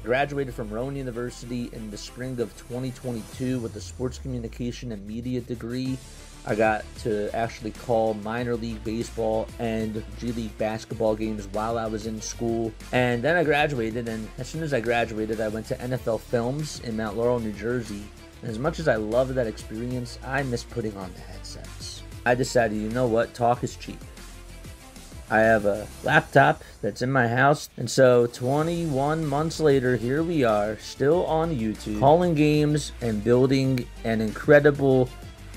Graduated from Rowan University in the spring of 2022 with a sports communication and media degree. I got to actually call minor league baseball and G League basketball games while I was in school. And then I graduated, and as soon as I graduated, I went to NFL Films in Mount Laurel, New Jersey. And as much as I loved that experience, I miss putting on the headsets. I decided, you know what, talk is cheap. I have a laptop that's in my house, and so 21 months later, here we are, still on YouTube, calling games and building an incredible,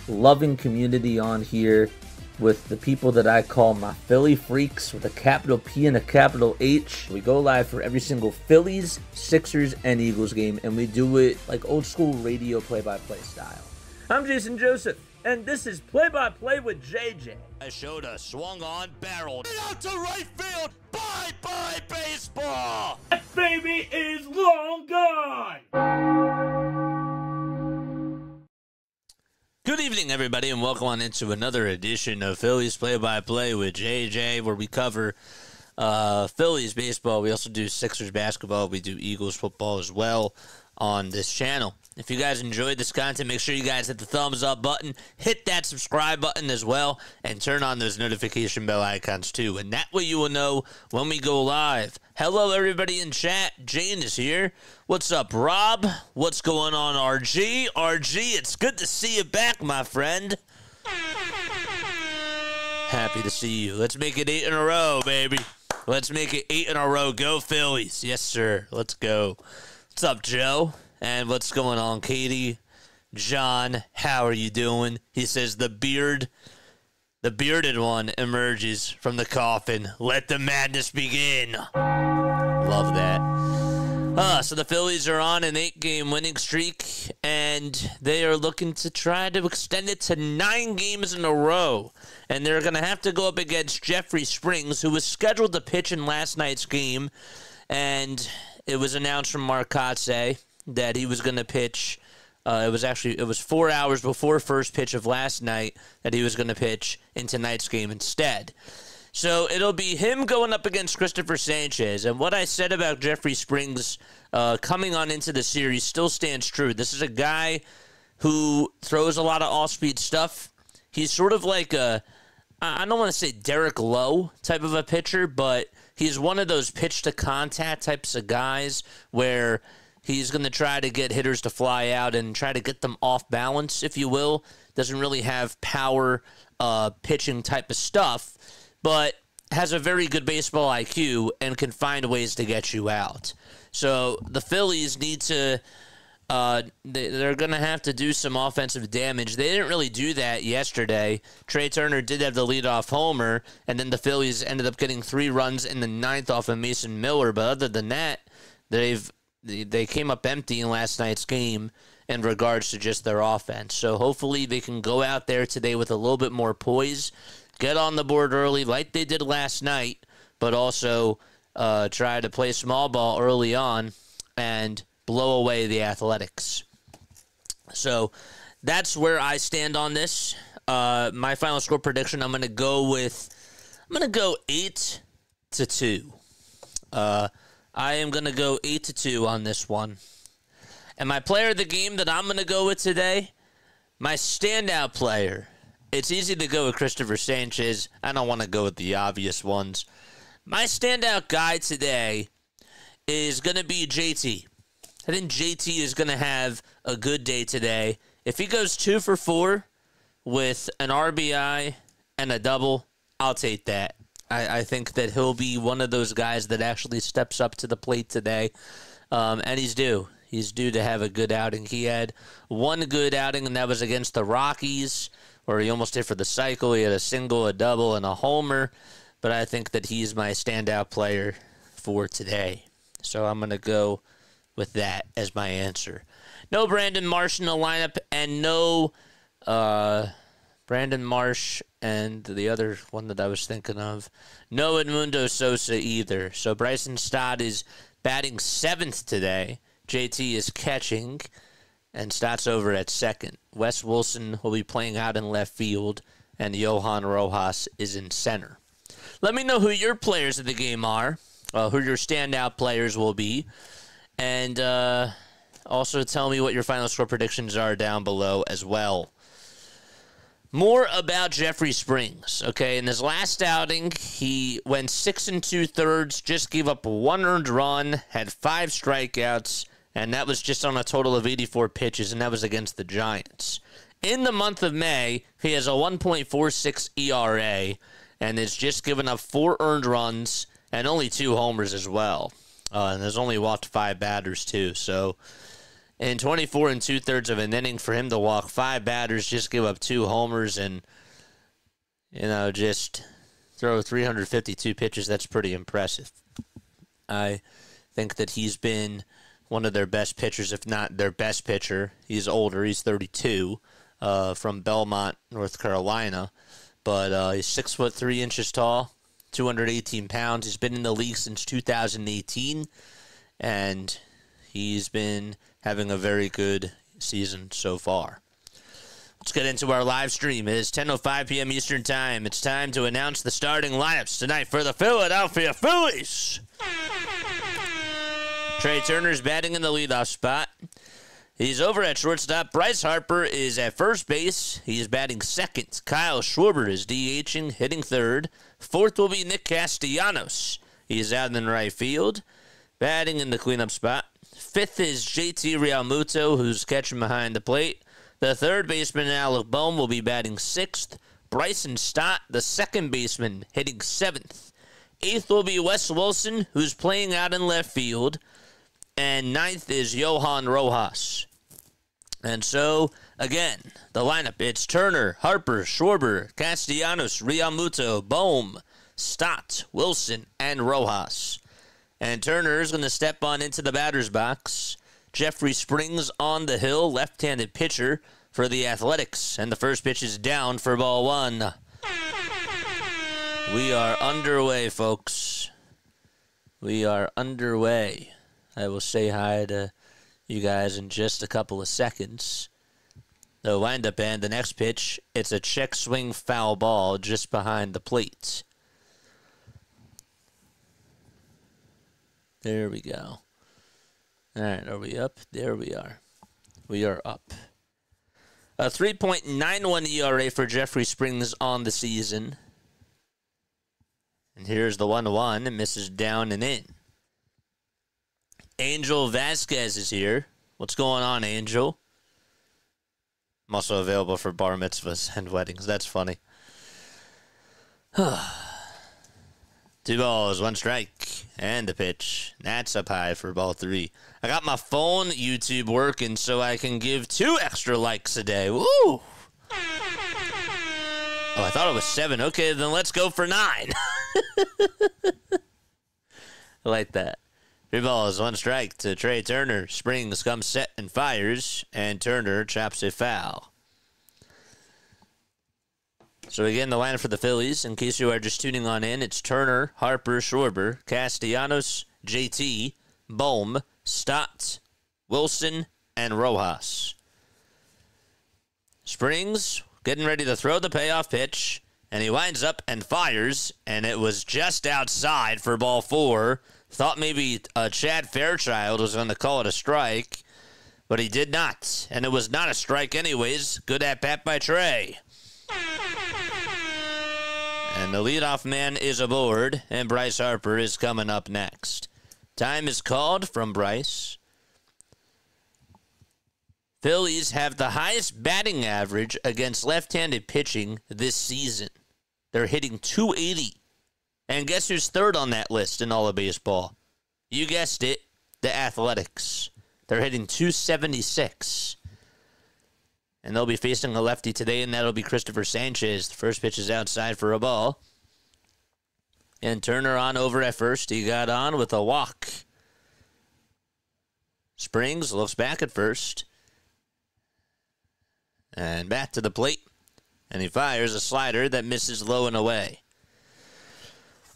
loving community on here with the people that I call my Philly freaks with a capital P and a capital H. We go live for every single Phillies, Sixers, and Eagles game, and we do it like old school radio play-by-play style. I'm Jason Joseph, and this is Play-by-Play with JJ. I showed a swung on barrel. Get out to right field. Bye-bye baseball. That baby is long gone. Good evening, everybody, and welcome on into another edition of Phillies Play-by-Play with JJ, where we cover Phillies baseball. We also do Sixers basketball. We do Eagles football as well on this channel. If you guys enjoyed this content, make sure you guys hit the thumbs up button, hit that subscribe button as well, and turn on those notification bell icons too. And that way you will know when we go live. Hello, everybody in chat. Jane is here. What's up, Rob? What's going on, RG? RG, it's good to see you back, my friend. Happy to see you. Let's make it 8 in a row, baby. Let's make it 8 in a row. Go Phillies. Yes, sir. Let's go. What's up, Joe? And what's going on, Katie? John, how are you doing? He says the bearded one emerges from the coffin. Let the madness begin. Love that. So the Phillies are on an 8-game winning streak, and they are looking to try to extend it to 9 games in a row. And they're going to have to go up against Jeffrey Springs, who was scheduled to pitch in last night's game. And it was announced from Marcotte that he was going to pitch. It was 4 hours before first pitch of last night that he was going to pitch in tonight's game instead. So it'll be him going up against Christopher Sanchez. And what I said about Jeffrey Springs coming on into the series still stands true. This is a guy who throws a lot of off-speed stuff. He's sort of like I don't want to say Derek Lowe type of a pitcher, but he's one of those pitch-to-contact types of guys where he's going to try to get hitters to fly out and try to get them off balance, if you will. Doesn't really have power pitching type of stuff, but has a very good baseball IQ and can find ways to get you out. So the Phillies need to they're going to have to do some offensive damage. They didn't really do that yesterday. Trey Turner did have the leadoff homer, and then the Phillies ended up getting 3 runs in the 9th off of Mason Miller. But other than that, they came up empty in last night's game in regards to just their offense. So hopefully they can go out there today with a little bit more poise, get on the board early like they did last night, but also try to play small ball early on and blow away the Athletics. So that's where I stand on this. My final score prediction, I'm going to go 8-2. I am going to go 8-2 on this one. And my player of the game that I'm going to go with today, my standout player, it's easy to go with Christopher Sanchez. I don't want to go with the obvious ones. My standout guy today is going to be JT. I think JT is going to have a good day today. If he goes 2 for 4 with an RBI and a double, I'll take that. I think that he'll be one of those guys that actually steps up to the plate today, and he's due. He's due to have a good outing. He had one good outing, and that was against the Rockies, where he almost hit for the cycle. He had a single, a double, and a homer, but I think that he's my standout player for today. So I'm going to go with that as my answer. No Brandon Marsh in the lineup, and no Brandon Marsh and the other one that I was thinking of, no Edmundo Sosa either. So Bryson Stott is batting 7th today. JT is catching, and Stott's over at second. Wes Wilson will be playing out in left field, and Johan Rojas is in center. Let me know who your players of the game are, who your standout players will be. And also tell me what your final score predictions are down below as well. More about Jeffrey Springs. Okay, in his last outing, he went 6 2/3, just gave up 1 earned run, had 5 strikeouts, and that was just on a total of 84 pitches, and that was against the Giants. In the month of May, he has a 1.46 ERA, and has just given up 4 earned runs and only 2 homers as well. And has only walked 5 batters, too. So, in 24 2/3 of an inning, for him to walk 5 batters, just give up 2 homers, and, just throw 352 pitches, that's pretty impressive. I think that he's been one of their best pitchers, if not their best pitcher. He's older. He's 32, from Belmont, North Carolina. But he's 6'3" tall, 218 pounds. He's been in the league since 2018, and he's been having a very good season so far. Let's get into our live stream. It is 10:05 p.m. Eastern Time. It's time to announce the starting lineups tonight for the Philadelphia Phillies. Trey Turner's batting in the leadoff spot. He's over at shortstop. Bryce Harper is at first base. He is batting second. Kyle Schwarber is DHing, hitting third. Fourth will be Nick Castellanos. He is out in right field, batting in the cleanup spot. Fifth is JT Realmuto, who's catching behind the plate. The third baseman, Alec Bohm, will be batting sixth. Bryson Stott, the second baseman, hitting seventh. Eighth will be Wes Wilson, who's playing out in left field. And ninth is Johan Rojas. And so, again, the lineup, it's Turner, Harper, Schwarber, Castellanos, Realmuto, Bohm, Stott, Wilson, and Rojas. And Turner is going to step on into the batter's box. Jeffrey Springs on the hill, left-handed pitcher for the Athletics. And the first pitch is down for ball 1. We are underway, folks. We are underway. I will say hi to you guys in just a couple of seconds. The windup and the next pitch, it's a check swing foul ball just behind the plate. There we go. All right, are we up? There we are. We are up. A 3.91 ERA for Jeffrey Springs on the season. And here's the 1-1. It misses down and in. Angel Vasquez is here. What's going on, Angel? I'm also available for bar mitzvahs and weddings. That's funny. 2 balls, 1 strike, and the pitch. That's up high for ball 3. I got my phone YouTube working so I can give 2 extra likes a day. Woo! Oh, I thought it was 7. Okay, then let's go for 9. I like that. 3 balls, 1 strike to Trey Turner. Springs comes set and fires, and Turner chops a foul. So again, the lineup for the Phillies, in case you are just tuning on in, it's Turner, Harper, Schwarber, Castellanos, JT, Bohm, Stott, Wilson, and Rojas. Springs getting ready to throw the payoff pitch, and he winds up and fires, and it was just outside for ball 4. Thought maybe Chad Fairchild was going to call it a strike, but he did not. And it was not a strike anyways. Good at-bat by Trey. And the leadoff man is aboard, and Bryce Harper is coming up next. Time is called from Bryce. Phillies have the highest batting average against left-handed pitching this season. They're hitting .280. And guess who's third on that list in all of baseball? You guessed it, the Athletics. They're hitting .276. And they'll be facing a lefty today, and that'll be Christopher Sanchez. The first pitch is outside for a ball. And Turner on over at first. He got on with a walk. Springs looks back at first. And back to the plate. And he fires a slider that misses low and away.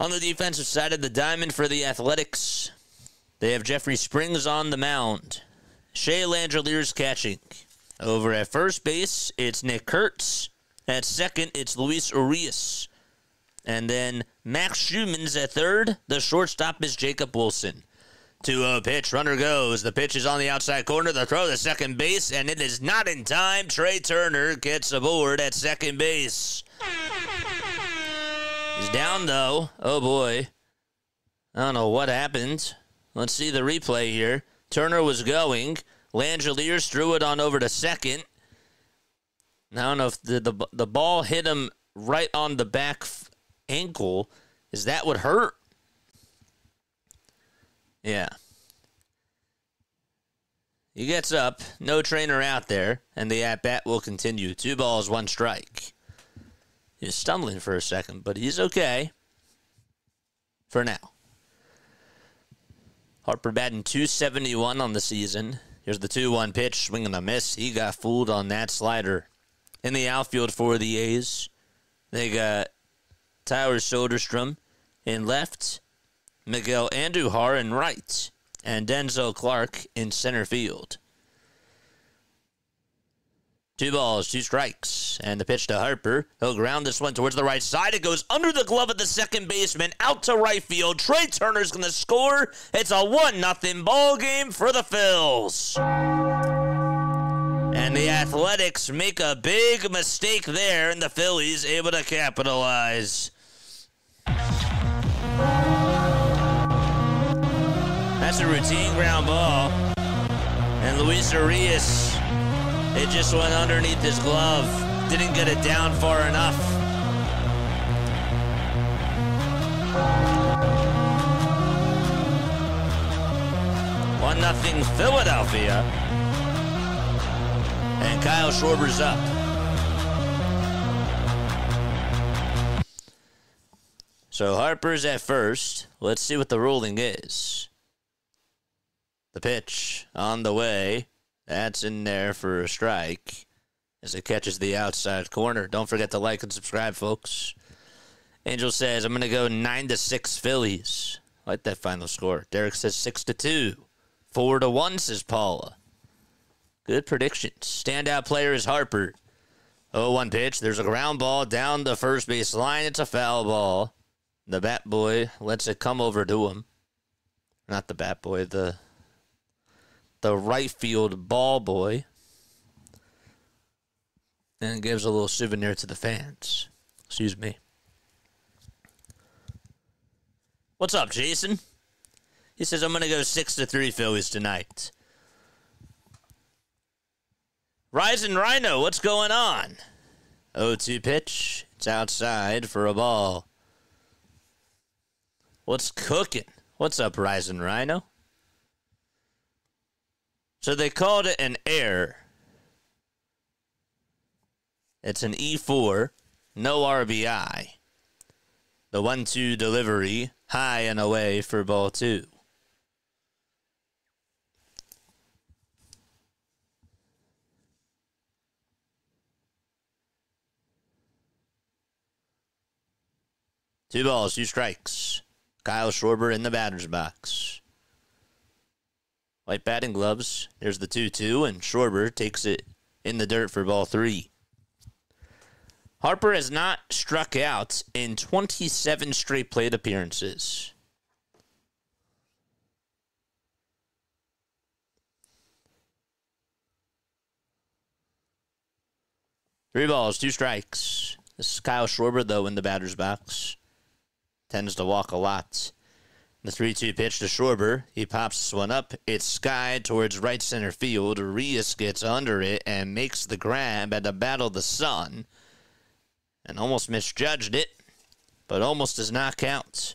On the defensive side of the diamond for the Athletics, they have Jeffrey Springs on the mound. Shea Langeliers catching. Over at first base, it's Nick Kurtz. At second, it's Luis Urias. And then Max Schumann's at third. The shortstop is Jacob Wilson. 2-0 pitch. Runner goes. The pitch is on the outside corner. The throw to second base, and it is not in time. Trey Turner gets aboard at second base. He's down, though. Oh, boy. I don't know what happened. Let's see the replay here. Turner was going. Langeliers threw it on over to second. I don't know if the ball hit him right on the back ankle. Is that what hurt? Yeah. He gets up. No trainer out there. And the at-bat will continue. 2 balls, 1 strike. He's stumbling for a second, but he's okay. For now. Harper batting .271 on the season. Here's the 2-1 pitch. Swing and a miss. He got fooled on that slider. In the outfield for the A's, they got Tyler Soderstrom in left, Miguel Andujar in right, and Denzel Clark in center field. 2 balls, 2 strikes, and the pitch to Harper. He'll ground this one towards the right side. It goes under the glove of the second baseman, out to right field. Trey Turner's going to score. It's a 1-0 ball game for the Phils. And the Athletics make a big mistake there, and the Phillies able to capitalize. That's a routine ground ball. And Luis Arias, it just went underneath his glove. Didn't get it down far enough. One 0 Philadelphia. And Kyle Schwarber's up. So Harper's at first. Let's see what the ruling is. The pitch on the way. That's in there for a strike as it catches the outside corner. Don't forget to like and subscribe, folks. Angel says, I'm going to go 9-6 Phillies. I like that final score. Derek says 6-2. 4-1, says Paula. Good predictions. Standout player is Harper. 0-1 pitch. There's a ground ball down the first base line. It's a foul ball. The bat boy lets it come over to him. Not the bat boy, the right field ball boy. And gives a little souvenir to the fans. Excuse me. What's up, Jason? He says, I'm going to go 6-3 Phillies tonight. Rising Rhino, what's going on? 0-2 pitch. It's outside for a ball. What's cooking? What's up, Rising Rhino? So they called it an error. It's an E4, no RBI. The 1-2 delivery, high and away for ball 2. Two balls, 2 strikes. Kyle Schwarber in the batter's box. White batting gloves. There's the 2-2, and Schwarber takes it in the dirt for ball 3. Harper has not struck out in 27 straight plate appearances. Three balls, 2 strikes. This is Kyle Schwarber, though, in the batter's box. Tends to walk a lot. The 3-2 pitch to Schwarber. He pops this one up. It's skied towards right center field. Arias gets under it and makes the grab at the battle of the sun. And almost misjudged it, but almost does not count.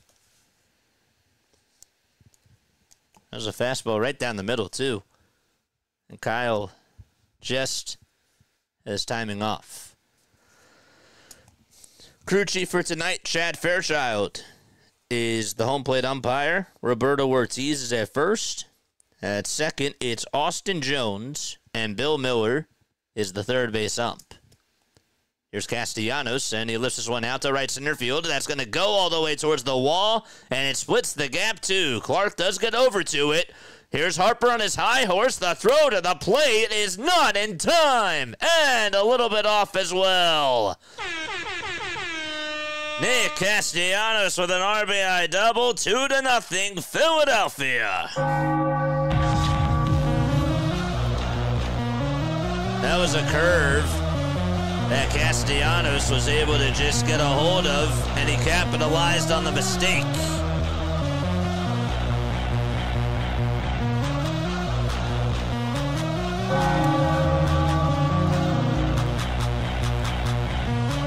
There's a fastball right down the middle, too. And Kyle just is timing off. Crew chief for tonight, Chad Fairchild, is the home plate umpire. Roberto Ortiz is at first. At second, it's Austin Jones, and Bill Miller is the third base ump. Here's Castellanos, and he lifts this one out to right center field. That's going to go all the way towards the wall, and it splits the gap, too. Clark does get over to it. Here's Harper on his high horse. The throw to the plate is not in time, and a little bit off as well. Nick Castellanos with an RBI double, 2-0, Philadelphia. That was a curve that Castellanos was able to just get a hold of, and he capitalized on the mistake.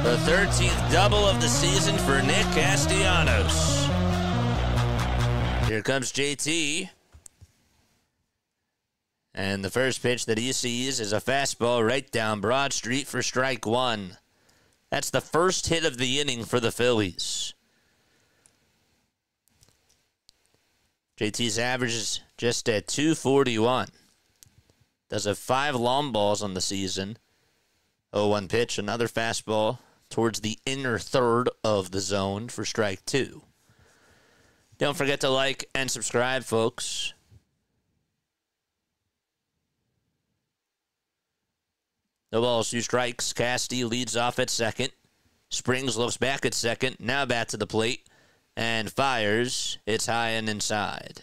The 13th double of the season for Nick Castellanos. Here comes JT. And the first pitch that he sees is a fastball right down Broad Street for strike one. That's the first hit of the inning for the Phillies. JT's average is just at 241. Does have 5 long balls on the season. 0-1 pitch, another fastball towards the inner third of the zone for strike two. Don't forget to like and subscribe, folks. No balls, 2 strikes. Casty leads off at second. Springs looks back at second. Now back to the plate and fires. It's high and inside.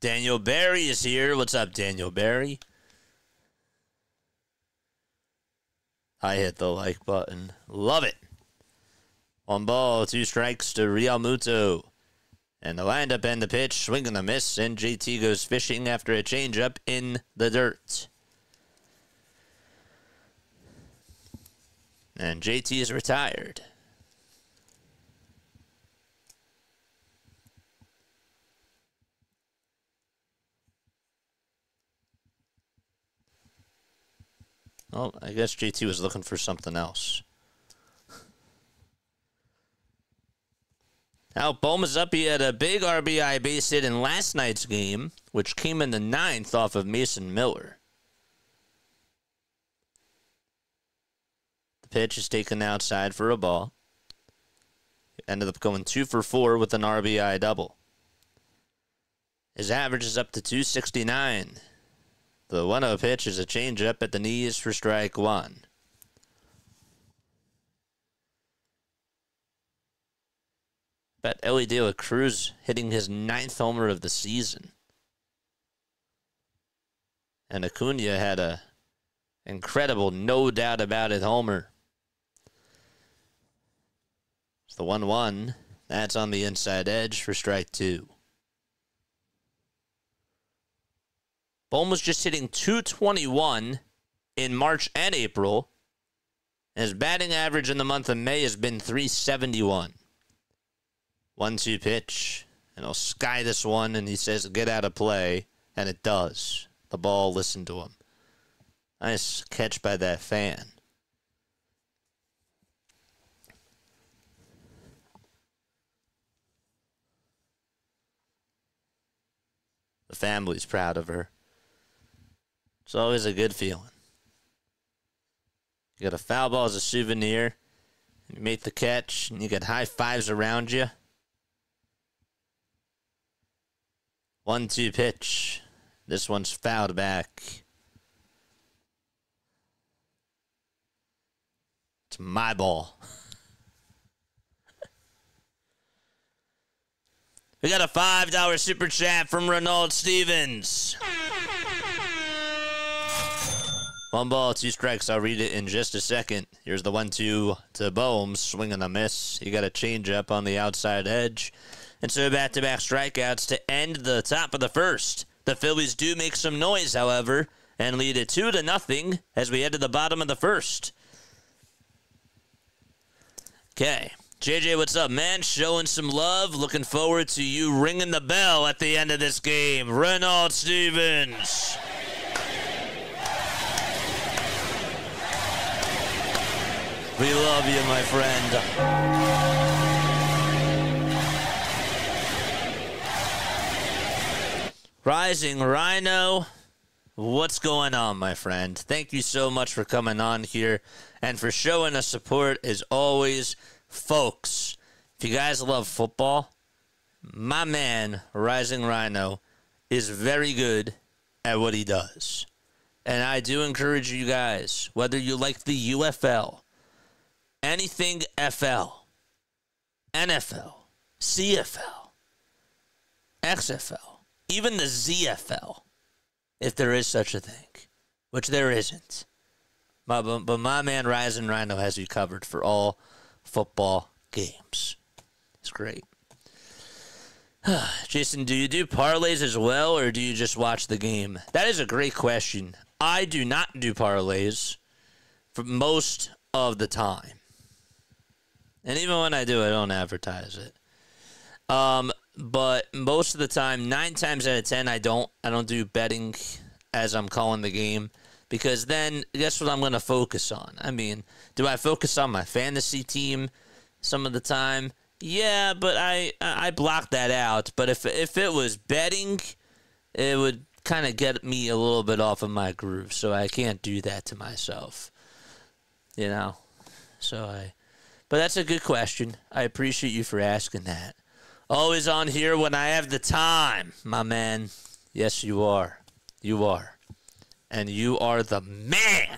Daniel Barry is here. What's up, Daniel Barry? I hit the like button. Love it. 1 ball, 2 strikes to Real Muto. And the windup and the pitch, swing and a miss, and JT goes fishing after a changeup in the dirt. And JT is retired. Well, I guess JT was looking for something else. Now, Bohm is up. He had a big RBI base hit in last night's game, which came in the 9th off of Mason Miller. The pitch is taken outside for a ball. Ended up going 2 for 4 with an RBI double. His average is up to 269. The 1-0 pitch is a changeup at the knees for strike one. Bet Ellie De La Cruz hitting his 9th homer of the season. And Acuna had a incredible, no doubt about it, homer. It's the 1-1. That's on the inside edge for strike two. Bohm was just hitting .221 in March and April. His batting average in the month of May has been .371. 1-2 pitch, and he'll sky this one, and he says, get out of play, and it does. The ball listened to him. Nice catch by that fan. The family's proud of her. It's always a good feeling. You got a foul ball as a souvenir, and you make the catch, and you get high fives around you. 1-2 pitch. This one's fouled back. It's my ball. We got a $5 super chat from Ronald Stevens. 1 ball, 2 strikes. I'll read it in just a second. Here's the 1-2 to Bohm. Swing and a miss. You got a changeup on the outside edge. And so back-to-back strikeouts to end the top of the first. The Phillies do make some noise, however, and lead it 2-0 as we head to the bottom of the first. Okay. JJ, what's up, man? Showing some love. Looking forward to you ringing the bell at the end of this game. Renaud Stevens. We love you, my friend. Rising Rhino, what's going on, my friend? Thank you so much for coming on here and for showing us support as always. Folks, if you guys love football, my man, Rising Rhino, is very good at what he does. And I do encourage you guys, whether you like the UFL, anything FL, NFL, CFL, XFL, even the ZFL, if there is such a thing, which there isn't. But my man Rising Rhino has you covered for all football games. It's great. Jason, do you do parlays as well, or do you just watch the game? That is a great question. I do not do parlays for most of the time. And even when I do, I don't advertise it. But most of the time, 9 times out of 10, I don't do betting as I'm calling the game. Because then, guess what I'm going to focus on? I mean, do I focus on my fantasy team some of the time? Yeah, but I block that out. But if it was betting, it would kind of get me a little bit off of my groove. So I can't do that to myself. You know? But that's a good question. I appreciate you for asking that. Always on here when I have the time, my man. Yes, you are. You are. And you are the man.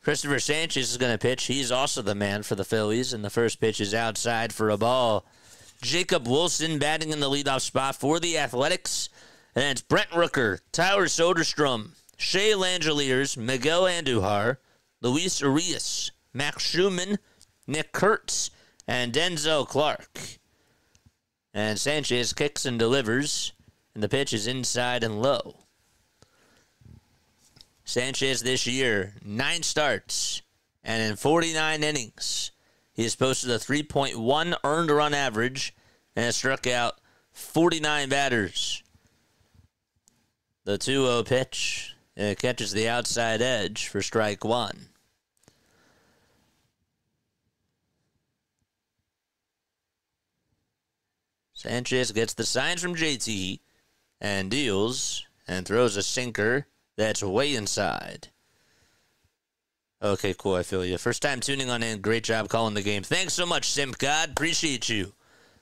Christopher Sanchez is going to pitch. He's also the man for the Phillies, and the first pitch is outside for a ball. Jacob Wilson batting in the leadoff spot for the Athletics. And it's Brent Rooker, Tyler Soderstrom, Shea Langeliers, Miguel Andujar, Luis Urias, Max Schumann, Nick Kurtz, and Denzel Clark. And Sanchez kicks and delivers, and the pitch is inside and low. Sanchez this year, 9 starts, and in 49 innings, he has posted a 3.1 earned run average and has struck out 49 batters. The 2-0 pitch catches the outside edge for strike 1. Sanchez gets the signs from JT and deals and throws a sinker that's way inside. Okay, cool. I feel you. First time tuning on in. Great job calling the game. Thanks so much, Simp God. Appreciate you.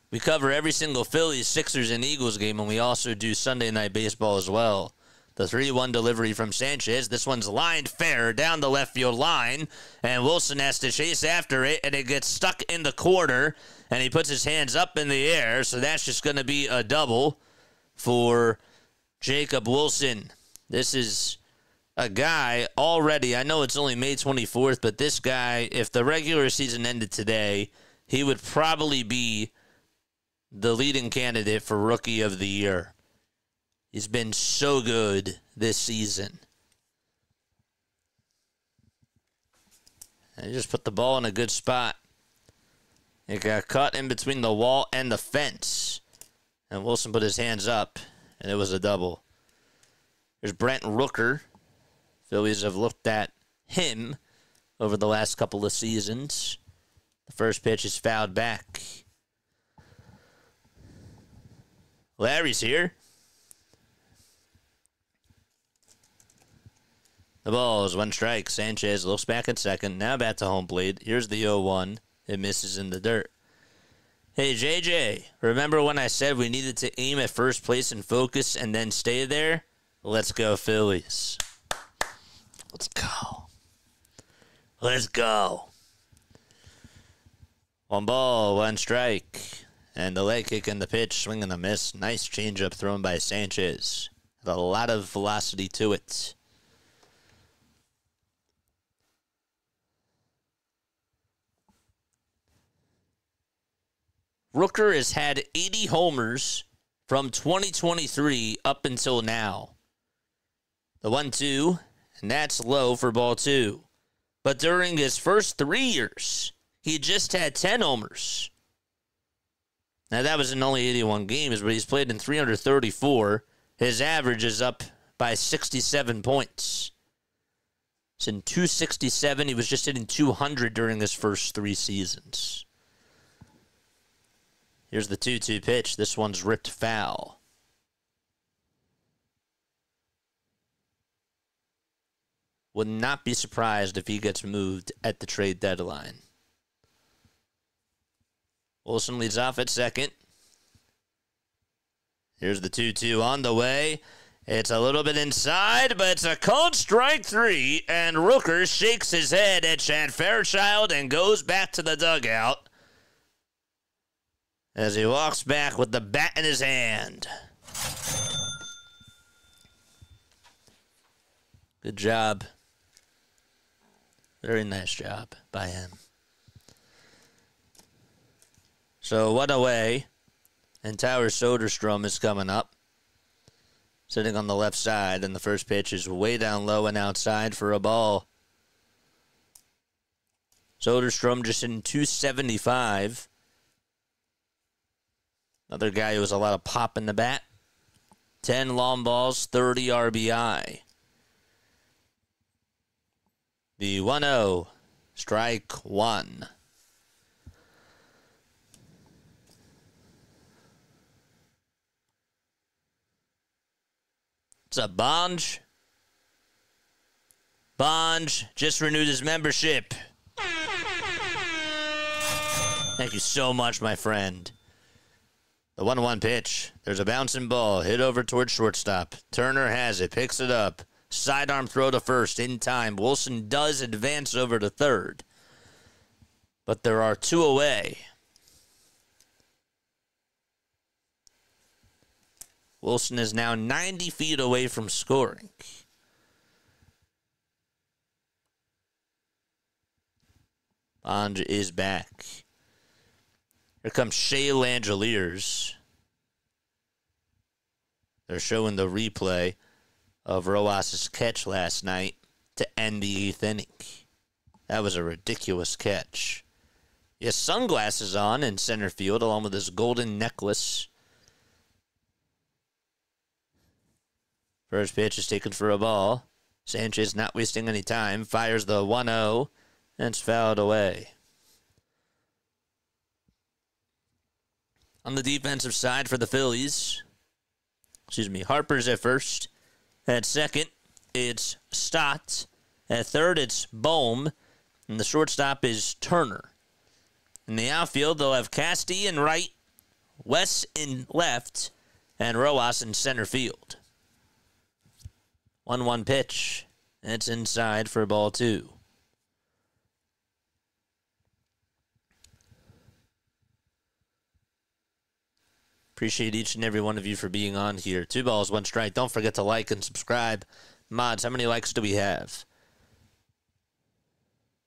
We cover every single Phillies, Sixers, and Eagles game, and we also do Sunday Night Baseball as well. The 3-1 delivery from Sanchez. This one's lined fair down the left field line, and Wilson has to chase after it, and it gets stuck in the corner, and he puts his hands up in the air, so that's just going to be a double for Jacob Wilson. This is a guy already, I know it's only May 24th, but this guy, if the regular season ended today, he would probably be the leading candidate for Rookie of the Year. He's been so good this season. And he just put the ball in a good spot. It got caught in between the wall and the fence. And Wilson put his hands up, and it was a double. There's Brent Rooker. Phillies have looked at him over the last couple of seasons. The first pitch is fouled back. Larry's here. The ball is 1 strike. Sanchez looks back at second. Now back to home plate. Here's the 0-1. It misses in the dirt. Hey, JJ, remember when I said we needed to aim at first place and focus and then stay there? Let's go, Phillies. Let's go. Let's go. 1 ball, 1 strike. And the leg kick and the pitch, swing and a miss. Nice changeup thrown by Sanchez. With a lot of velocity to it. Rooker has had 80 homers from 2023 up until now. The 1-2, and that's low for ball 2. But during his first 3 years, he just had 10 homers. Now, that was in only 81 games, but he's played in 334. His average is up by 67 points. It's in 267. He was just hitting 200 during his first 3 seasons. Here's the 2-2 pitch. This one's ripped foul. Would not be surprised if he gets moved at the trade deadline. Wilson leads off at second. Here's the 2-2 on the way. It's a little bit inside, but it's a called strike 3, and Rooker shakes his head at Chad Fairchild and goes back to the dugout as he walks back with the bat in his hand. Good job. Very nice job by him. So 1 away, and Tower Soderstrom is coming up. Sitting on the left side, and the first pitch is way down low and outside for a ball. Soderstrom just hitting 275. Another guy who has a lot of pop in the bat. 10 long balls, 30 RBI. The 1-0, strike 1. What's up, Bonge? Bonge just renewed his membership. Thank you so much, my friend. The 1-1 pitch. There's a bouncing ball. Hit over towards shortstop. Turner has it. Picks it up. Sidearm throw to first in time. Wilson does advance over to third. But there are 2 away. Wilson is now 90 feet away from scoring. Bonge is back. Here comes Shea Langeliers. They're showing the replay of Rojas' catch last night to end the 8th inning. That was a ridiculous catch. He has sunglasses on in center field along with his golden necklace. First pitch is taken for a ball. Sanchez not wasting any time. Fires the 1-0 and it's fouled away. On the defensive side for the Phillies, Harper's at first. At second, it's Stott. At third, it's Bohm. And the shortstop is Turner. In the outfield, they'll have Casti in right, West in left, and Rojas in center field. 1-1 pitch. It's inside for ball 2. Appreciate each and every one of you for being on here. 2 balls, 1 strike. Don't forget to like and subscribe. Mods, how many likes do we have?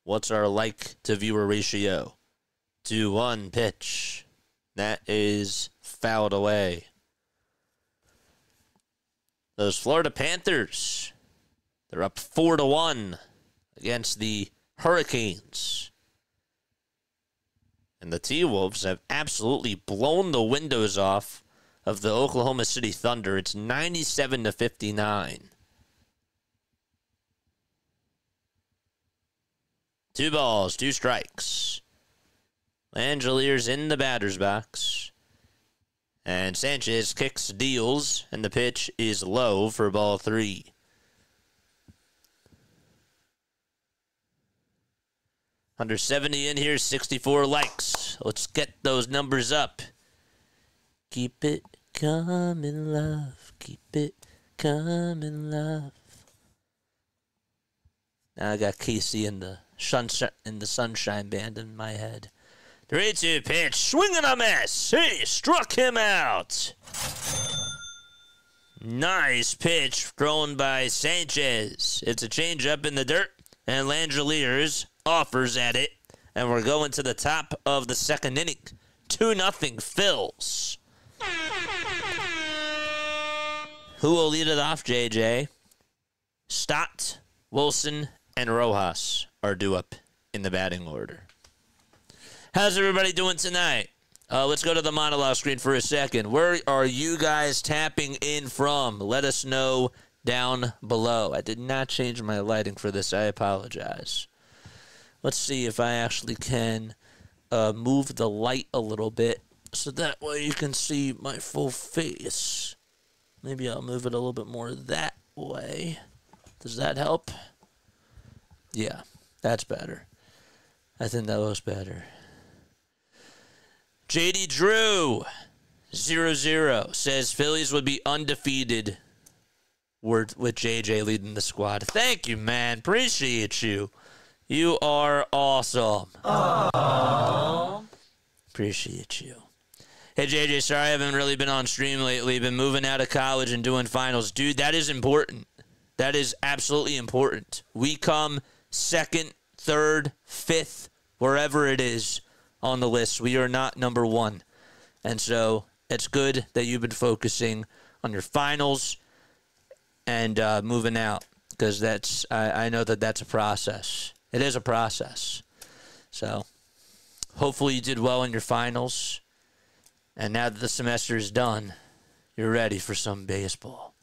What's our like to viewer ratio? 2-1 pitch. That is fouled away. Those Florida Panthers, they're up 4-1 against the Hurricanes. And the T-Wolves have absolutely blown the windows off of the Oklahoma City Thunder. It's 97-59. 2 balls, 2 strikes. Langeliers in the batter's box. And Sanchez kicks, deals, and the pitch is low for ball 3. Under 70 in here, 64 likes. Let's get those numbers up. Keep it coming, love. Keep it coming, love. Now I got Casey and the Sunshine Band in my head. 3-2 pitch, swinging a miss. He struck him out. Nice pitch thrown by Sanchez. It's a changeup in the dirt, and Langeliers offers at it, and we're going to the top of the 2nd inning. 2-0 Phils. Who will lead it off, JJ? Stott, Wilson, and Rojas are due up in the batting order. How's everybody doing tonight? Let's go to the monologue screen for a second. Where are you guys tapping in from? Let us know down below. I did not change my lighting for this. I apologize. Let's see if I actually can move the light a little bit so that way you can see my full face. Maybe I'll move it a little bit more that way. Does that help? Yeah, that's better. I think that looks better. JD Drew, 0-0, says Phillies would be undefeated with JJ leading the squad. Thank you, man. Appreciate you. You are awesome. Aww. Appreciate you. Hey, JJ, sorry I haven't really been on stream lately. Been moving out of college and doing finals. Dude, that is important. That is absolutely important. We come second, third, fifth, wherever it is on the list. We are not number one. And so it's good that you've been focusing on your finals and moving out, because that's I know that that's a process. It is a process. So hopefully you did well in your finals. And now that the semester is done, you're ready for some baseball.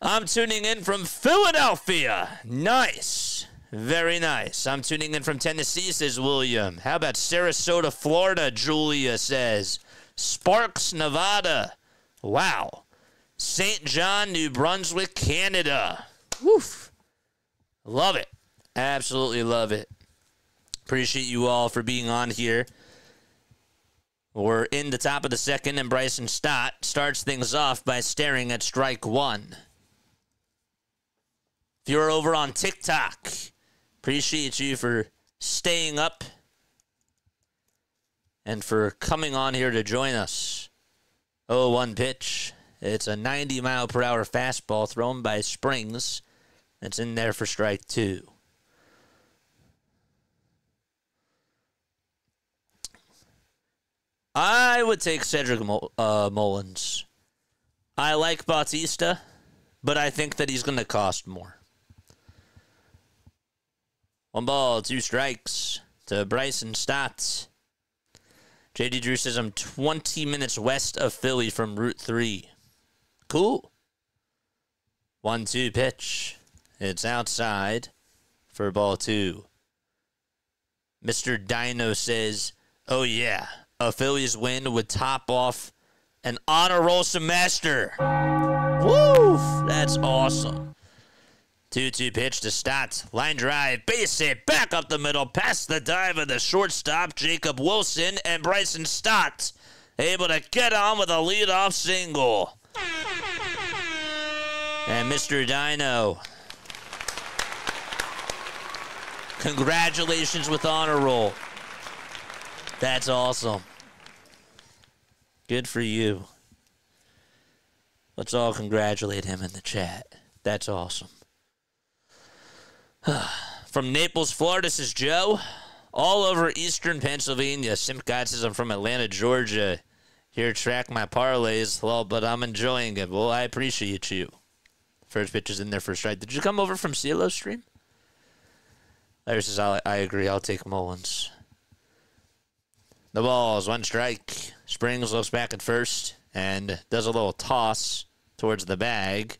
I'm tuning in from Philadelphia. Nice. Very nice. I'm tuning in from Tennessee, says William. How about Sarasota, Florida, Julia says. Sparks, Nevada. Wow. St. John, New Brunswick, Canada. Woof. Love it. Absolutely love it. Appreciate you all for being on here. We're in the top of the second, and Bryson Stott starts things off by staring at strike one. If you're over on TikTok, appreciate you for staying up and for coming on here to join us. 0-1 pitch. It's a 90-mile-per-hour fastball thrown by Springs. It's in there for strike two. I would take Cedric Mullins. I like Bautista, but I think that he's going to cost more. 1 ball, 2 strikes to Bryson Stott. JD Drew says I'm 20 minutes west of Philly from Route 3. Cool. 1-2 pitch. It's outside for ball 2. Mr. Dino says, oh yeah, a Phillies win would top off an honor roll semester. Woo! That's awesome. 2-2 pitch to Stott. Line drive, base hit, back up the middle, past the dive of the shortstop, Jacob Wilson, and Bryson Stott able to get on with a leadoff single. And Mr. Dino, congratulations with honor roll. That's awesome. Good for you. Let's all congratulate him in the chat. That's awesome. From Naples, Florida, this is Joe. All over eastern Pennsylvania. Simcott says I'm from Atlanta, Georgia. Here to track my parlays. Well, but I'm enjoying it. Well, I appreciate you. First pitch is in there for a strike. Did you come over from CeeLo's stream? Larry says, I agree. I'll take Mullins. The ball's 1 strike. Springs looks back at first and does a little toss towards the bag.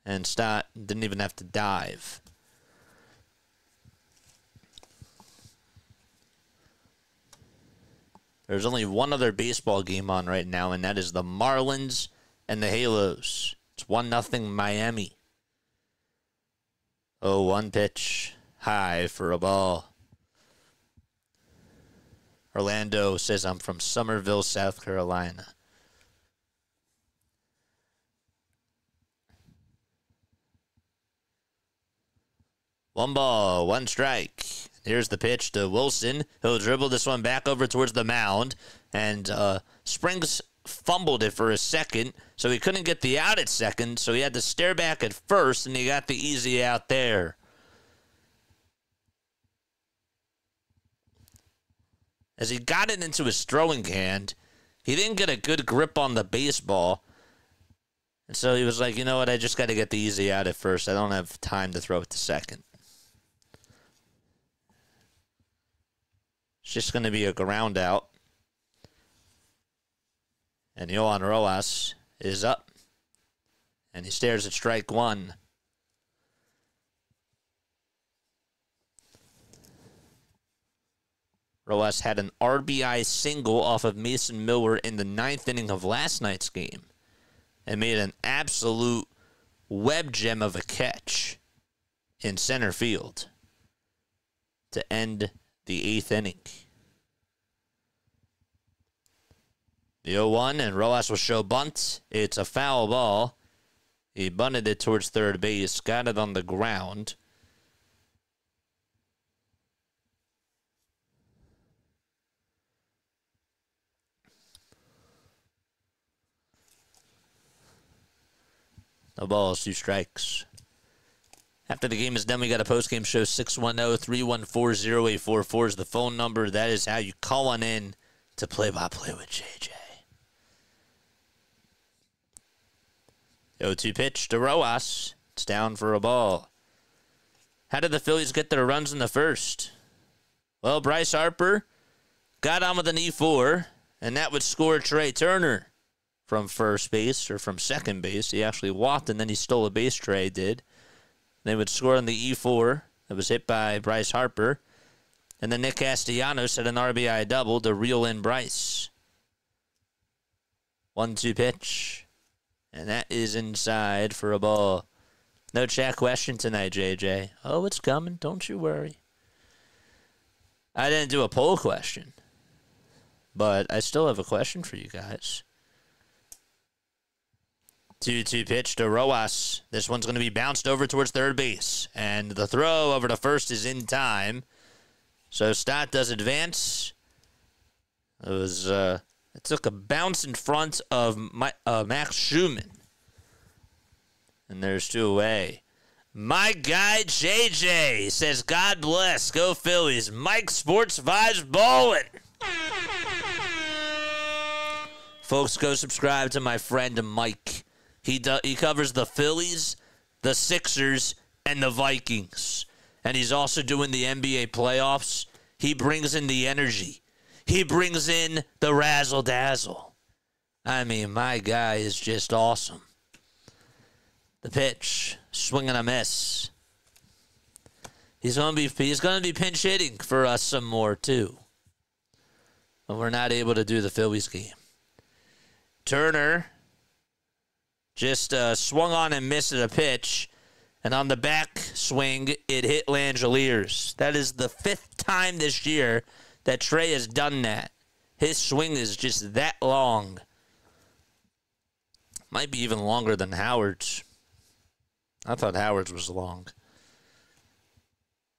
And Stott didn't even have to dive. There's only one other baseball game on right now, and that is the Marlins and the Halos. It's 1-0 Miami. 0-1 pitch. High for a ball. Orlando says I'm from Summerville, South Carolina. One ball, 1 strike. Here's the pitch to Wilson. He'll dribble this one back over towards the mound. And Springs fumbled it for a second, so he couldn't get the out at second, so he had to stare back at first, and he got the easy out there. As he got it into his throwing hand, he didn't get a good grip on the baseball. And so he was like, you know what, I just got to get the easy out at first. I don't have time to throw it to second. It's just going to be a ground out. And Yohan Rojas is up. And he stares at strike 1. Rojas had an RBI single off of Mason Miller in the 9th inning of last night's game and made an absolute web gem of a catch in center field to end the 8th inning. The 0-1, and Rojas will show bunt. It's a foul ball, He bunted it towards third base, got it on the ground. No balls, 2 strikes. After the game is done, we got a post-game show. 610-314-0844 is the phone number. That is how you call on in to play-by-play with JJ. 0-2 pitch to Rojas. It's down for a ball. How did the Phillies get their runs in the first? Well, Bryce Harper got on with an E4, and that would score Trey Turner from first base or from second base. He actually walked, and then he stole a base. Trey did. They would score on the E4 that was hit by Bryce Harper. And then Nick Castellanos had an RBI double to reel in Bryce. 1-2 pitch. And that is inside for a ball. No chat question tonight, JJ. Oh, it's coming. Don't you worry. I didn't do a poll question. But I still have a question for you guys. 2-2 pitch to Rojas. This one's going to be bounced over towards third base. And the throw over to first is in time. So Stott does advance. It took a bounce in front of Max Schumann. And there's 2 away. My guy JJ says, God bless. Go Phillies. Mike Sports Vibes Bowling. Folks, go subscribe to my friend Mike. He covers the Phillies, the Sixers, and the Vikings. And he's also doing the NBA playoffs. He brings in the energy. He brings in the razzle-dazzle. I mean, my guy is just awesome. The pitch, swing and a miss. He's gonna be pinch hitting for us some more too. But we're not able to do the Phillies game. Turner just swung on and missed at a pitch. And on the back swing, it hit Langeliers. That is the 5th time this year that Trey has done that. His swing is just that long. Might be even longer than Howard's. I thought Howard's was long.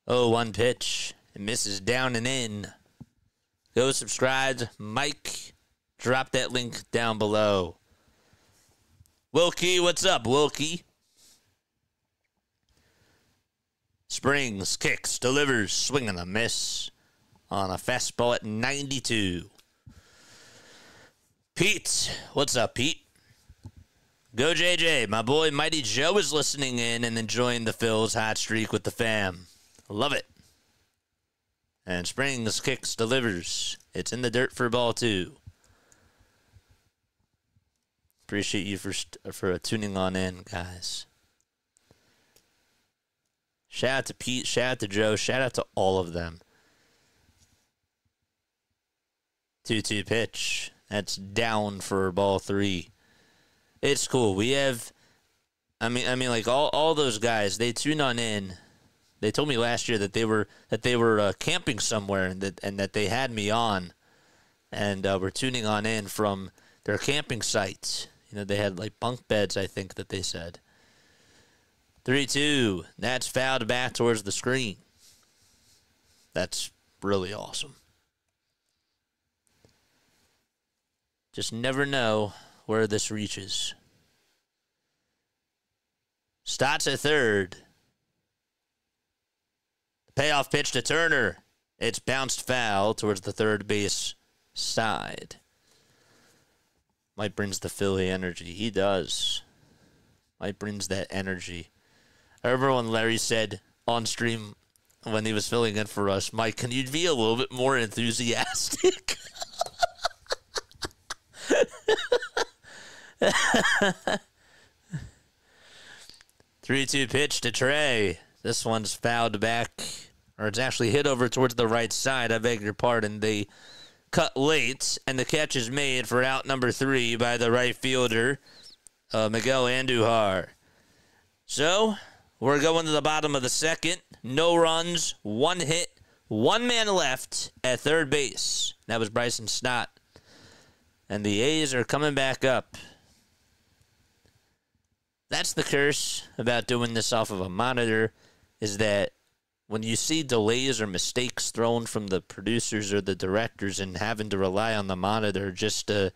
0-1 pitch. It misses down and in. Go subscribe. Mike, drop that link down below. Wilkie, what's up, Wilkie? Springs, kicks, delivers, swing and a miss on a fastball at 92. Pete, what's up, Pete? Go JJ, my boy Mighty Joe is listening in and enjoying the Phil's hot streak with the fam. Love it. And Springs, kicks, delivers. It's in the dirt for ball 2. Appreciate you for tuning on in, guys. Shout out to Pete, shout out to Joe, shout out to all of them. 2-2 pitch. That's down for ball 3. It's cool. We have, I mean, like all those guys, they tune on in. They told me last year that they were camping somewhere and that they had me on, and were tuning on in from their camping sites. You know, they had like bunk beds, I think that they said. 3-2. That's fouled back towards the screen. That's really awesome. Just never know where this reaches. Stotts at third. Payoff pitch to Turner. It's bounced foul towards the third base side. Mike brings the Philly energy. He does. Mike brings that energy. I remember when Larry said on stream when he was filling in for us, Mike, can you be a little bit more enthusiastic? 3-2 pitch to Trey. This one's fouled back, or it's actually hit over towards the right side. I beg your pardon. They cut late, and the catch is made for out number 3 by the right fielder, Miguel Andujar. So, we're going to the bottom of the second. No runs, 1 hit, 1 man left at third base. That was Bryson Stott. And the A's are coming back up. That's the curse about doing this off of a monitor, is that when you see delays or mistakes thrown from the producers or the directors and having to rely on the monitor just to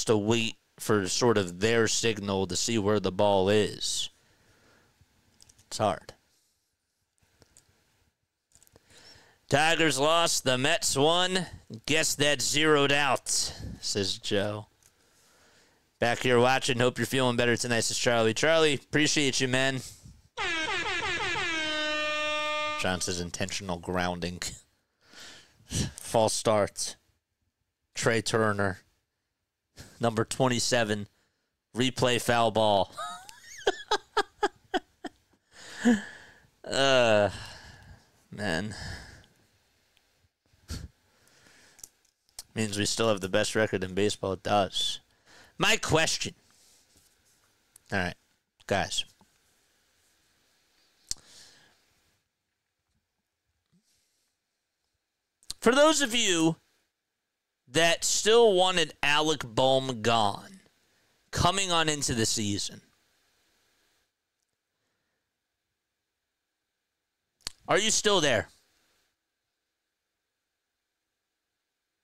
wait for sort of their signal to see where the ball is, it's hard. Tigers lost, the Mets won. Guess that's zeroed out, says Joe. Back here watching. Hope you're feeling better tonight, says Charlie. Charlie, appreciate you, man. John says intentional grounding. False starts. Trey Turner. Number 27. Replay foul ball. Man. Means we still have the best record in baseball. It does. My question. All right, guys. For those of you that still wanted Alec Bohm gone coming on into the season, are you still there?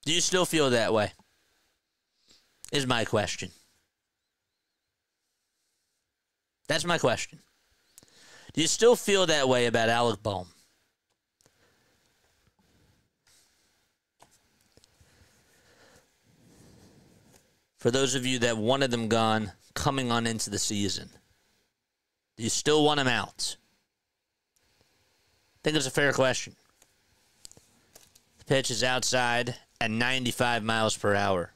Do you still feel that way? Is my question. That's my question. Do you still feel that way about Alec Bohm? For those of you that wanted them gone coming on into the season, do you still want him out? I think it's a fair question. The pitch is outside at 95 miles per hour.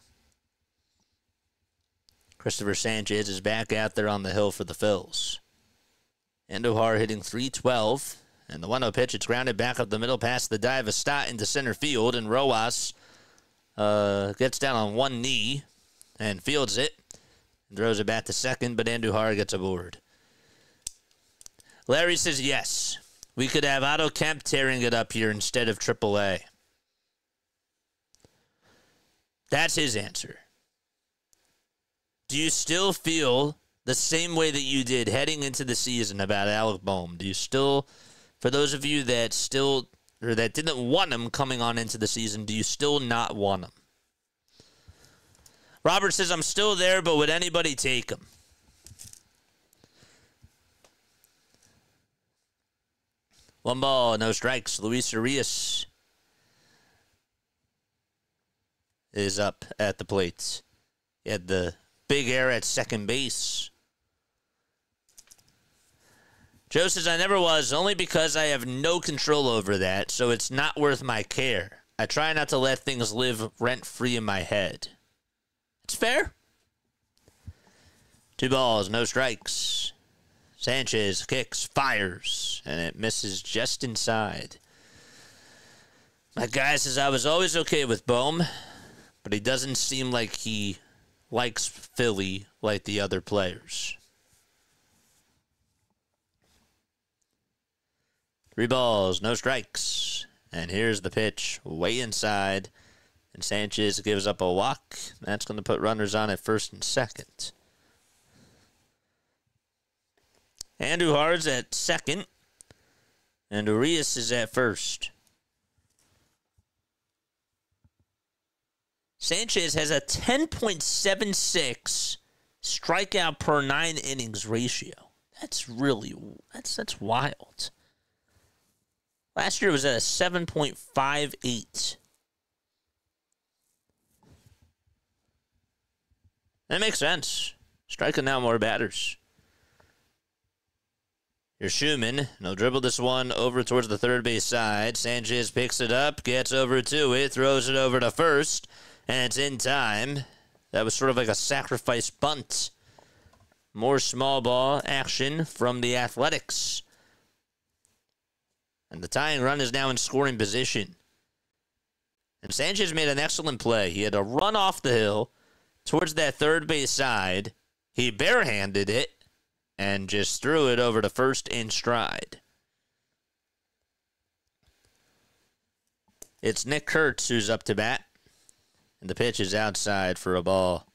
Christopher Sanchez is back out there on the hill for the Phils. Andujar hitting .312. And the 1-0 pitch, it's grounded back up the middle past the dive of Stott into center field. And Rojas gets down on one knee and fields it. And throws it back to second, but Andujar gets aboard. Larry says yes. We could have Otto Kemp tearing it up here instead of AAA. That's his answer. Do you still feel the same way that you did heading into the season about Alec Bohm? Do you still, for those of you that still, or that didn't want him coming on into the season, do you still not want him? Robert says, I'm still there, but would anybody take him? One ball, no strikes. Luis Urias is up at the plate. He had the big error at second base. Joe says, I never was, only because I have no control over that, so it's not worth my care. I try not to let things live rent-free in my head. It's fair. 2 balls, no strikes. Sanchez kicks, fires, and it misses just inside. My guy says, I was always okay with Bohm, but he doesn't seem like he likes Philly like the other players. 3 balls, no strikes. And here's the pitch, way inside. And Sanchez gives up a walk. That's going to put runners on at first and second. Andujar's at second. And Urias is at first. Sanchez has a 10.76 strikeout per 9 innings ratio. That's wild. Last year it was at a 7.58. That makes sense. Striking out more batters. Here's Schumann, and he'll dribble this one over towards the third base side. Sanchez picks it up, gets over to it, throws it over to first, and it's in time. That was sort of like a sacrifice bunt. More small ball action from the Athletics. And the tying run is now in scoring position. And Sanchez made an excellent play. He had a run off the hill towards that third base side. He barehanded it and just threw it over to first in stride. It's Nick Kurtz who's up to bat. And the pitch is outside for a ball.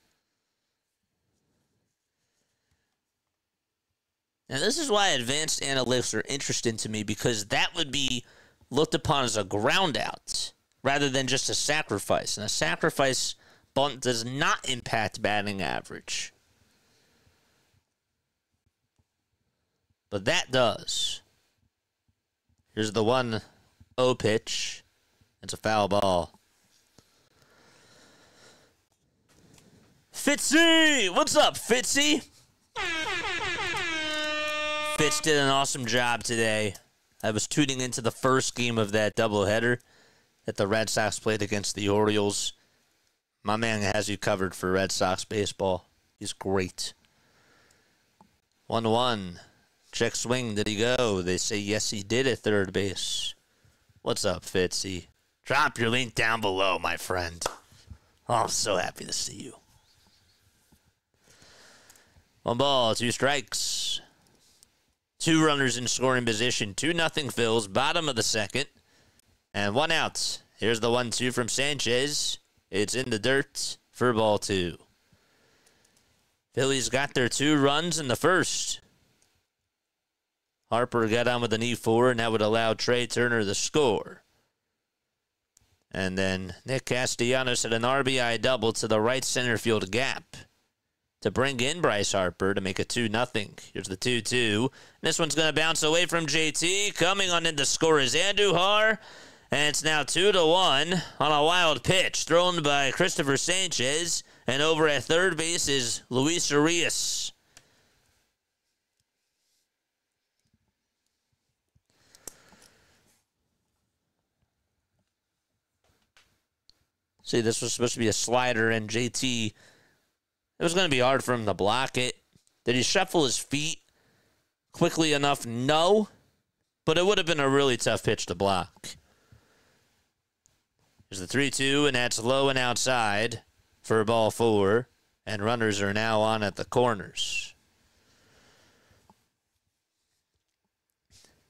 And this is why advanced analytics are interesting to me, because that would be looked upon as a ground out rather than just a sacrifice. And a sacrifice bunt does not impact batting average. But that does. Here's the 1-0 pitch. It's a foul ball. Fitzy! What's up, Fitzy? Fitz did an awesome job today. I was tuning into the first game of that doubleheader that the Red Sox played against the Orioles. My man has you covered for Red Sox baseball. He's great. 1-1. Check swing. Did he go? They say yes, he did at third base. What's up, Fitzy? Drop your link down below, my friend. Oh, I'm so happy to see you. 1 ball, 2 strikes. 2 runners in scoring position. 2-0 Phils, bottom of the second. And 1 out. Here's the 1-2 from Sanchez. It's in the dirt for ball 2. Phillies got their 2 runs in the first. Harper got on with an E4, and that would allow Trey Turner to score. And then Nick Castellanos had an RBI double to the right center field gap to bring in Bryce Harper to make it 2-0. Here's the 2-2. This one's going to bounce away from JT. Coming on in to score is Andujar. And it's now 2-1 on a wild pitch thrown by Christopher Sanchez. And over at third base is Luis Urias. See, this was supposed to be a slider, and JT, it was going to be hard for him to block it. Did he shuffle his feet quickly enough? No. But it would have been a really tough pitch to block. There's the 3-2, and that's low and outside for ball 4. And runners are now on at the corners.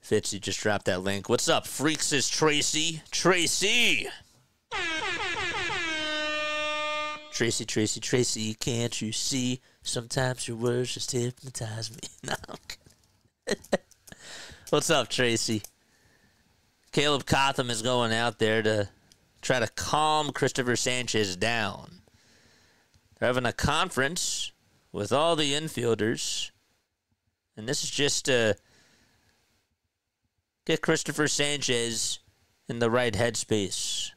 Fitzy just dropped that link. What's up, freaks? Is Tracy. Tracy! Tracy, can't you see? Sometimes your words just hypnotize me. No, I'm kidding. What's up, Tracy? Caleb Cotham is going out there to try to calm Christopher Sanchez down. They're having a conference with all the infielders. And this is just to get Christopher Sanchez in the right headspace.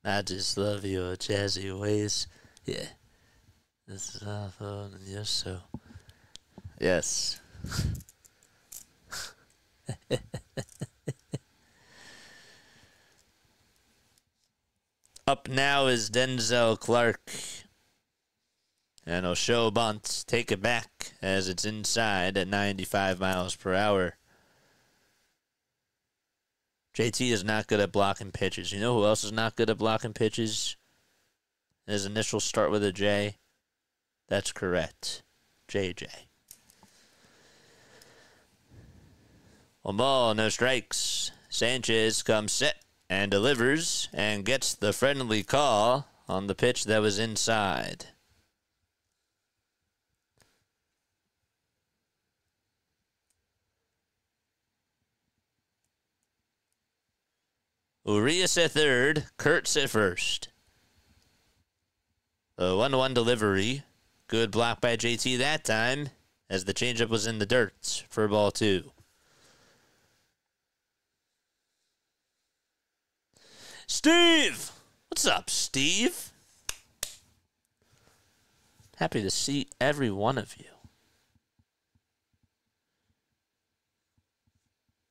I just love your jazzy ways. Yeah. This is our phone, and yes, so. Yes. Up now is Denzel Clark. And he'll show bunt. Take it back as it's inside at 95 miles per hour. JT is not good at blocking pitches. You know who else is not good at blocking pitches? His initials start with a J. That's correct. JJ. 1 ball, no strikes. Sanchez comes set and delivers and gets the friendly call on the pitch that was inside. Urias at third, Kurtz at first. A 1-1 delivery. Good block by JT that time, as the changeup was in the dirt for ball 2. Steve! What's up, Steve? Happy to see every one of you.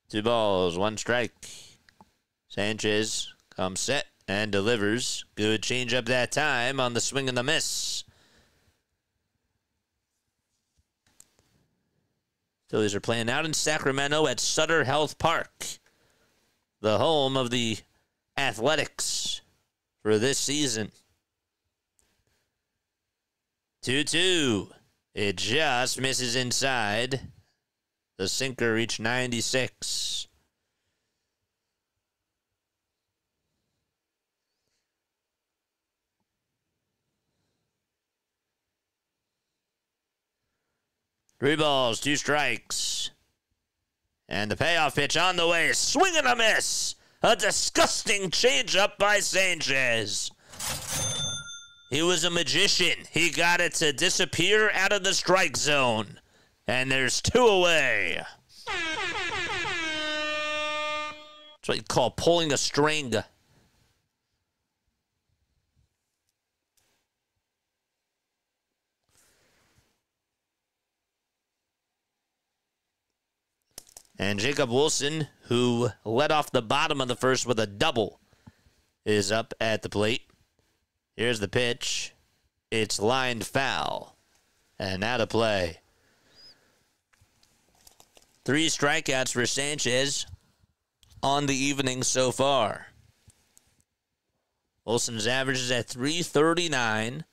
2 balls, 1 strike. Sanchez comes set and delivers. Good changeup that time on the swing and the miss. Phillies are playing out in Sacramento at Sutter Health Park, the home of the Athletics for this season. 2-2. It just misses inside. The sinker reached 96. Three balls, two strikes. And the payoff pitch on the way. Swing and a miss. A disgusting changeup by Sanchez. He was a magician. He got it to disappear out of the strike zone. And there's two away. That's what you call pulling a string. And Jacob Wilson, who led off the bottom of the first with a double, is up at the plate. Here's the pitch. It's lined foul. And out of play. 3 strikeouts for Sanchez on the evening so far. Wilson's average is at .339.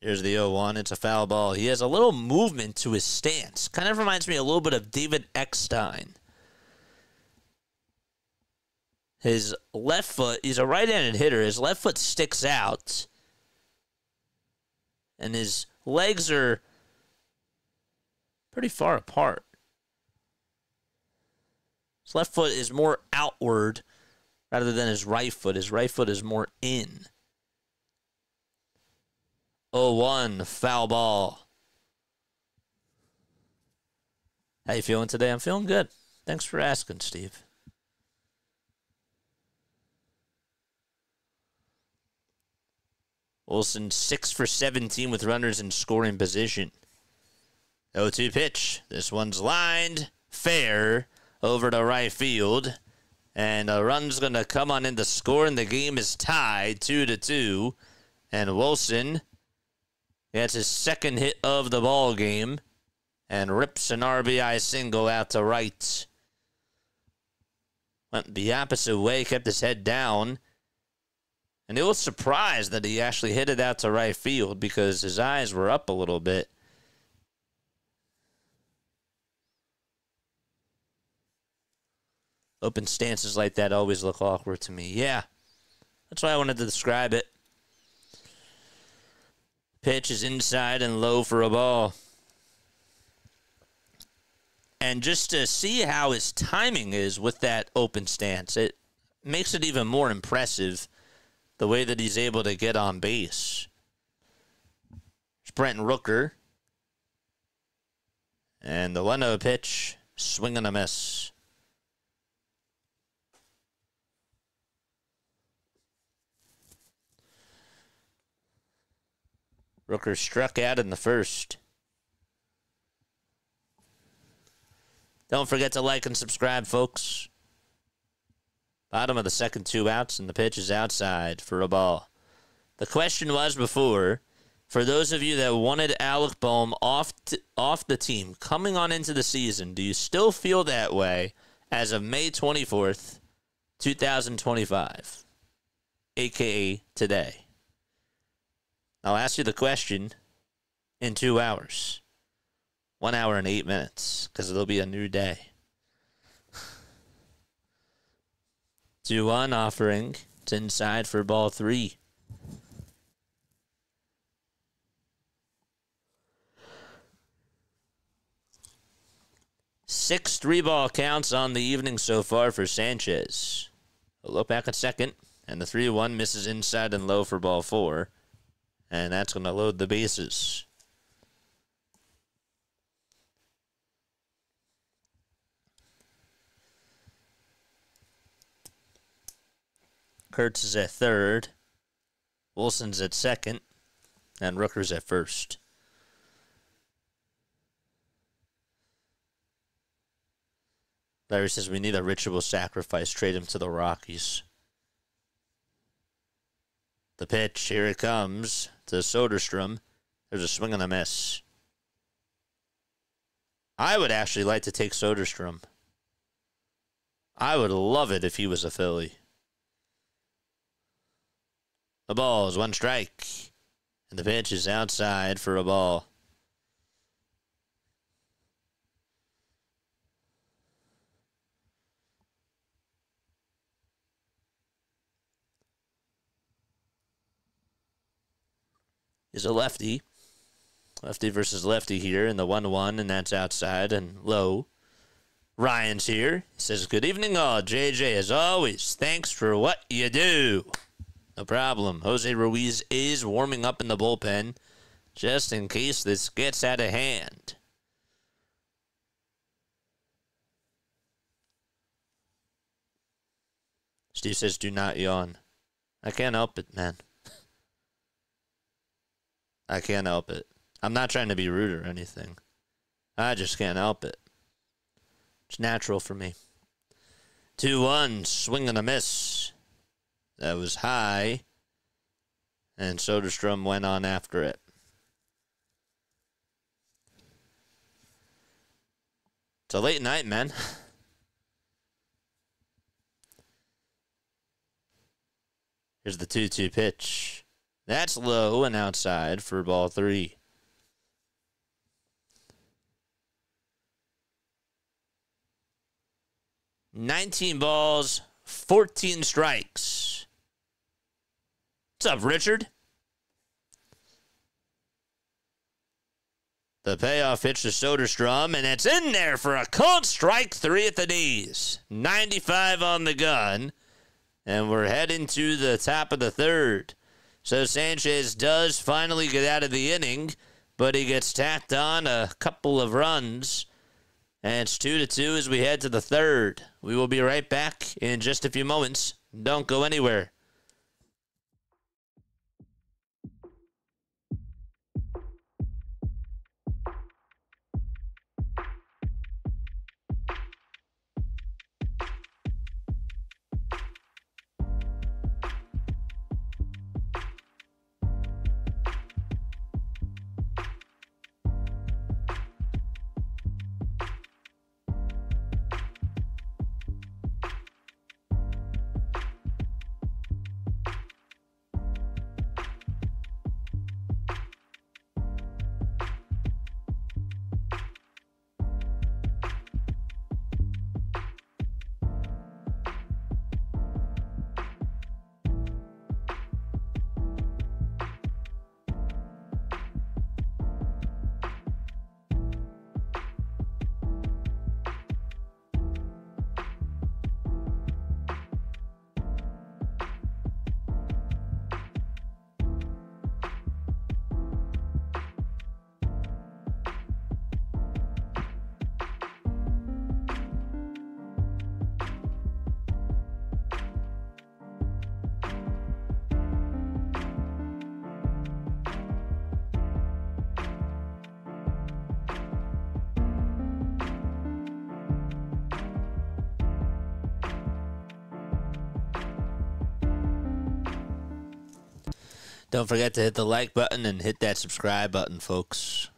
Here's the 0-1. It's a foul ball. He has a little movement to his stance. Kind of reminds me a little bit of David Eckstein. His left foot, he's a right-handed hitter. His left foot sticks out. And his legs are pretty far apart. His left foot is more outward rather than his right foot. His right foot is more in. 0-1, foul ball. How you feeling today? I'm feeling good. Thanks for asking, Steve. Wilson 6 for 17 with runners in scoring position. 0-2 pitch. This one's lined fair over to right field. And a run's going to come on in to score, and the game is tied 2-2. And Wilson gets his second hit of the ball game and rips an RBI single out to right. Went the opposite way, kept his head down. And it was surprised that he actually hit it out to right field because his eyes were up a little bit. Open stances like that always look awkward to me. Yeah, that's why I wanted to describe it. Pitch is inside and low for a ball. And just to see how his timing is with that open stance, it makes it even more impressive the way that he's able to get on base. It's Brent Rooker. And the 1-0 pitch, swing and a miss. Rooker struck out in the first. Don't forget to like and subscribe, folks. Bottom of the second, 2 outs, and the pitch is outside for a ball. The question was before, for those of you that wanted Alec Bohm off the team coming on into the season, do you still feel that way as of May 24th, 2025, a.k.a. today? I'll ask you the question in 2 hours. 1 hour and 8 minutes, because it'll be a new day. 2-1 offering. It's inside for ball 3. Six 3-ball counts on the evening so far for Sanchez. A look back at second, and the 3-1 misses inside and low for ball 4. And that's going to load the bases. Kurtz is at third. Wilson's at second. And Rooker's at first. Larry says we need a ritual sacrifice. Trade him to the Rockies. The pitch, here it comes to Soderstrom. There's a swing and a miss. I would actually like to take Soderstrom. I would love it if he was a Philly. The ball is 1 strike. And the pitch is outside for a ball. Is a lefty. Lefty versus lefty here in the 1-1, and that's outside and low. Ryan's here. He says, good evening all. JJ, as always, thanks for what you do. No problem. Jose Ruiz is warming up in the bullpen just in case this gets out of hand. Steve says, do not yawn. I can't help it, man. I can't help it. I'm not trying to be rude or anything. I just can't help it. It's natural for me. 2-1, swing and a miss. That was high. And Soderstrom went on after it. It's a late night, man. Here's the 2-2 pitch. That's low and outside for ball 3. $19 balls, 14 strikes. What's up, Richard? The payoff pitch to Soderstrom, and it's in there for a cold strike 3 at the knees. 95 on the gun, and we're heading to the top of the 3rd. So Sanchez does finally get out of the inning, but he gets tacked on a couple of runs. And it's 2-2 as we head to the 3rd. We will be right back in just a few moments. Don't go anywhere. Don't forget to hit the like button and hit that subscribe button, folks.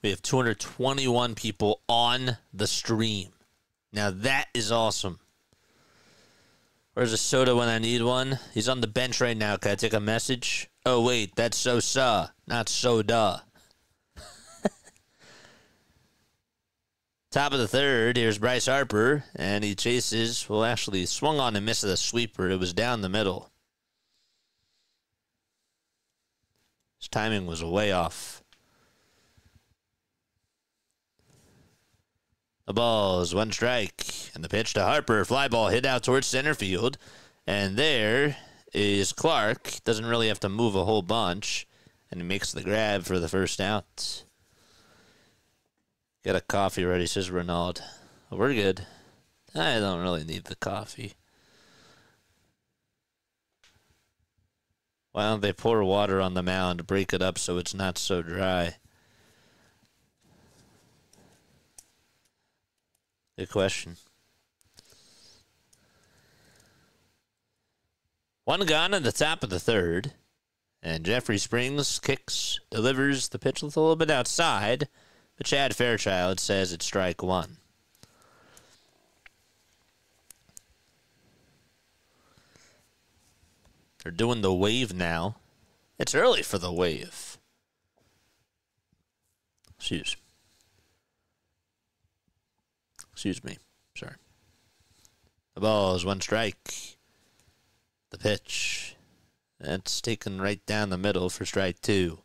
We have 221 people on the stream. Now that is awesome. Where's a soda when I need one? He's on the bench right now. Can I take a message? Oh, wait, that's so-sa, not soda. Top of the 3rd, here's Bryce Harper, and he chases, well, actually swung on and missed the sweeper. It was down the middle. His timing was way off. The ball is 1 strike, and the pitch to Harper. Fly ball hit out towards center field, and there is Clark. Doesn't really have to move a whole bunch, and he makes the grab for the first out. Get a coffee ready, says Renaud. We're good. I don't really need the coffee. Why don't they pour water on the mound, break it up so it's not so dry? Good question. 1 gone at the top of the 3rd. And Jeffrey Springs kicks, delivers the pitch with a little bit outside. But Chad Fairchild says it's strike 1. They're doing the wave now. It's early for the wave. Excuse me. Sorry. The ball is 1 strike. The pitch. That's taken right down the middle for strike 2.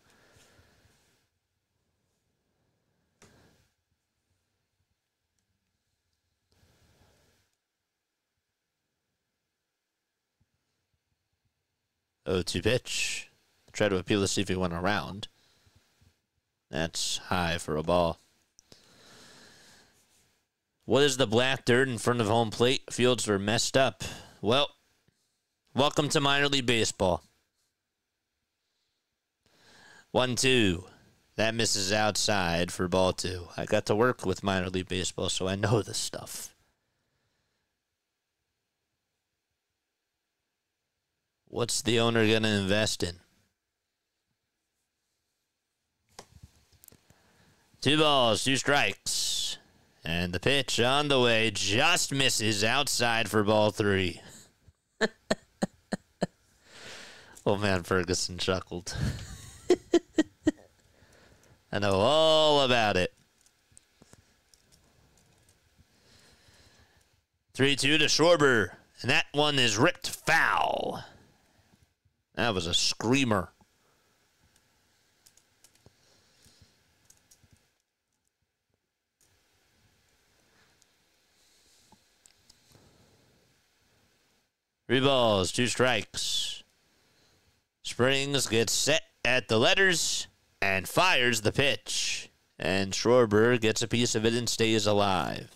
Oh, 2 pitch. Try to appeal to see if he went around. That's high for a ball. What is the black dirt in front of home plate? Fields are messed up. Well, welcome to minor league baseball. 1-2. That misses outside for ball 2. I got to work with minor league baseball, so I know this stuff. What's the owner going to invest in? 2 balls, 2 strikes. And the pitch on the way just misses outside for ball 3. Old man Ferguson chuckled. I know all about it. 3-2 to Schwarber. And that one is ripped foul. That was a screamer. Three balls, 2 strikes. Springs gets set at the letters and fires the pitch. And Schwarber gets a piece of it and stays alive.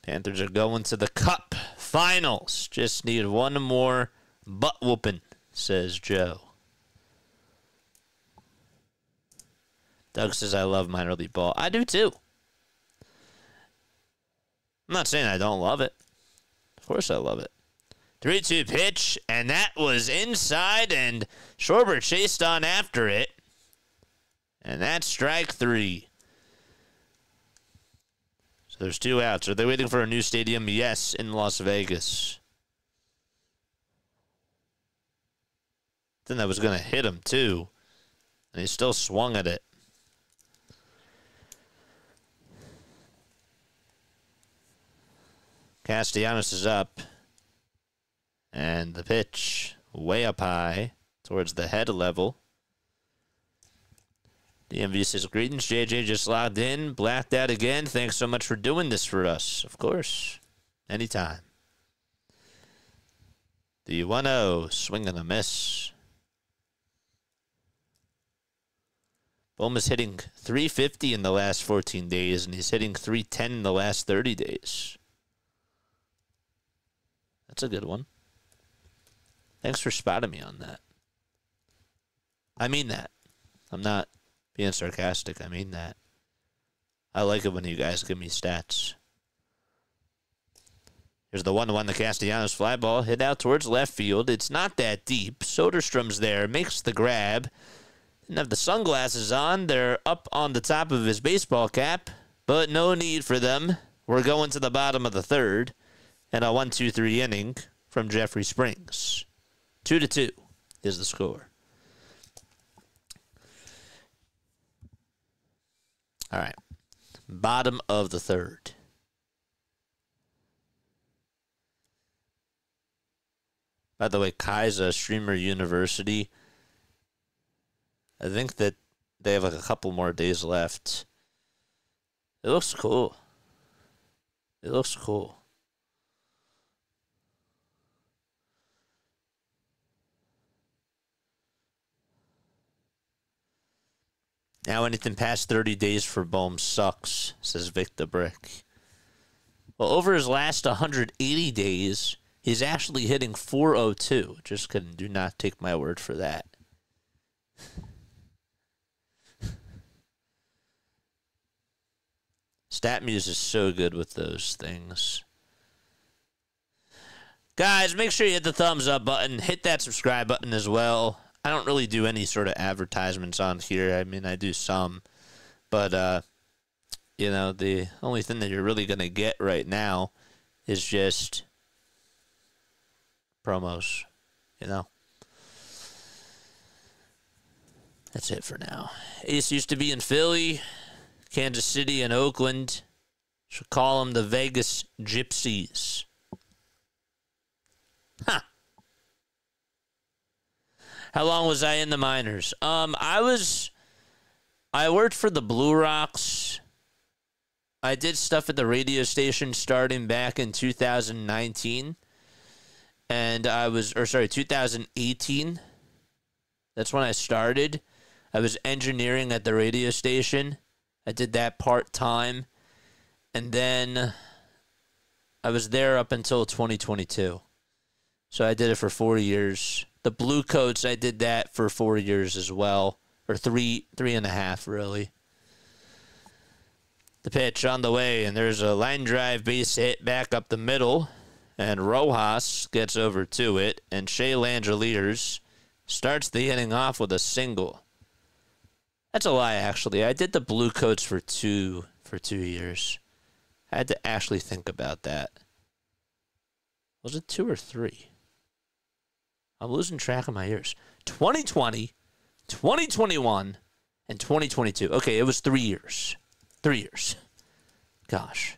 Panthers are going to the Cup Finals. Just need one more butt whooping, says Joe. Doug says, I love minor league ball. I do too. I'm not saying I don't love it. Of course I love it. 3-2 pitch, and that was inside, and Schwarber chased on after it. And that's strike 3. So there's 2 outs. Are they waiting for a new stadium? Yes, in Las Vegas. Then that was going to hit him, too. And he still swung at it. Castellanos is up. And the pitch way up high towards the head level. DMV says, greetings, JJ just logged in, blacked out again. Thanks so much for doing this for us. Of course. Anytime. The 1-0, swing and a miss. Bohm is hitting .350 in the last 14 days, and he's hitting .310 in the last 30 days. That's a good one. Thanks for spotting me on that. I mean that. I'm not being sarcastic. I mean that. I like it when you guys give me stats. Here's the 1-1, the Castellanos fly ball. Hit out towards left field. It's not that deep. Soderstrom's there. Makes the grab. Didn't have the sunglasses on. They're up on the top of his baseball cap. But no need for them. We're going to the bottom of the 3rd. And a 1-2-3 inning from Jeffrey Springs. 2-2 is the score. All right. Bottom of the 3rd. By the way, Kaiser Streamer University. I think that they have like a couple more days left. It looks cool. It looks cool. Now anything past 30 days for Bohm sucks, says Vic the Brick. Well, over his last 180 days, he's actually hitting .402. Just kidding. Do not take my word for that. StatMuse is so good with those things. Guys, make sure you hit the thumbs up button. Hit that subscribe button as well. I don't really do any sort of advertisements on here. I mean, I do some. But, you know, the only thing that you're really going to get right now is just promos, you know. That's it for now. Ace used to be in Philly, Kansas City, and Oakland. Should call them the Vegas Gypsies. Huh. How long was I in the minors? I worked for the Blue Rocks. I did stuff at the radio station starting back in 2019. And 2018. That's when I started. I was engineering at the radio station. I did that part-time. And then I was there up until 2022. So I did it for 4 years. The Blue Coats, I did that for 4 years as well. Or three and a half, really. The pitch on the way, and there's a line drive base hit back up the middle. And Rojas gets over to it, and Shea Langeliers starts the inning off with a single. That's a lie, actually. I did the Blue Coats for 2 years. I had to actually think about that. Was it 2 or 3? I'm losing track of my years. 2020, 2021, and 2022. Okay, it was 3 years. 3 years. Gosh.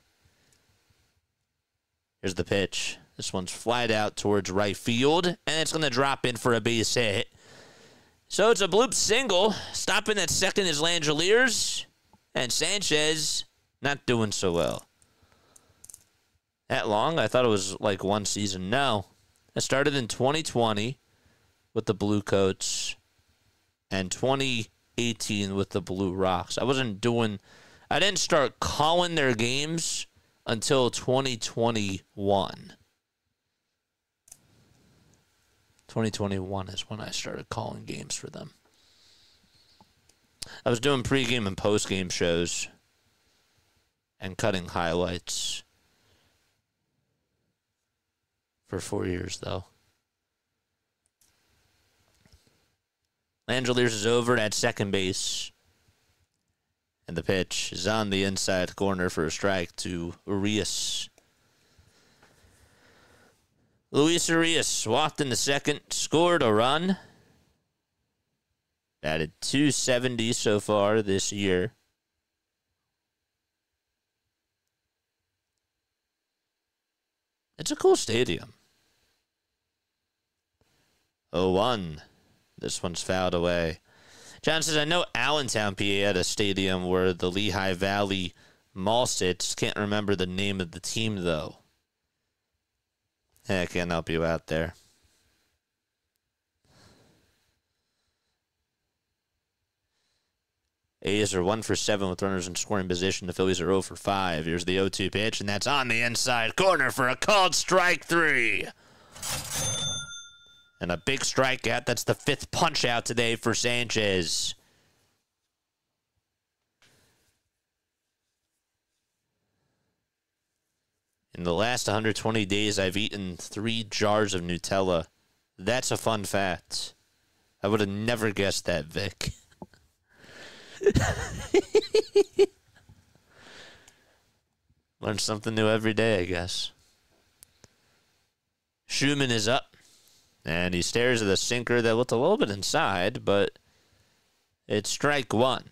Here's the pitch. This one's flied out towards right field, and it's going to drop in for a base hit. So it's a bloop single. Stopping at second is Langeliers, and Sanchez not doing so well. That long? I thought it was like one season. No. I started in 2020 with the Blue Coats and 2018 with the Blue Rocks. I didn't start calling their games until 2021. 2021 is when I started calling games for them. I was doing pregame and postgame shows and cutting highlights for 4 years, though. Langeliers is over at second base. And the pitch is on the inside corner for a strike to Urias. Luis Urias walked in the second, scored a run. Batted .270 so far this year. It's a cool stadium. 0-1. This one's fouled away. John says, I know Allentown, PA had a stadium where the Lehigh Valley Mall sits. Can't remember the name of the team, though. I can't help you out there. A's are 1 for 7 with runners in scoring position. The Phillies are 0 for 5. Here's the 0-2 pitch, and that's on the inside corner for a called strike 3. And a big strikeout. That's the 5th punch-out today for Sanchez. In the last 120 days, I've eaten 3 jars of Nutella. That's a fun fact. I would have never guessed that, Vic. Learn something new every day, I guess. Schumann is up. And he stares at the sinker that looked a little bit inside, but it's strike 1.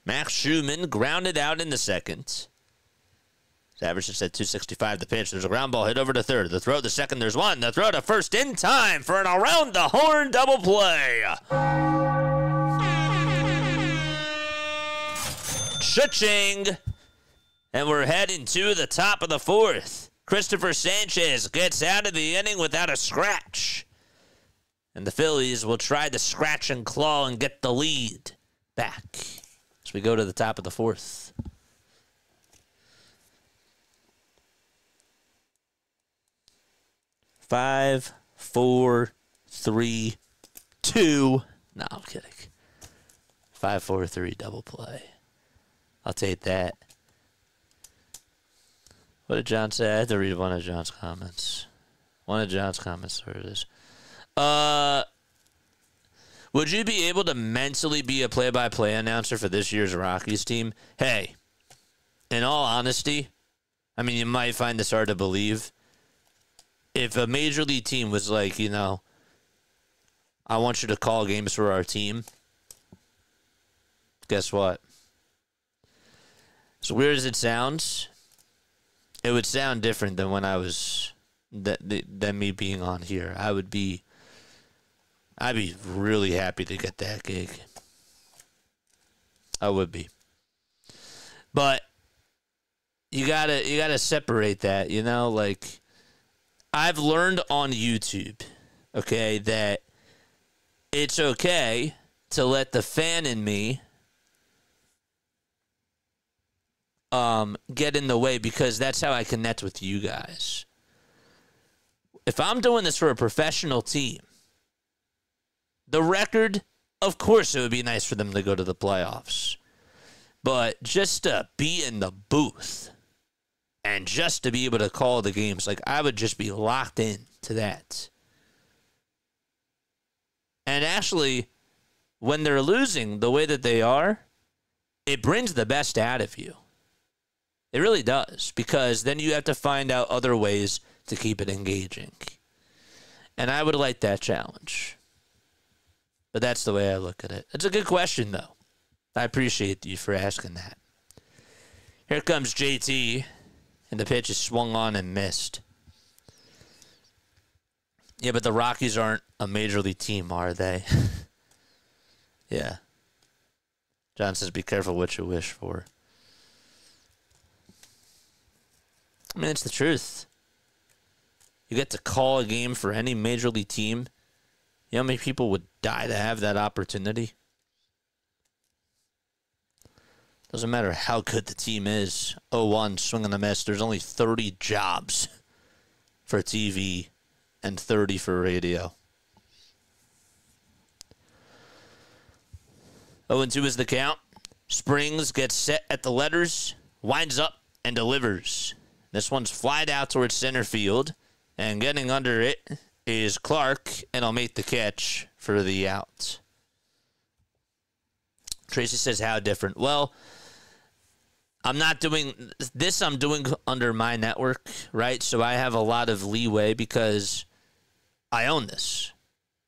Max Schumann grounded out in the second. His average is at .265. The pitch. There's a ground ball hit over to third. The throw to second. There's one. The throw to first in time for an around-the-horn double play. Cha-ching. And we're heading to the top of the 4th. Christopher Sanchez gets out of the inning without a scratch. And the Phillies will try to scratch and claw and get the lead back as we go to the top of the 4th. Five, 4, 3, 2. No, I'm kidding. 5, 4, 3 double play. I'll take that. What did John say? I had to read one of John's comments. One of John's comments. Where it is. Would you be able to mentally be a play-by-play announcer for this year's Rockies team? Hey, in all honesty, I mean, you might find this hard to believe. If a major league team was like, you know, I want you to call games for our team, guess what? As weird as it sounds, it would sound different than when I was, than me being on here. I'd be really happy to get that gig. I would be. But you gotta separate that, you know? Like, I've learned on YouTube, okay, that it's okay to let the fan in me get in the way, because that's how I connect with you guys. If I'm doing this for a professional team, the record, of course it would be nice for them to go to the playoffs. But just to be in the booth and just to be able to call the games, like, I would just be locked in to that. And actually, when they're losing the way that they are, it brings the best out of you. It really does, because then you have to find out other ways to keep it engaging. And I would like that challenge. But that's the way I look at it. It's a good question, though. I appreciate you for asking that. Here comes JT, and the pitch is swung on and missed. Yeah, but the Rockies aren't a major league team, are they? Yeah. John says, be careful what you wish for. I mean, it's the truth. You get to call a game for any major league team. You know how many people would die to have that opportunity? Doesn't matter how good the team is. 0-1, swing and a miss. There's only 30 jobs for TV and 30 for radio. 0-2 is the count. Springs gets set at the letters, winds up, and delivers. This one's flied out towards center field, and getting under it is Clark, and I'll make the catch for the out. Tracy says, how different? Well, I'm not doing this. I'm doing under my network, right? So I have a lot of leeway because I own this.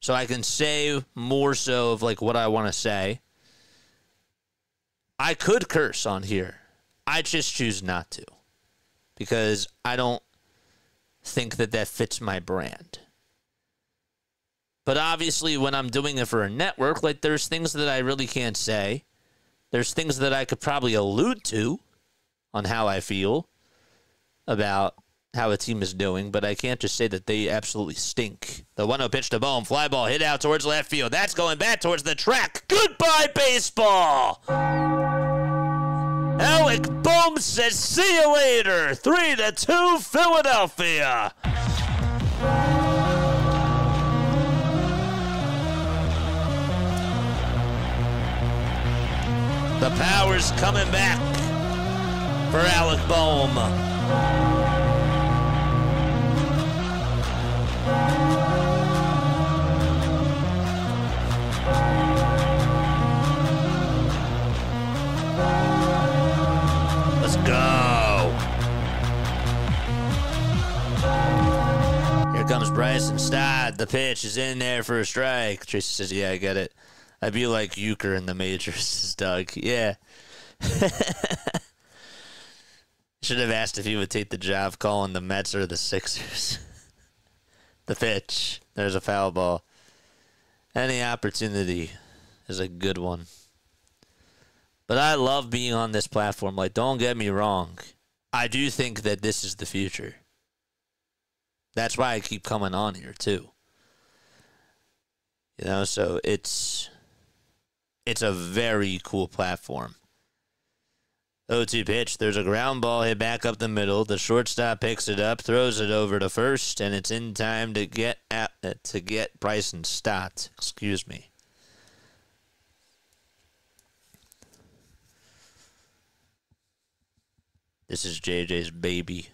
So I can say more so of like what I want to say. I could curse on here. I just choose not to because I don't think that that fits my brand. But obviously when I'm doing it for a network, like there's things that I really can't say. There's things that I could probably allude to on how I feel about how a team is doing, but I can't just say that they absolutely stink. The 1-0 pitch to Bohm, fly ball hit out towards left field. That's going back towards the track. Goodbye, baseball. Alec Bohm says, see you later. 3-2, Philadelphia. The power's coming back for Alec Bohm. Let's go. Here comes Bryson Stott. The pitch is in there for a strike. Tracy says, yeah, I get it. I'd be like Euchre in the majors, Doug. Yeah. Should have asked if he would take the job calling the Mets or the Sixers. The pitch. There's a foul ball. Any opportunity is a good one. But I love being on this platform. Like, don't get me wrong. I do think that this is the future. That's why I keep coming on here, too. You know, so it's a very cool platform. 0-2 pitch. There's a ground ball hit back up the middle. The shortstop picks it up, throws it over to first, and it's in time to get Bryson Stott. Excuse me. This is JJ's baby.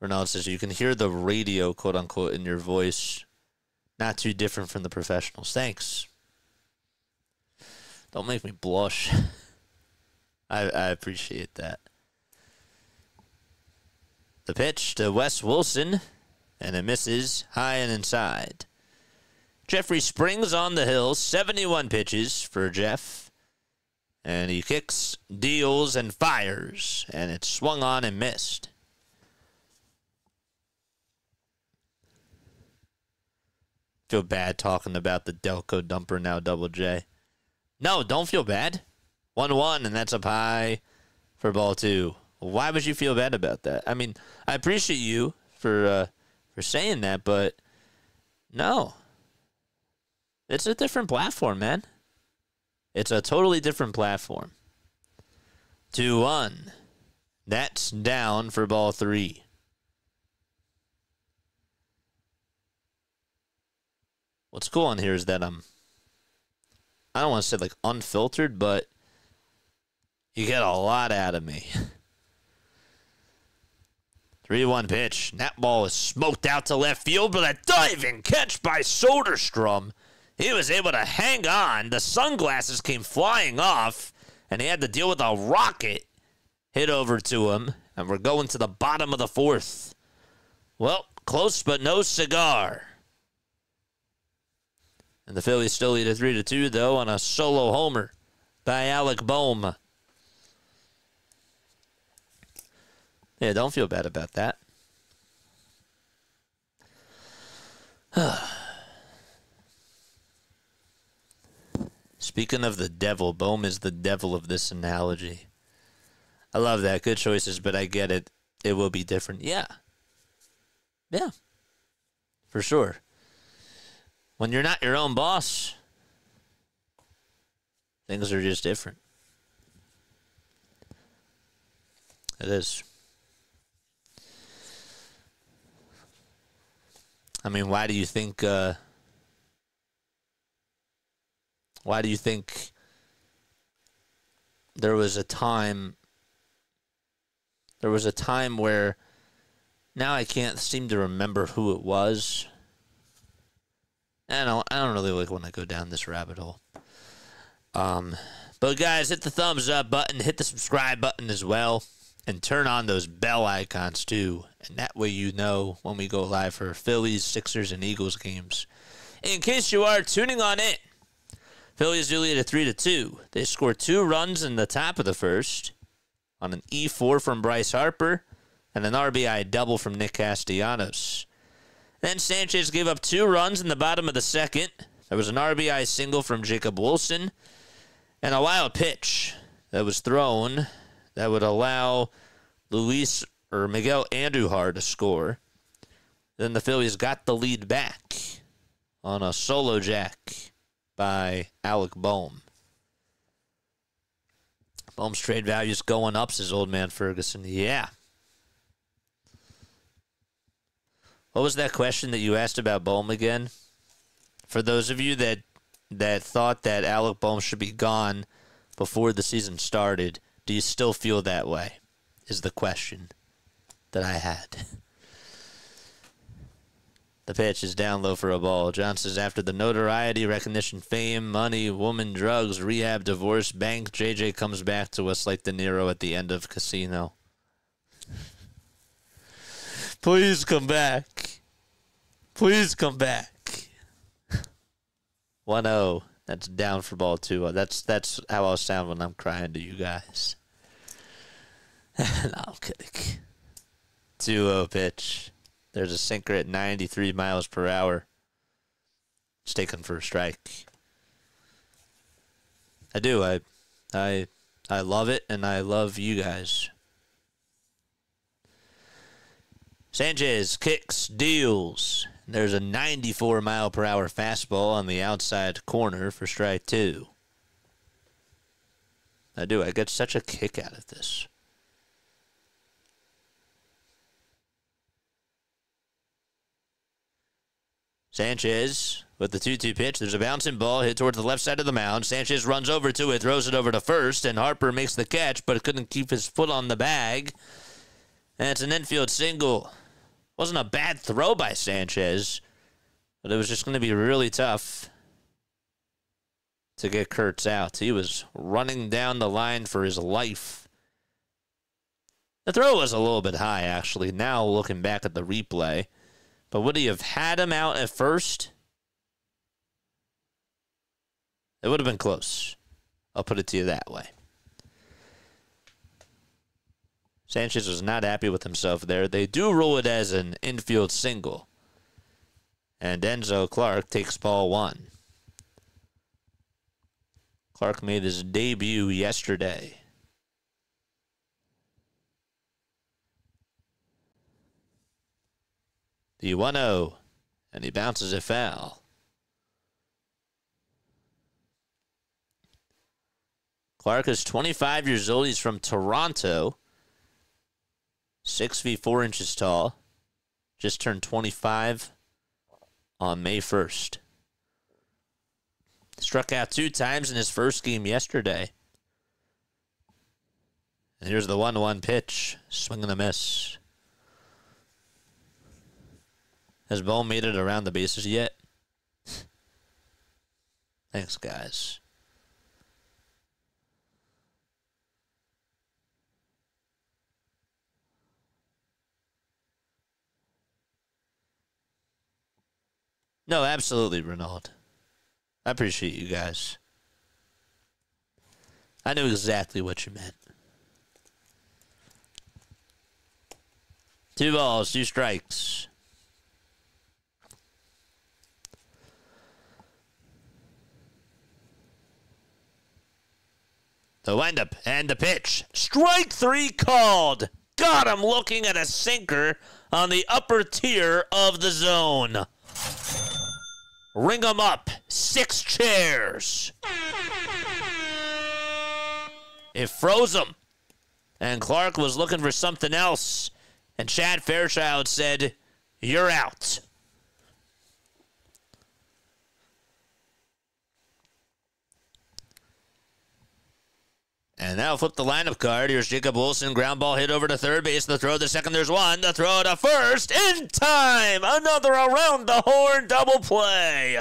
Ronaldo says you can hear the radio, quote unquote, in your voice. Not too different from the professionals. Thanks. Don't make me blush. I appreciate that. The pitch to Wes Wilson, and it misses high and inside. Jeffrey Springs on the hill, 71 pitches for Jeff. And he kicks, deals, and fires, and it's swung on and missed. Feel bad talking about the Delco dumper now, Double J. No, don't feel bad. 1-1, and that's up high for ball 2. Why would you feel bad about that? I mean, I appreciate you for saying that, but no. It's a different platform, man. It's a totally different platform. 2-1. That's down for ball 3. What's cool on here is that I don't want to say like unfiltered, but you get a lot out of me. 3-1 pitch. That ball is smoked out to left field, but a diving catch by Soderstrom. He was able to hang on. The sunglasses came flying off, and he had to deal with a rocket hit over to him, and we're going to the bottom of the 4th. Well, close but no cigar. And the Phillies still lead at 3-2, though, on a solo homer by Alec Bohm. Yeah, don't feel bad about that. Speaking of the devil, Bohm is the devil of this analogy. I love that. Good choices, but I get it. It will be different. Yeah. Yeah. For sure. When you're not your own boss, things are just different. It is. I mean, why do you think there was a time where now I can't seem to remember who it was. I don't really like when I go down this rabbit hole. But guys, hit the thumbs up button, hit the subscribe button as well, and turn on those bell icons too. And that way you know when we go live for Phillies, Sixers, and Eagles games. In case you are tuning on in, Phillies do lead at 3-2. They scored 2 runs in the top of the first on an E4 from Bryce Harper and an RBI double from Nick Castellanos. Then Sanchez gave up 2 runs in the bottom of the second. There was an RBI single from Jacob Wilson and a wild pitch that was thrown that would allow Miguel Andujar to score. Then the Phillies got the lead back on a solo jack by Alec Bohm. Bohm's trade value is going up, says old man Ferguson. Yeah. What was that question that you asked about Bohm again? For those of you that thought that Alec Bohm should be gone before the season started, do you still feel that way? Is the question that I had. The pitch is down low for a ball. John says, after the notoriety, recognition, fame, money, woman, drugs, rehab, divorce, bank, JJ comes back to us like De Niro at the end of Casino. Please come back. Please come back. 1-0. That's down for ball 2. That's how I'll sound when I'm crying to you guys. No, I'm kidding. 2-0 pitch. There's a sinker at 93 miles per hour. It's taken for a strike. I do. I love it, and I love you guys. Sanchez kicks, deals. There's a 94 mile per hour fastball on the outside corner for strike 2. I do. I get such a kick out of this. Sanchez with the 2-2 pitch. There's a bouncing ball hit towards the left side of the mound. Sanchez runs over to it, throws it over to first, and Harper makes the catch, but couldn't keep his foot on the bag. And it's an infield single. Wasn't a bad throw by Sanchez, but it was just going to be really tough to get Kurtz out. He was running down the line for his life. The throw was a little bit high, actually, now looking back at the replay. But would he have had him out at first? It would have been close. I'll put it to you that way. Sanchez was not happy with himself there. They do rule it as an infield single. And Enzo Clark takes ball 1. Clark made his debut yesterday. The 1-0, and he bounces it foul. Clark is 25 years old. He's from Toronto. 6 feet 4 inches tall. Just turned 25 on May 1st. Struck out 2 times in his first game yesterday. And here's the 1-1 pitch. Swing and a miss. Has Bo made it around the bases yet? Thanks, guys. No, absolutely, Renaud. I appreciate you guys. I knew exactly what you meant. 2 balls, 2 strikes. The windup and the pitch. Strike 3 called. Got him looking at a sinker on the upper tier of the zone. Ring 'em up. 6 chairs. It froze him. And Clark was looking for something else. And Chad Fairchild said, "You're out." And now flip the lineup card. Here's Jacob Wilson. Ground ball hit over to third base. The throw to second. There's 1. The throw to first. In time. Another around the horn double play.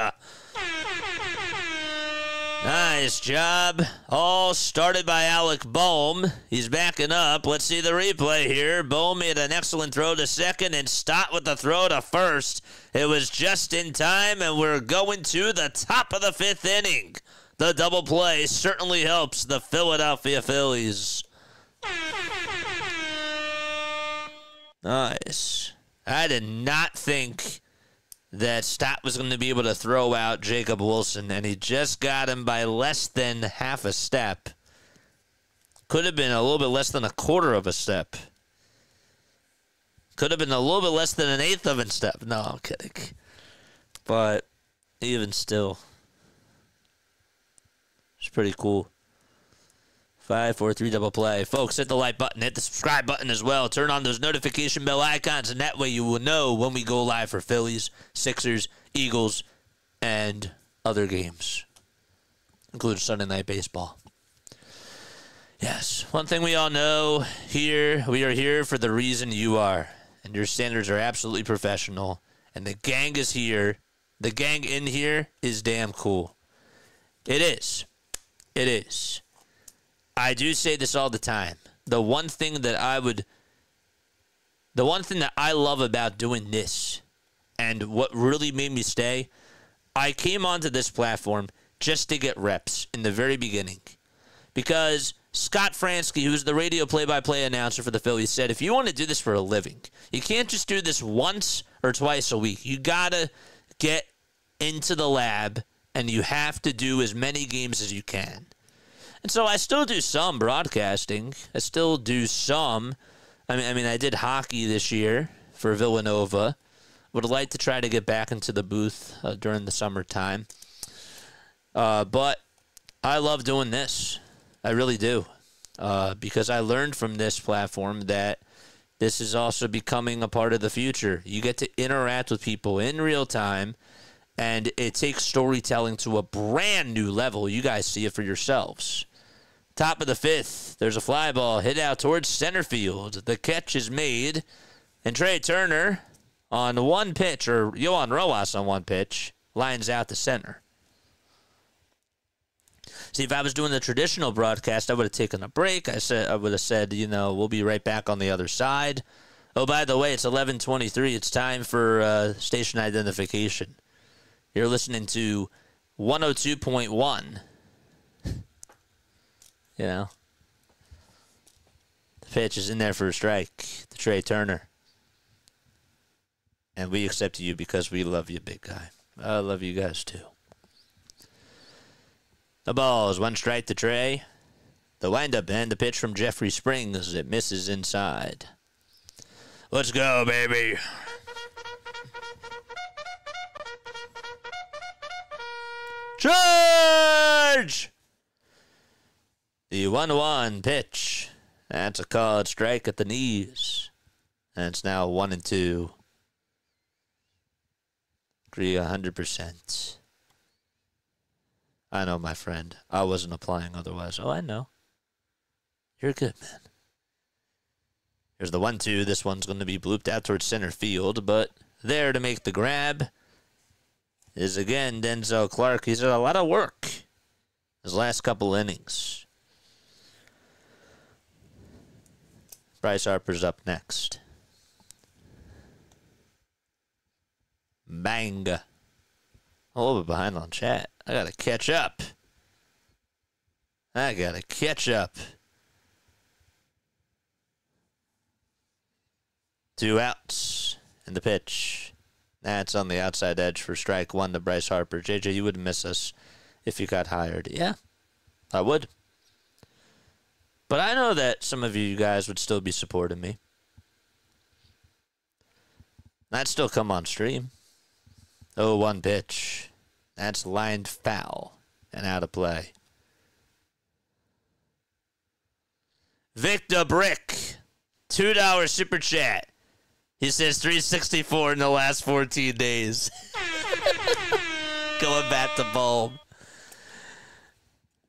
Nice job. All started by Alec Bohm. He's backing up. Let's see the replay here. Bohm made an excellent throw to second and Stott with the throw to first. It was just in time, and we're going to the top of the 5th inning. The double play certainly helps the Philadelphia Phillies. Nice. I did not think that Stott was going to be able to throw out Jacob Wilson, and he just got him by less than half a step. Could have been a little bit less than a quarter of a step. Could have been a little bit less than an eighth of a step. No, I'm kidding. But even still, it's pretty cool. 5, 4, 3 double play. Folks, hit the like button. Hit the subscribe button as well. Turn on those notification bell icons, and that way you will know when we go live for Phillies, Sixers, Eagles, and other games, including Sunday Night Baseball. Yes, one thing we all know here, we are here for the reason you are, and your standards are absolutely professional, and the gang is here. The gang in here is damn cool. It is. It is. I do say this all the time. The one thing that I love about doing this, and what really made me stay, I came onto this platform just to get reps in the very beginning. Because Scott Fransky, who's the radio play-by-play announcer for the Phillies, said, if you want to do this for a living, you can't just do this once or twice a week. You got to get into the lab, and you have to do as many games as you can. And so I still do some broadcasting. I still do some. I mean, I did hockey this year for Villanova. Would like to try to get back into the booth during the summertime. But I love doing this. I really do. Because I learned from this platform that this is also becoming a part of the future. You get to interact with people in real time, and it takes storytelling to a brand new level. You guys see it for yourselves. Top of the 5th, there's a fly ball hit out towards center field. The catch is made, and Trey Turner on one pitch, or Yohan Rojas on one pitch, lines out to center. See, if I was doing the traditional broadcast, I would have taken a break. I would have said, we'll be right back on the other side. Oh, by the way, it's 11:23. It's time for station identification. You're listening to 102.1. The pitch is in there for a strike. The Trey Turner. And we accept you because we love you, big guy. I love you guys, too. The ball is 1 strike to Trey. The windup and the pitch from Jeffrey Springs. It misses inside. Let's go, baby. Charge! The 1-1 pitch. That's a called strike at the knees. And it's now 1-2. Agree 100%. I know, my friend. I wasn't applying otherwise. Oh, I know. You're good, man. Here's the 1-2. This one's going to be blooped out towards center field, but there to make the grab is, again, Denzel Clark. He's done a lot of work his last couple innings. Bryce Harper's up next. Bang. A little bit behind on chat. I gotta catch up. 2 outs in the pitch. That's on the outside edge for strike 1 to Bryce Harper. JJ, you would miss us if you got hired. Yeah, I would. But I know that some of you guys would still be supporting me. I'd still come on stream. 0-1 pitch. That's lined foul and out of play. Victor Brick, $2 super chat. He says 364 in the last 14 days. Going back to Bulb.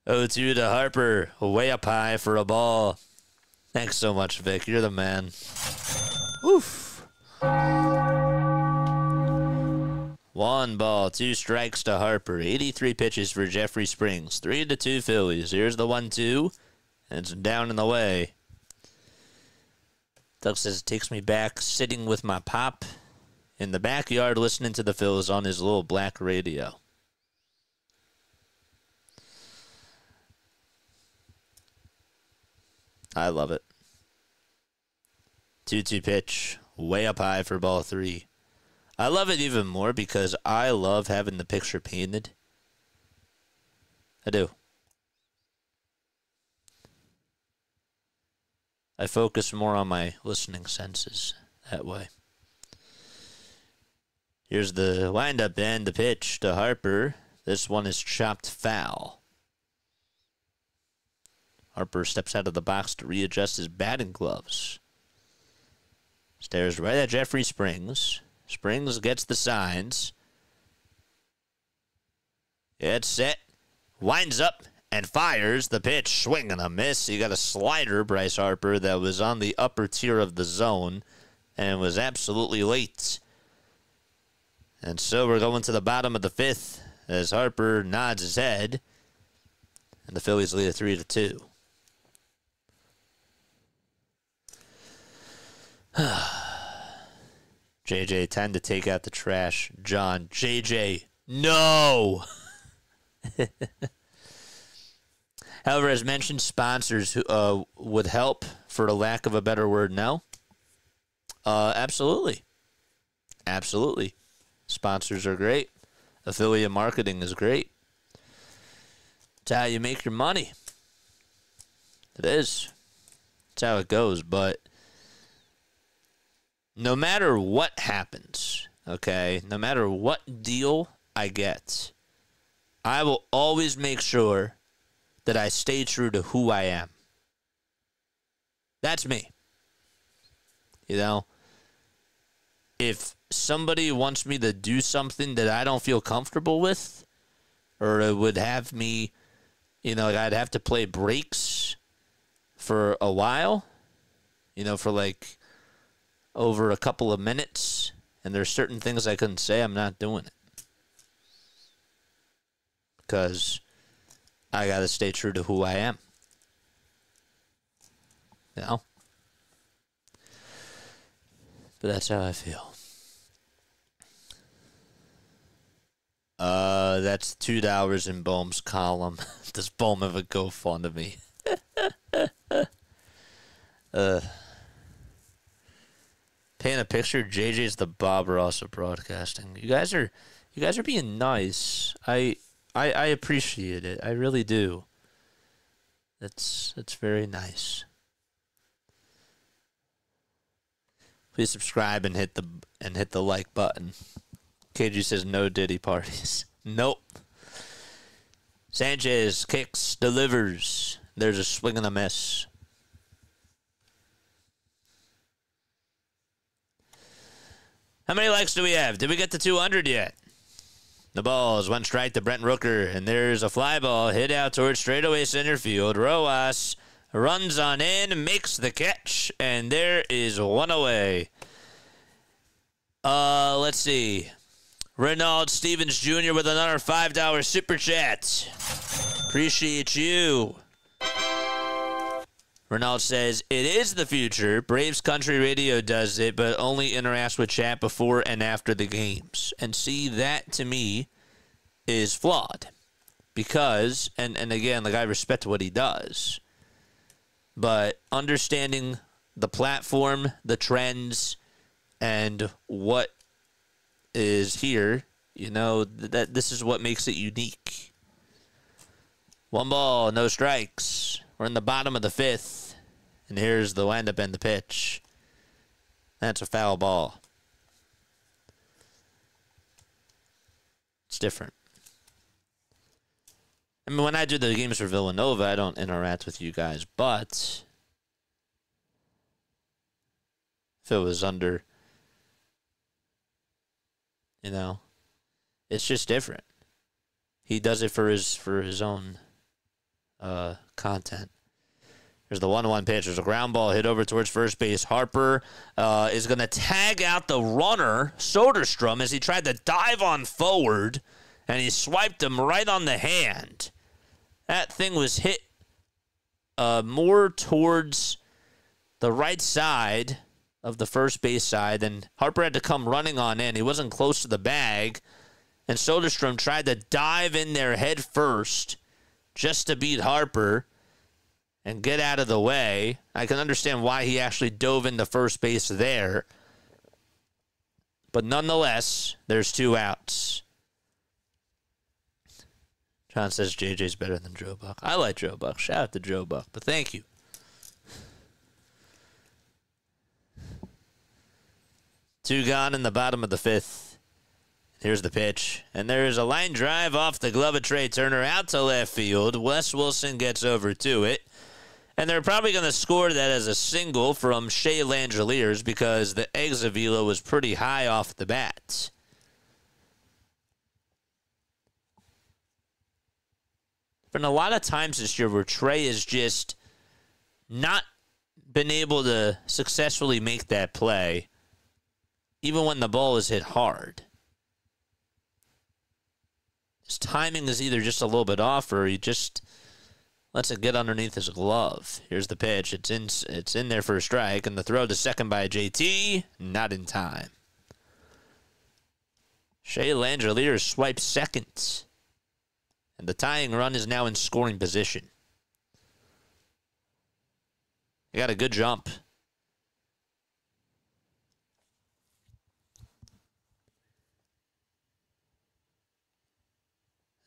0-2 to Harper, way up high for a ball. Thanks so much, Vic. You're the man. Oof. 1 ball, 2 strikes to Harper. 83 pitches for Jeffrey Springs. 3-2 Phillies. Here's the 1-2. And it's down in the way. Doug says it takes me back sitting with my pop in the backyard listening to the Phillies on his little black radio. I love it. 2-2 pitch. Way up high for ball 3. I love it even more because I love having the picture painted. I do. I focus more on my listening senses that way. Here's the windup and the pitch to Harper. This one is chopped foul. Harper steps out of the box to readjust his batting gloves. Stares right at Jeffrey Springs. Springs gets the signs. It's set. Winds up and fires the pitch. Swing and a miss. He got a slider, Bryce Harper, that was on the upper tier of the zone and was absolutely late. And so we're going to the bottom of the 5th as Harper nods his head. And the Phillies lead 3-2. JJ, time to take out the trash. John, JJ, no! However, as mentioned, sponsors would help, for the lack of a better word, no? Absolutely. Absolutely. Sponsors are great. Affiliate marketing is great. It's how you make your money. It is. It's how it goes, but no matter what happens, okay, no matter what deal I get, I will always make sure that I stay true to who I am. That's me. You know, if somebody wants me to do something that I don't feel comfortable with, or it would have me, you know, I'd have to play breaks for a while, you know, for like over a couple of minutes, and there's certain things I couldn't say, I'm not doing it. Because I got to stay true to who I am. You know? But that's how I feel. That's $2 in Bohm's column. Does Bohm have a GoFundMe? Paint a picture. JJ's the Bob Ross of broadcasting. You guys are being nice. I appreciate it. I really do. That's very nice. Please subscribe and hit the like button. KG says no Diddy parties. Nope. Sanchez kicks, delivers. There's a swing and a miss. How many likes do we have? Did we get to 200 yet? The ball is one strike to Brent Rooker, and there's a fly ball hit out towards straightaway center field. Rojas runs on in, makes the catch, and there is one away. Let's see. Reynald Stevens Jr. with another $5 super chat. Appreciate you. Reynald says, it is the future. Braves Country Radio does it, but only interacts with chat before and after the games. And see, that to me is flawed. Because, and again, like I respect what he does, but understanding the platform, the trends, and what is here, you know, that this is what makes it unique. 1 ball, no strikes. We're in the bottom of the 5th, and here's the windup and the pitch. That's a foul ball. It's different. I mean, when I do the games for Villanova, I don't interact with you guys, but if it was under, you know, it's just different. He does it for his own content. There's the 1-1 pitch. There's a ground ball hit over towards first base. Harper is going to tag out the runner, Soderstrom, as he tried to dive on forward, and he swiped him right on the hand. That thing was hit more towards the right side of the first base side, and Harper had to come running on in. He wasn't close to the bag, and Soderstrom tried to dive in there head first just to beat Harper and get out of the way. I can understand why he actually dove into first base there, but nonetheless, there's 2 outs. John says JJ's better than Joe Buck. I like Joe Buck. Shout out to Joe Buck, but thank you. Two gone in the bottom of the 5th. Here's the pitch. And there's a line drive off the glove of Trey Turner out to left field. Wes Wilson gets over to it. And they're probably going to score that as a single from Shea Langeliers because the exit velo was pretty high off the bat. Been a lot of times this year where Trey has just not been able to successfully make that play, even when the ball is hit hard. His timing is either just a little bit off or he just lets it get underneath his glove. Here's the pitch. It's in there for a strike, and the throw to second by JT, not in time. Shea Langeliers swipes second, and the tying run is now in scoring position. He got a good jump.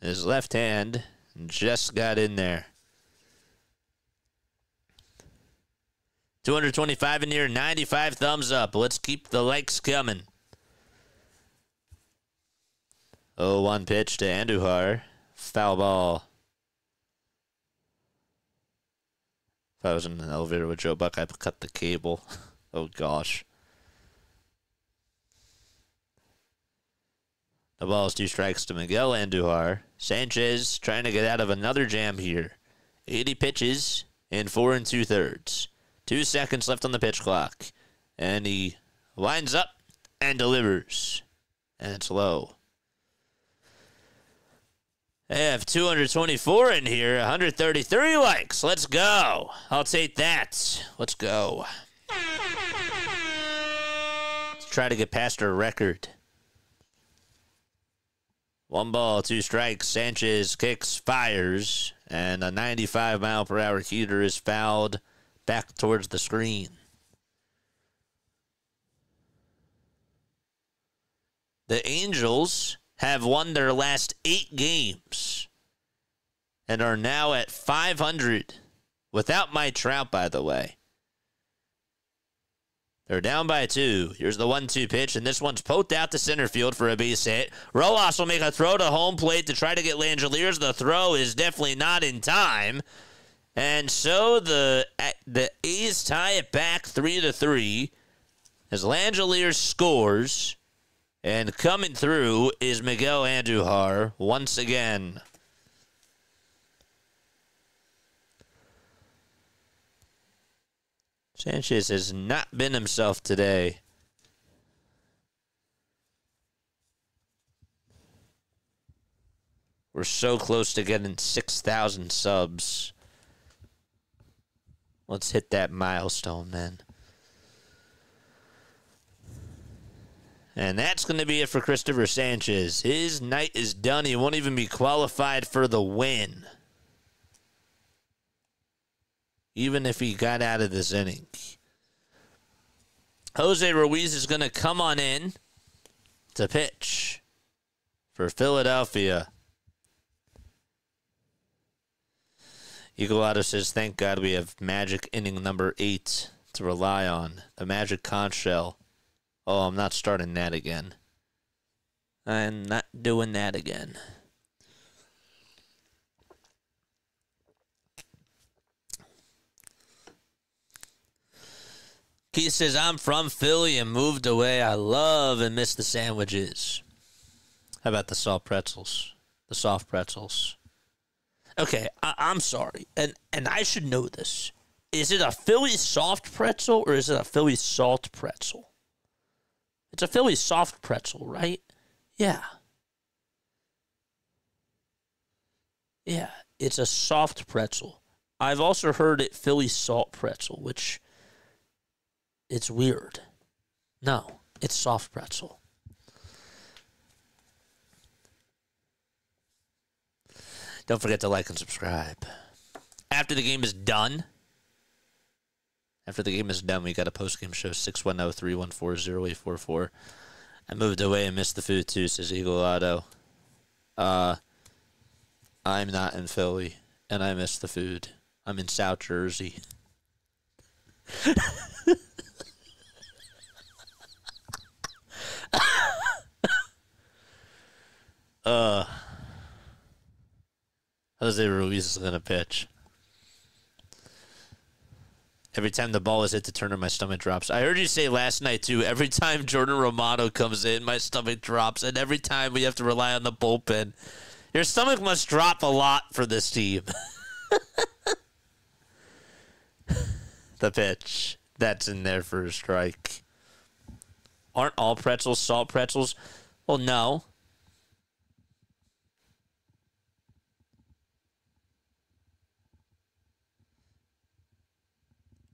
His left hand just got in there. 225 in here, 95 thumbs up. Let's keep the likes coming. 0-1 pitch to Andujar. Foul ball. If I was in an elevator with Joe Buck, I'd cut the cable. Oh, gosh. The ball is 2 strikes to Miguel Andujar. Sanchez trying to get out of another jam here. 80 pitches in 4 2/3. 2 seconds left on the pitch clock. And he lines up and delivers. And it's low. I have 224 in here, 133 likes. Let's go. I'll take that. Let's go. Let's try to get past our record. 1 ball, 2 strikes. Sanchez kicks, fires, and a 95-mile-per-hour heater is fouled back towards the screen. The Angels have won their last 8 games and are now at 500 without Mike Trout, by the way. They're down by 2. Here's the 1-2 pitch, and this one's poked out to center field for a base hit. Rojas will make a throw to home plate to try to get Langeliers. The throw is definitely not in time. And so the A's tie it back 3-3 as Langeliers scores. And coming through is Miguel Andujar once again. Sanchez has not been himself today. We're so close to getting 6,000 subs. Let's hit that milestone, man. And that's going to be it for Christopher Sanchez. His night is done. He won't even be qualified for the win, even if he got out of this inning. Jose Ruiz is going to come on in to pitch for Philadelphia. Eagle says, thank God we have Magic inning number 8 to rely on. The Magic conch shell. Oh, I'm not starting that again. I'm not doing that again. Keith says, I'm from Philly and moved away. I love and miss the sandwiches. How about the salt pretzels? The soft pretzels. Okay, I'm sorry. And I should know this. Is it a Philly soft pretzel or is it a Philly salt pretzel? It's a Philly soft pretzel, right? Yeah. Yeah, it's a soft pretzel. I've also heard it Philly salt pretzel, which it's weird. No, it's soft pretzel. Don't forget to like and subscribe. After the game is done, we got a post-game show, 610-314-0844. I moved away and missed the food, too, says Eagle Auto. I'm not in Philly, and I miss the food. I'm in South Jersey. Jose Ruiz is going to pitch. Every time the ball is hit to Turner, my stomach drops. I heard you say last night, too, every time Jordan Romano comes in, my stomach drops. And every time we have to rely on the bullpen, your stomach must drop a lot for this team. The pitch. That's in there for a strike. Aren't all pretzels salt pretzels? Well, no.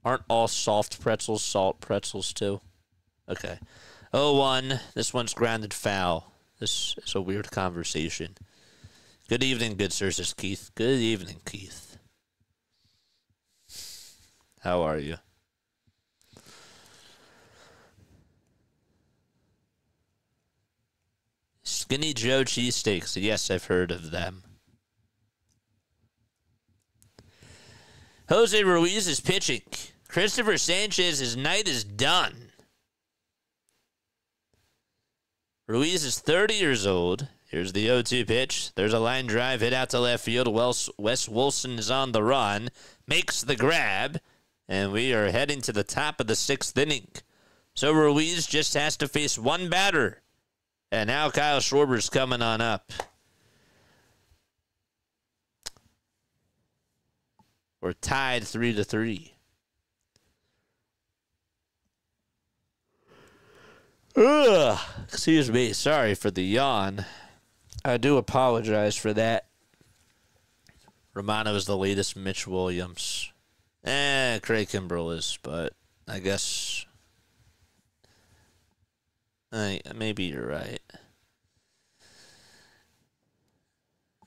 Aren't all soft pretzels salt pretzels, too? Okay. 0-1. This one's grounded foul. This is a weird conversation. Good evening, good sir, says Keith. Good evening, Keith. How are you? Skinny Joe cheesesteaks. Yes, I've heard of them. Jose Ruiz is pitching. Christopher Sanchez's night is done. Ruiz is 30 years old. Here's the 0-2 pitch. There's a line drive hit out to left field. Wes Wilson is on the run. Makes the grab. And we are heading to the top of the 6th inning. So Ruiz just has to face one batter. And now Kyle Schwarber's coming on up. We're tied 3-3. Ugh, excuse me. Sorry for the yawn. I do apologize for that. Romano is the latest Mitch Williams. Craig Kimbrell is, but I guess maybe you're right.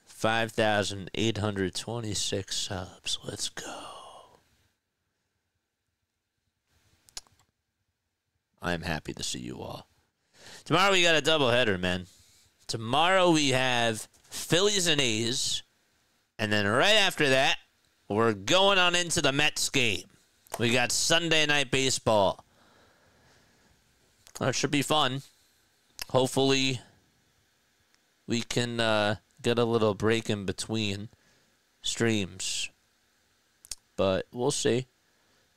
5,826 subs. Let's go. I'm happy to see you all. Tomorrow we got a doubleheader, man. Tomorrow we have Phillies and A's. And then right after that, we're going on into the Mets game. We got Sunday Night Baseball. It should be fun. Hopefully, we can get a little break in between streams. But we'll see.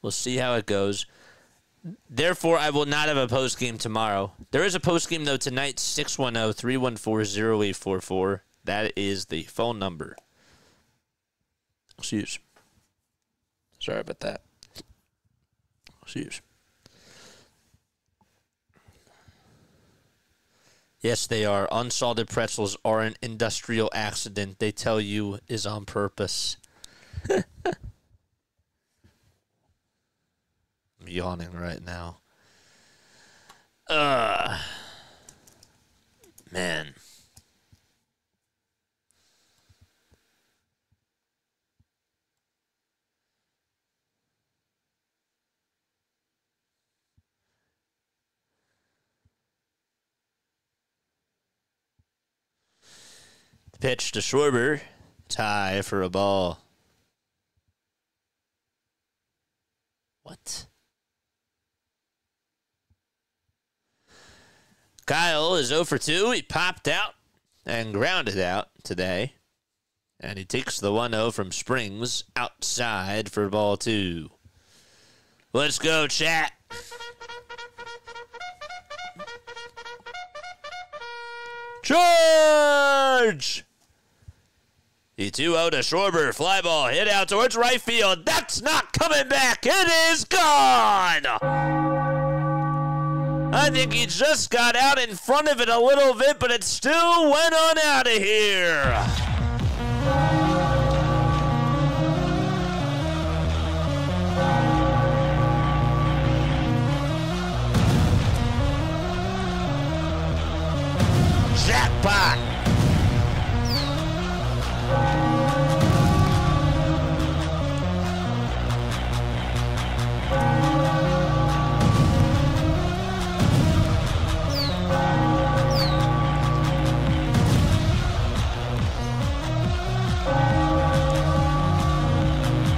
We'll see how it goes. Therefore, I will not have a post-game tomorrow. There is a post-game, though, tonight, 610-314-0844. That is the phone number. Excuse. Sorry about that. Excuse. Yes, they are. Unsalted pretzels are an industrial accident. They tell you is on purpose. I'm yawning right now. Man. Pitch to Schwarber. Tie for a ball. What? Kyle is 0 for 2. He popped out and grounded out today. And he takes the 1-0 from Springs outside for ball 2. Let's go, chat. Charge! The 2-0 to Schwarber. Fly ball hit out towards right field. That's not coming back. It is gone. I think he just got out in front of it a little bit, but it still went on out of here. Jackpot.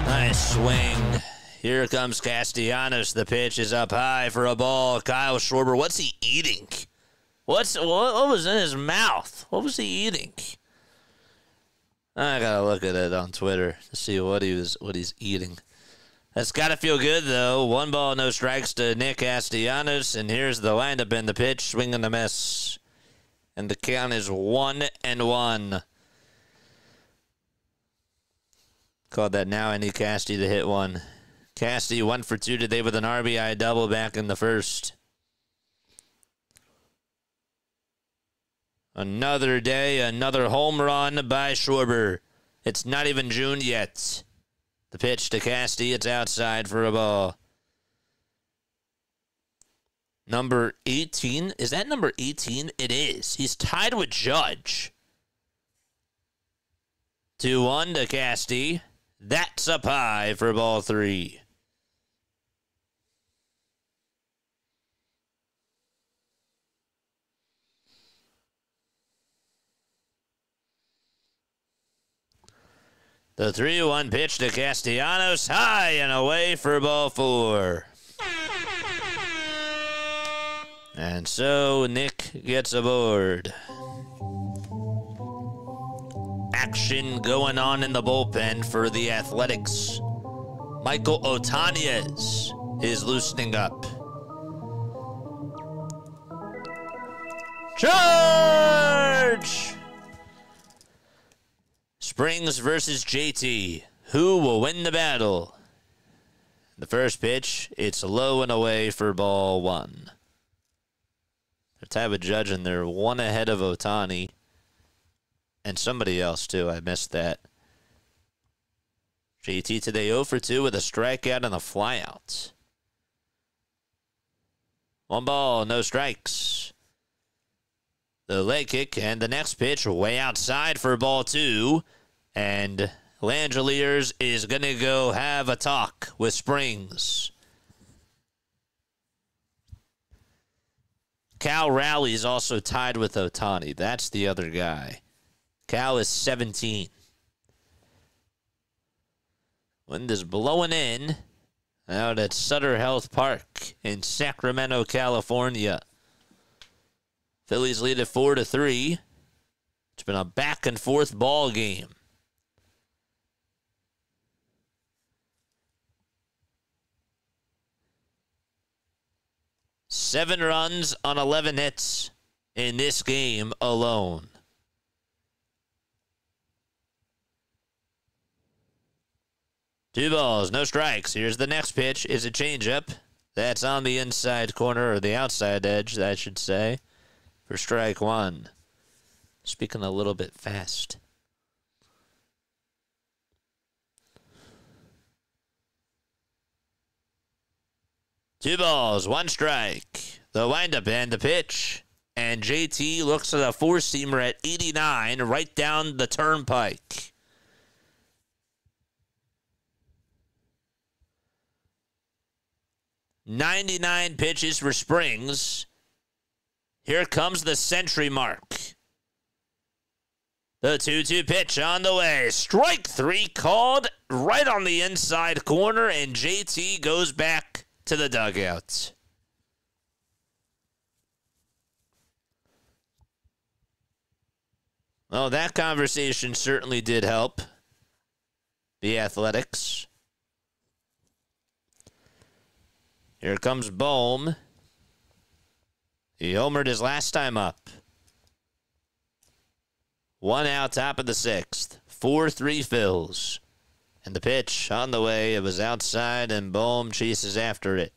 Nice swing. Here comes Castellanos. The pitch is up high for a ball. Kyle Schwarber, what's he eating? What was in his mouth? What was he eating? I gotta look at it on Twitter to see what he's eating. That's gotta feel good though. 1 ball, no strikes to Nick Castellanos, and here's the windup and the pitch, swing and a miss, and the count is 1-1. Called that now. I need Casty to hit one. Casty 1 for 2 today with an RBI double back in the first. Another day, another home run by Schwarber. It's not even June yet. The pitch to Casty, it's outside for a ball. Number 18, is that number 18? It is. He's tied with Judge. 2-1 to Casty. That's up high for ball 3. The 3-1 pitch to Castellanos, high and away for ball 4. And so Nick gets aboard. Action going on in the bullpen for the Athletics. Michael Otanez is loosening up. Charge! Springs versus JT. Who will win the battle? The first pitch, it's low and away for ball 1. They're tied with Judge, and they're 1 ahead of Otani. And somebody else, too. I missed that. JT today 0 for 2 with a strikeout and a flyout. 1 ball, no strikes. The leg kick and the next pitch way outside for ball 2. And Langeliers is going to go have a talk with Springs. Cal Rowley's also tied with Ohtani. That's the other guy. Cal is 17. Wind is blowing in out at Sutter Health Park in Sacramento, California. Phillies lead it 4-3. It's been a back-and-forth ball game. Seven runs on 11 hits in this game alone. Two balls, no strikes. Here's the next pitch. Is a changeup. That's on the inside corner, or the outside edge, I should say, for strike 1. Speaking a little bit fast. Two balls, 1 strike. The windup and the pitch. And JT looks at a four-seamer at 89 right down the turnpike. "99 pitches for Springs. Here comes the century mark. The 2-2 pitch on the way. Strike 3 called right on the inside corner, and JT goes back to the dugout. Well, that conversation certainly did help the Athletics. Here comes Bohm. He homered his last time up. 1 out, top of the 6th. 4-3 Phils. And the pitch on the way. It was outside, and Bohm chases after it.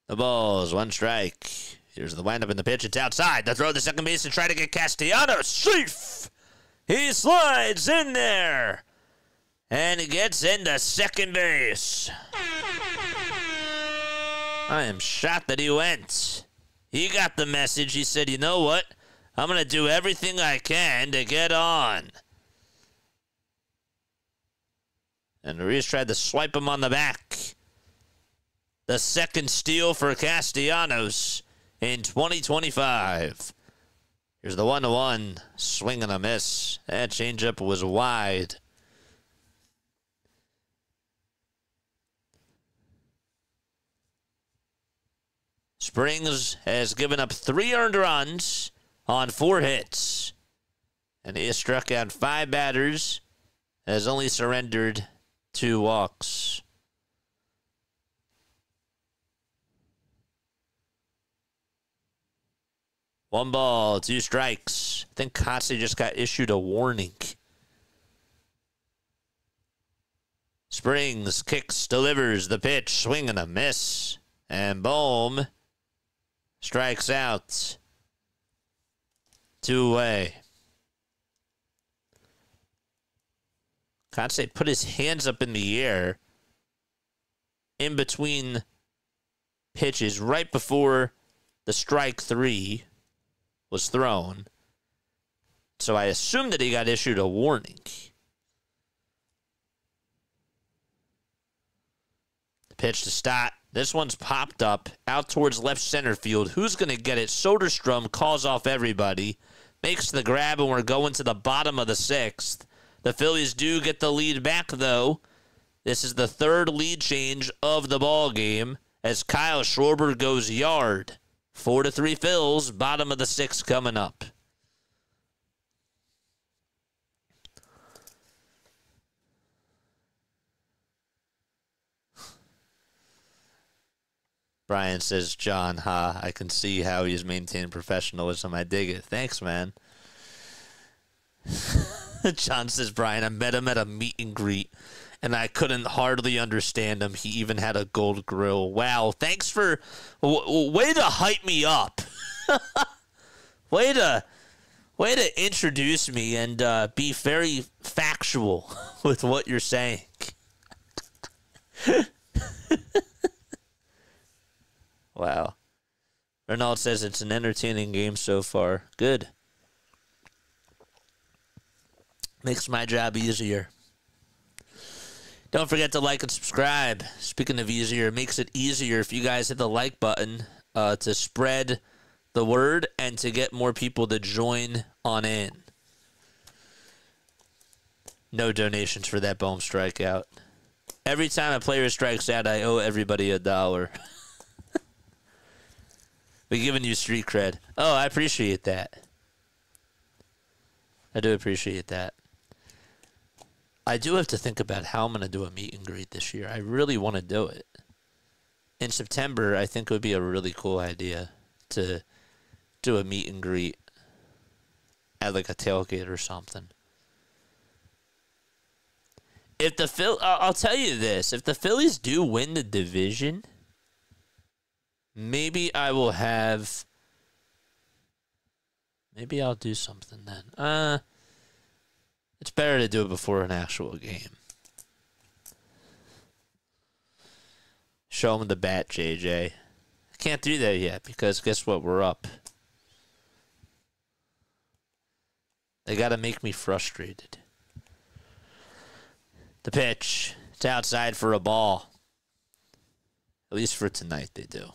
The balls, 1 strike. Here's the windup in the pitch. It's outside. The throw to second base to try to get Castellanos. Safe! He slides in there. And he gets into second base. I am shocked that he went. He got the message. He said, you know what? I'm going to do everything I can to get on. And Ruiz tried to swipe him on the back. The second steal for Castellanos in 2025. Here's the 1-1. Swing and a miss. That changeup was wide. Springs has given up 3 earned runs on 4 hits. And he has struck out 5 batters. Has only surrendered 2 walks. One ball, 2 strikes. I think Kotze just got issued a warning. Springs kicks, delivers the pitch, swing and a miss. And Bohm strikes out. 2 away. Kotze put his hands up in the air in between pitches right before the strike 3 was thrown. So I assume that he got issued a warning. The pitch to Stott. This one's popped up out towards left center field. Who's going to get it? Soderstrom calls off everybody. Makes the grab, and we're going to the bottom of the 6th. The Phillies do get the lead back, though. This is the 3rd lead change of the ball game as Kyle Schwarber goes yard. 4-3 Phils, bottom of the 6th coming up. Brian says, John, I can see how he's maintained professionalism. I dig it. Thanks, man. John says, Brian, I met him at a meet and greet and I couldn't hardly understand him. He even had a gold grill. Wow, thanks for way to hype me up. way to introduce me and be very factual with what you're saying. Wow. Renault says it's an entertaining game so far. Good. Makes my job easier. Don't forget to like and subscribe. Speaking of easier, it makes it easier if you guys hit the like button to spread the word and to get more people to join on in. No donations for that Bohm strikeout. Every time a player strikes out, I owe everybody $1. We're giving you street cred. Oh, I appreciate that. I do appreciate that. I do have to think about how I'm going to do a meet and greet this year. I really want to do it. In September, I think it would be a really cool idea to do a meet and greet at like a tailgate or something. If the I'll tell you this, if the Phillies do win the division, maybe I'll do something then. It's better to do it before an actual game. Show them the bat, JJ. I can't do that yet because guess what? We're up. They got to make me frustrated. The pitch. It's outside for a ball. At least for tonight they do.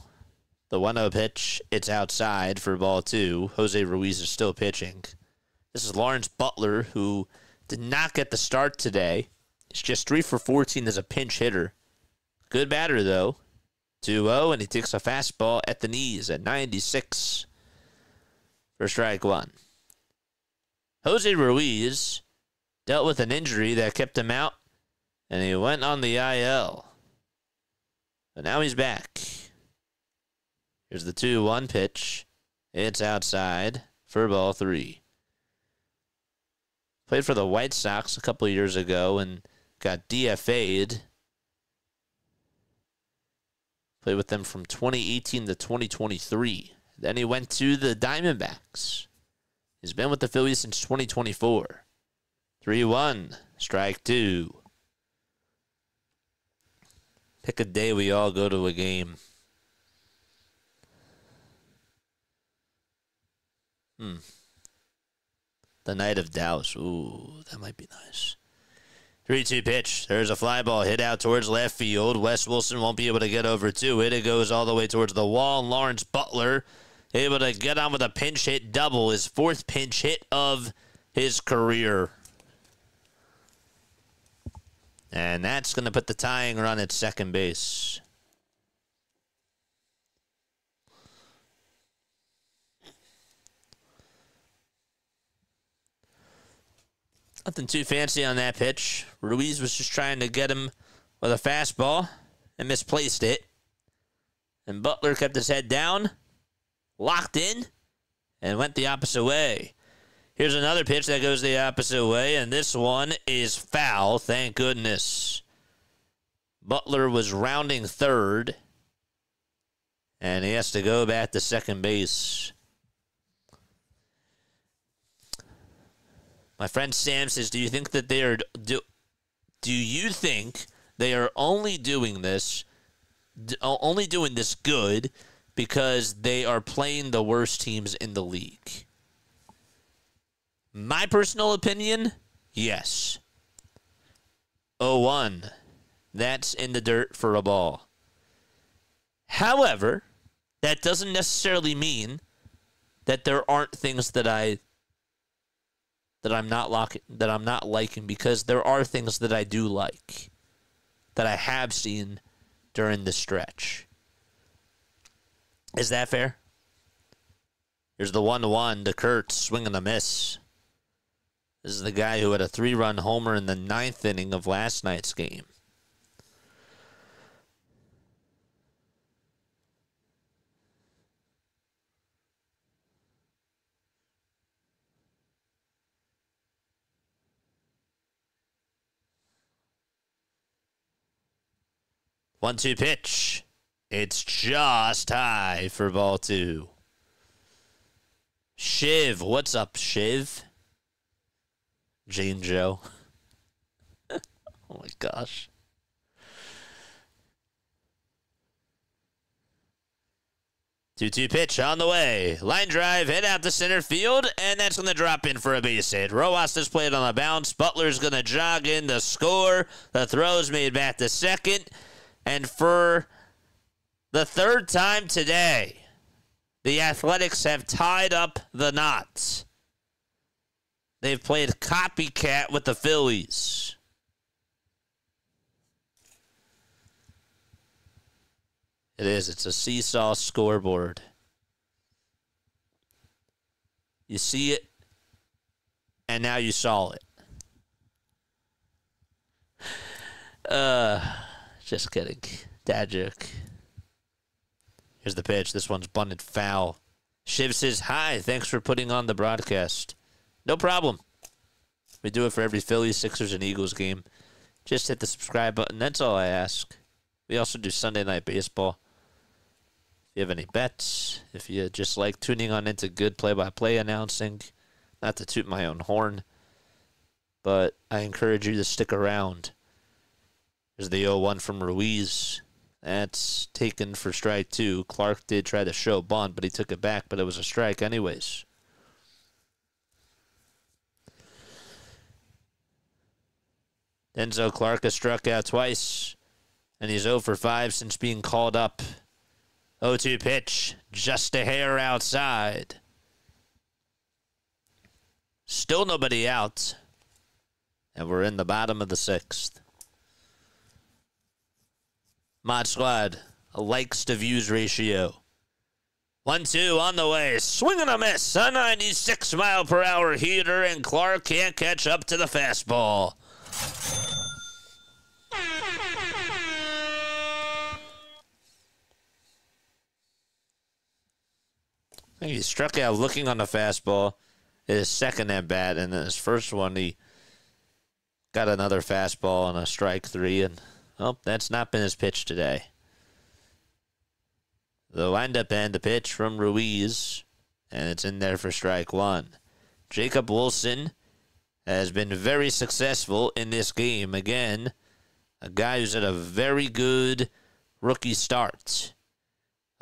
The 1-0 pitch. It's outside for ball 2. Jose Ruiz is still pitching. This is Lawrence Butler, who did not get the start today. He's just 3 for 14 as a pinch hitter. Good batter, though. 2-0, and he takes a fastball at the knees at 96 for strike 1. Jose Ruiz dealt with an injury that kept him out, and he went on the IL. But now he's back. Here's the 2-1 pitch. It's outside for ball 3. Played for the White Sox a couple of years ago and got DFA'd. Played with them from 2018 to 2023. Then he went to the Diamondbacks. He's been with the Phillies since 2024. 3-1, strike 2. Pick a day we all go to a game. The night of Dallas. Ooh, that might be nice. 3-2 pitch. There's a fly ball hit out towards left field. Wes Wilson won't be able to get over to it. It goes all the way towards the wall. Lawrence Butler able to get on with a pinch hit double. His 4th pinch hit of his career. And that's going to put the tying run at second base. Nothing too fancy on that pitch. Ruiz was just trying to get him with a fastball and misplaced it. And Butler kept his head down, locked in, and went the opposite way. Here's another pitch that goes the opposite way, and this one is foul, thank goodness. Butler was rounding third, and he has to go back to second base. My friend Sam says, do you think that they are do you think they are only doing this good because they are playing the worst teams in the league? My personal opinion, yes. 0-1. That's in the dirt for a ball. However, that doesn't necessarily mean that there aren't things that I'm not liking, because there are things that I do like, that I have seen during this stretch. Is that fair? Here's the 1-1 to Kurtz, swing and a miss. This is the guy who had a 3-run homer in the 9th inning of last night's game. 1-2 pitch. It's just high for ball 2. Shiv. What's up, Shiv? Jane Joe. Oh, my gosh. Two-two pitch on the way. Line drive, hit out to center field, and that's going to drop in for a base hit. Rojas has played on the bounce. Butler's going to jog in to score. The throw's made back to second. And for the third time today, the Athletics have tied up the knot. They've played copycat with the Phillies. It is. It's a seesaw scoreboard. You see it, and now you saw it. Just kidding. Dad joke. Here's the pitch. This one's bunted foul. Shiv says, hi, thanks for putting on the broadcast. No problem. We do it for every Phillies, Sixers, and Eagles game. Just hit the subscribe button. That's all I ask. We also do Sunday Night Baseball. If you have any bets, if you just like tuning on into good play-by-play announcing, not to toot my own horn, but I encourage you to stick around. There's the 0-1 from Ruiz. That's taken for strike 2. Clark did try to show bunt, but he took it back, but it was a strike anyways. Denzo Clark has struck out twice, and he's 0 for 5 since being called up. 0-2 pitch, just a hair outside. Still nobody out, and we're in the bottom of the 6th. Mod Squad, a likes to views ratio. 1-2 on the way. Swing and a miss. A 96-mile-per-hour heater, and Clark can't catch up to the fastball. I think he struck out looking on the fastball. His second at bat, and then his first one, he got another fastball on a strike 3, and well, that's not been his pitch today. The windup and the pitch from Ruiz, and it's in there for strike 1. Jacob Wilson has been very successful in this game. Again, a guy who's had a very good rookie start.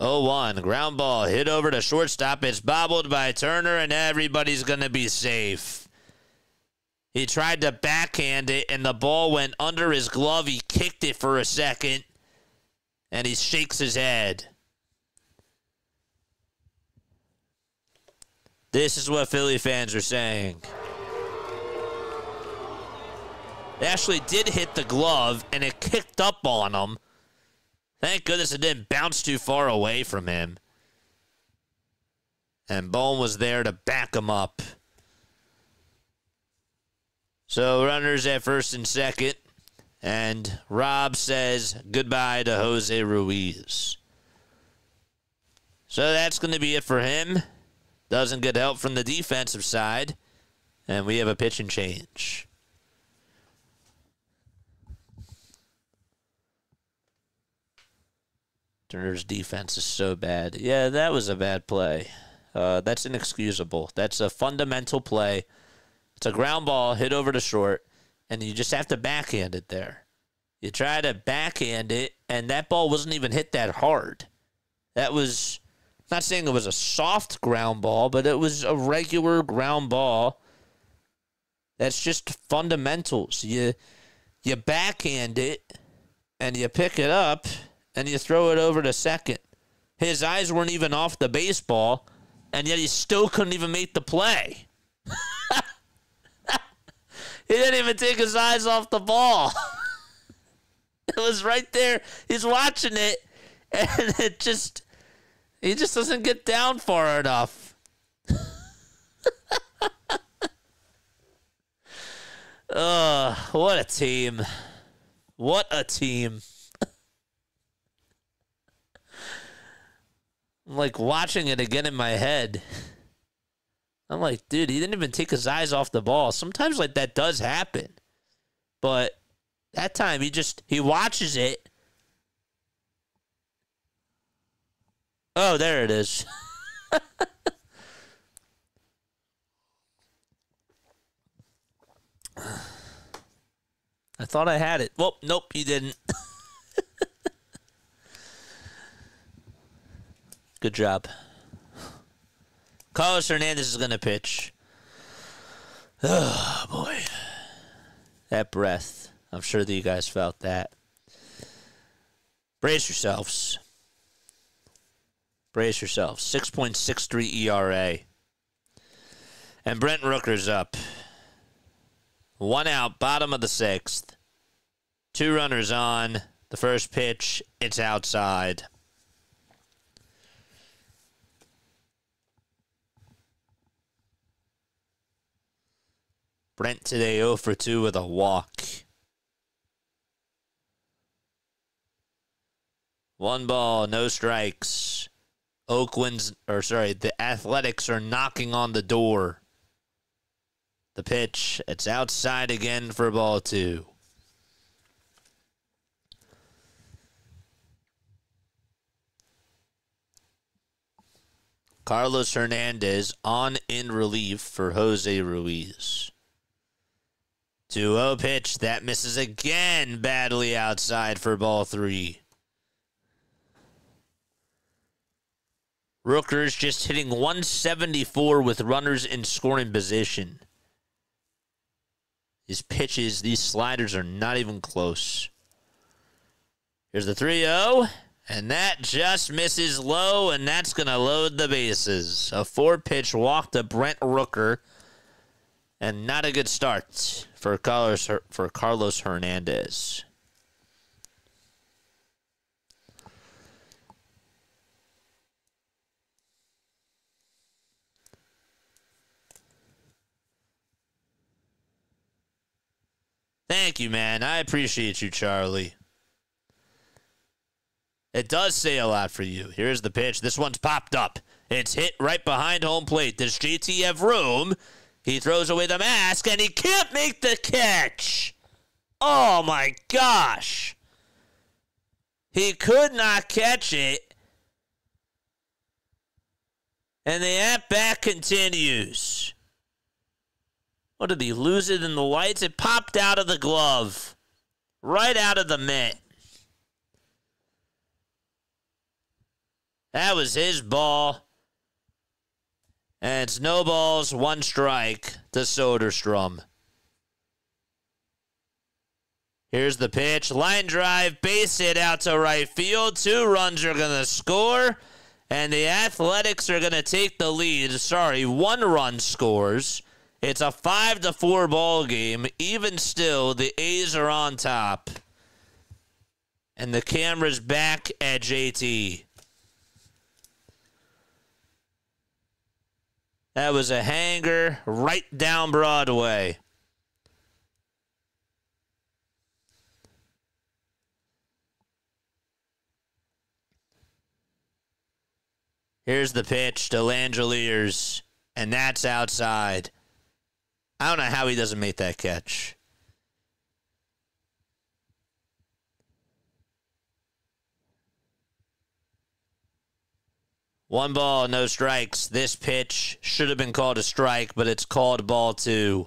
0-1, ground ball, hit over to shortstop. It's bobbled by Turner, and everybody's going to be safe. He tried to backhand it, and the ball went under his glove. He kicked it for a second, and he shakes his head. This is what Philly fans are saying. It actually did hit the glove, and it kicked up on him. Thank goodness it didn't bounce too far away from him. And Bohm was there to back him up. So runners at first and second. And Rob says goodbye to Jose Ruiz. So that's going to be it for him. Doesn't get help from the defensive side. And we have a pitch and change. Turner's defense is so bad. Yeah, that was a bad play. That's inexcusable. That's a fundamental play. It's a ground ball hit over to short, and you just have to backhand it there. You try to backhand it, and that ball wasn't even hit that hard. That was, not saying it was a soft ground ball, but it was a regular ground ball. That's just fundamentals. You backhand it, and you pick it up, and you throw it over to second. His eyes weren't even off the baseball, and yet he still couldn't even make the play. He didn't even take his eyes off the ball. It was right there. He's watching it, and he just doesn't get down far enough. What a team. What a team. I'm like watching it again in my head. I'm like, dude, he didn't even take his eyes off the ball. Sometimes like that does happen. But that time he watches it Oh, there it is. I thought I had it. Well, nope, you didn't. Good job. Carlos Hernandez is going to pitch. Oh, boy. That breath. I'm sure that you guys felt that. Brace yourselves. Brace yourselves. 6.63 ERA. And Brent Rooker's up. 1 out, bottom of the 6th. 2 runners on. The first pitch, it's outside. Brent today 0 for 2 with a walk. 1 ball, no strikes. The Athletics are knocking on the door. The pitch, it's outside again for ball 2. Carlos Hernandez on in relief for Jose Ruiz. 2-0 pitch, that misses again badly outside for ball 3. Rooker's just hitting 174 with runners in scoring position. These pitches, these sliders are not even close. Here's the 3-0, and that just misses low, and that's going to load the bases. A 4-pitch walk to Brent Rooker, and not a good start for Carlos Hernandez. Thank you, man. I appreciate you, Charlie. It does say a lot for you. Here's the pitch. This one's popped up. It's hit right behind home plate. Does JT have room? He throws away the mask, and he can't make the catch. Oh, my gosh. He could not catch it. And the at-bat continues. What, did he lose it in the lights? It popped out of the glove. Right out of the mitt. That was his ball. And it's no balls, 1 strike to Soderstrom. Here's the pitch. Line drive, base hit out to right field. 2 runs are going to score. And the Athletics are going to take the lead. 1 run scores. It's a 5-4 ball game. Even still, the A's are on top. And the camera's back at JT. That was a hanger right down Broadway. Here's the pitch to Langeliers, and that's outside. I don't know how he doesn't make that catch. One ball, no strikes. This pitch should have been called a strike, but it's called ball 2.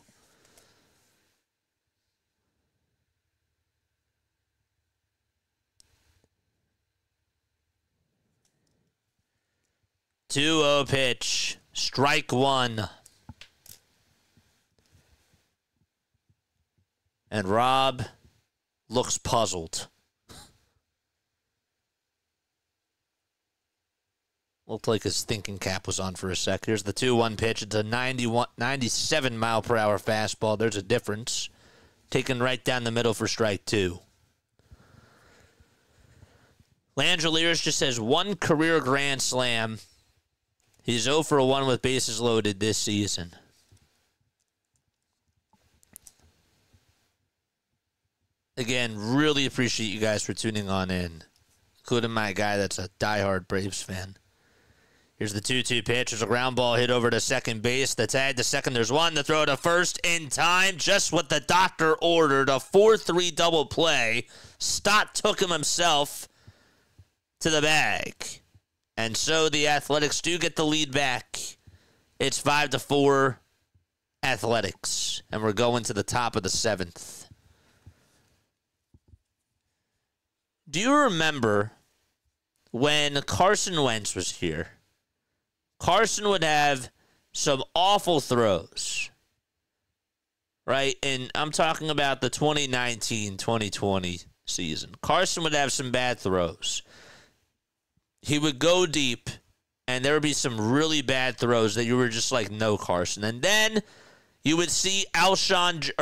Two-oh pitch. Strike 1. And Rob looks puzzled. Looked like his thinking cap was on for a sec. Here's the 2-1 pitch. It's a 97 mile per hour fastball. There's a difference. Taken right down the middle for strike 2. Langeliers just has 1 career grand slam. He's 0 for 1 with bases loaded this season. Again, really appreciate you guys for tuning on in, including my guy that's a diehard Braves fan. Here's the 2-2 pitch. There's a ground ball hit over to second base. The tag to second. There's 1 to throw to first in time. Just what the doctor ordered. A 4-3 double play. Stott took him himself to the bag. And so the Athletics do get the lead back. It's 5-4 Athletics. And we're going to the top of the 7th. Do you remember when Carson Wentz was here? Carson would have some awful throws, right? And I'm talking about the 2019-2020 season. Carson would have some bad throws. He would go deep, and there would be some really bad throws that you were just like, no, Carson. And then you would see Nelson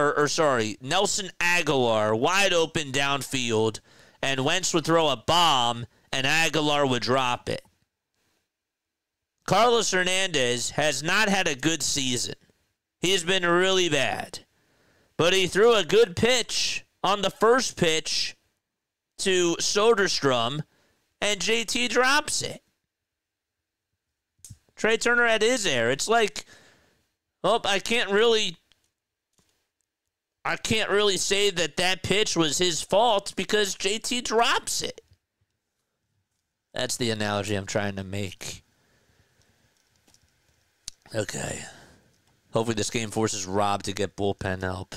Aguilar wide open downfield, and Wentz would throw a bomb, and Aguilar would drop it. Carlos Hernandez has not had a good season. He's been really bad. But he threw a good pitch on the first pitch to Soderstrom, and JT drops it. Trey Turner had his air. It's like, oh, I can't really say that pitch was his fault because JT drops it. That's the analogy I'm trying to make. Okay. Hopefully this game forces Rob to get bullpen help.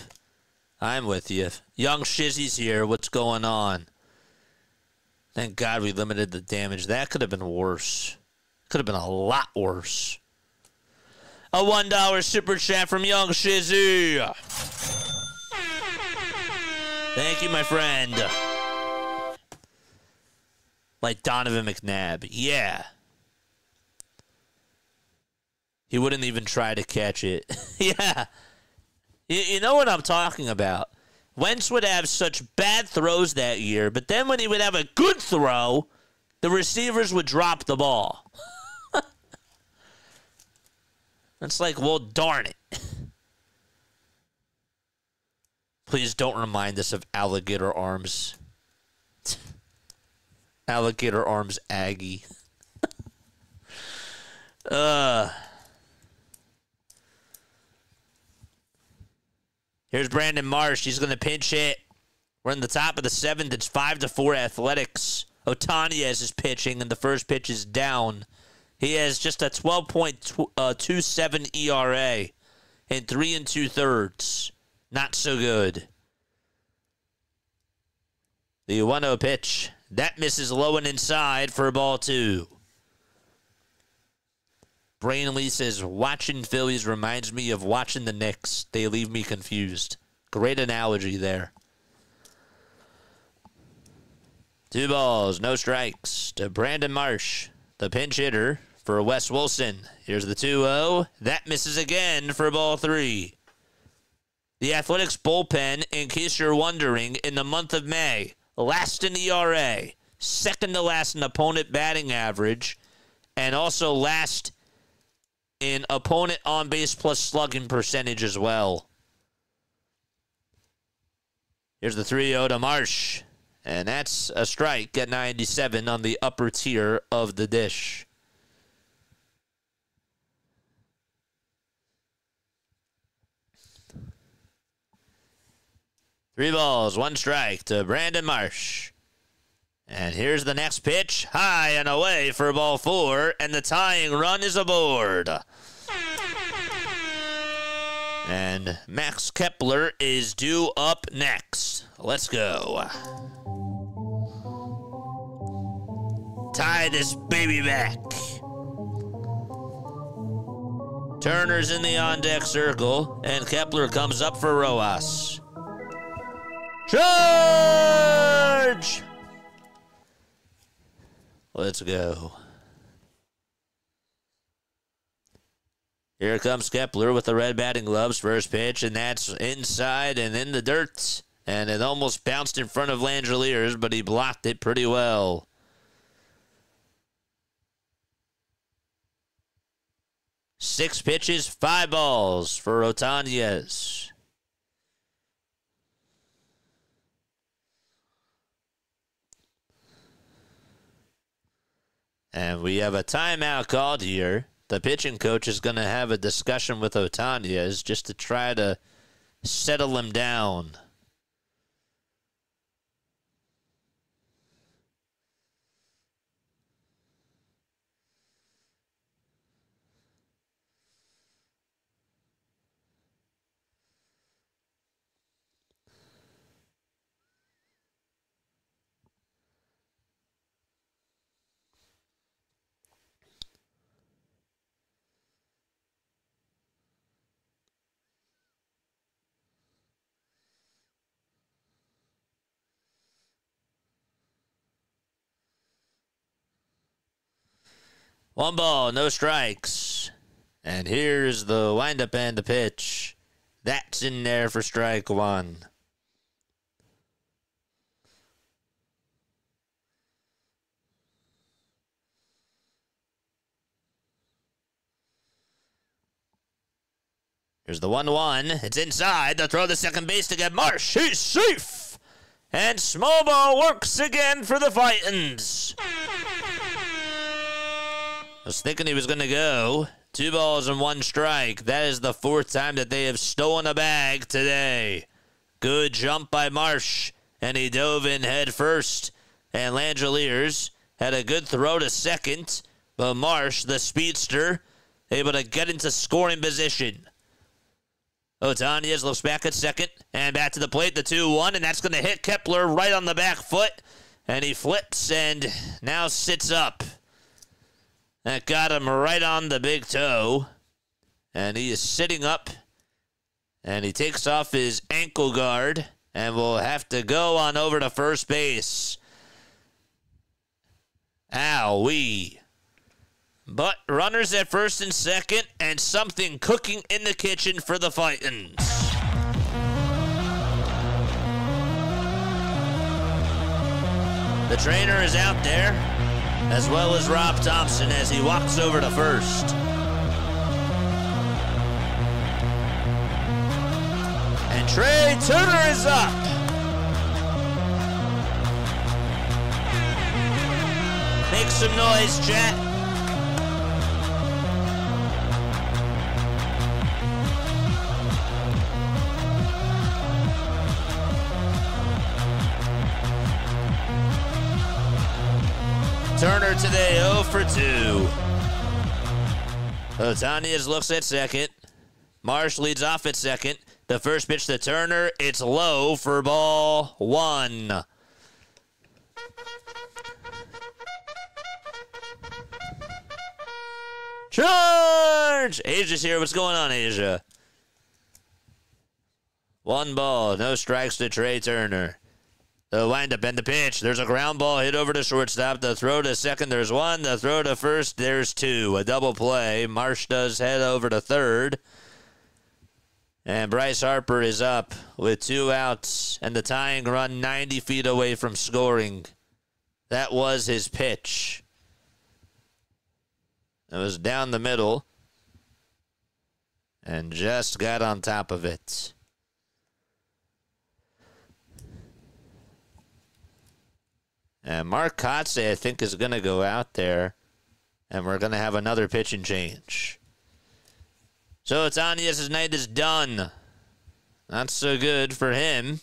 I'm with you. Young Shizzy's here. What's going on? Thank God we limited the damage. That could have been worse. Could have been a lot worse. A $1 super chat from Young Shizzy. Thank you, my friend. Like Donovan McNabb. Yeah. He wouldn't even try to catch it. Yeah. You know what I'm talking about. Wentz would have such bad throws that year, but then when he would have a good throw, the receivers would drop the ball. It's like, well, darn it. Please don't remind us of Alligator Arms. Alligator Arms Aggie. Here's Brandon Marsh. He's going to pinch hit. We're in the top of the 7th. It's 5-4 Athletics. Otanez is pitching, and the first pitch is down. He has just a 12.27 ERA in 3 2/3. Not so good. The 1-0 pitch. That misses low and inside for ball 2. Brainley says, watching Phillies reminds me of watching the Knicks. They leave me confused. Great analogy there. 2 balls, no strikes to Brandon Marsh, the pinch hitter for Wes Wilson. Here's the 2-0. That misses again for ball 3. The Athletics bullpen, in case you're wondering, in the month of May, last in ERA, second to last in opponent batting average, and also last in opponent on base plus slugging percentage as well. Here's the 3-0 to Marsh. And that's a strike at 97 on the upper tier of the dish. Three balls, 1 strike to Brandon Marsh. And here's the next pitch. High and away for ball 4. And the tying run is aboard. And Max Kepler is due up next. Let's go. Tie this baby back. Turner's in the on-deck circle. And Kepler comes up for Rojas. Charge! Let's go. Here comes Kepler with the red batting gloves. First pitch, and that's inside and in the dirt. And it almost bounced in front of Langeliers, but he blocked it pretty well. Six pitches, 5 balls for Otanez. And we have a timeout called here. The pitching coach is going to have a discussion with Otanez just to try to settle him down. 1 ball, no strikes. And here's the windup and the pitch. That's in there for strike 1. Here's the 1-1. It's inside. They'll throw the second base to get Marsh. He's safe. And small ball works again for the Titans. I was thinking he was going to go. 2 balls and 1 strike. That is the 4th time that they have stolen a bag today. Good jump by Marsh. And he dove in head first. And Langeliers had a good throw to second. But Marsh, the speedster, able to get into scoring position. Otanez looks back at second, and back to the plate, the 2-1, and that's going to hit Kepler right on the back foot, and he flips and now sits up. That got him right on the big toe, and he is sitting up, and he takes off his ankle guard, and will have to go on over to first base. Ow-wee. But runners at first and second, and something cooking in the kitchen for the Titans. The trainer is out there, as well as Rob Thompson as he walks over to first. And Trey Turner is up. Make some noise, chat. Turner today 0 for 2. Otanez looks at second. Marsh leads off at second. The first pitch to Turner, it's low for ball 1. Charge! Asia's here. What's going on, Asia? 1 ball, no strikes to Trey Turner. The windup and the pitch. There's a ground ball hit over to shortstop. The throw to second, there's 1. The throw to first, there's 2. A double play. Marsh does head over to third. And Bryce Harper is up with 2 outs and the tying run 90 feet away from scoring. That was his pitch. It was down the middle and just got on top of it. And Mark Kotze, I think, is going to go out there, and we're going to have another pitching change. So Otanez's night is done. Not so good for him.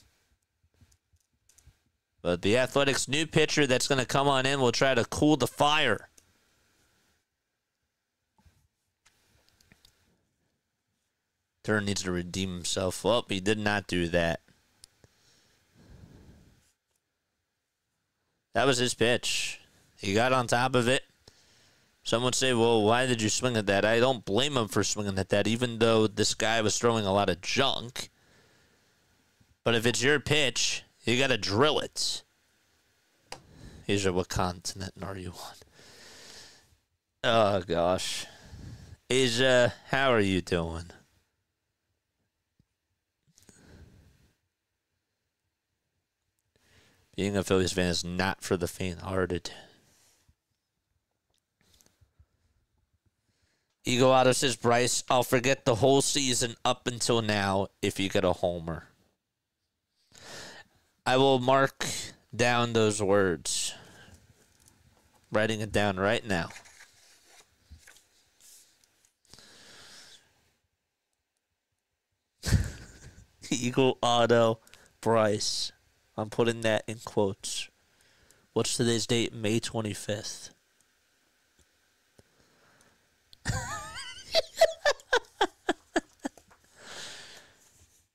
But the Athletics' new pitcher that's going to come on in will try to cool the fire. Turner needs to redeem himself. Well, he did not do that. That was his pitch. He got on top of it. Some would say, well, why did you swing at that? I don't blame him for swinging at that, even though this guy was throwing a lot of junk. But if it's your pitch, you got to drill it. Asia, what continent are you on? Oh, gosh. Asia, how are you doing? Being a Phillies fan is not for the faint-hearted. Ego Auto says, Bryce, I'll forget the whole season up until now if you get a homer. I will mark down those words. Writing it down right now. Eagle Auto Bryce. I'm putting that in quotes. What's today's date? May 25th.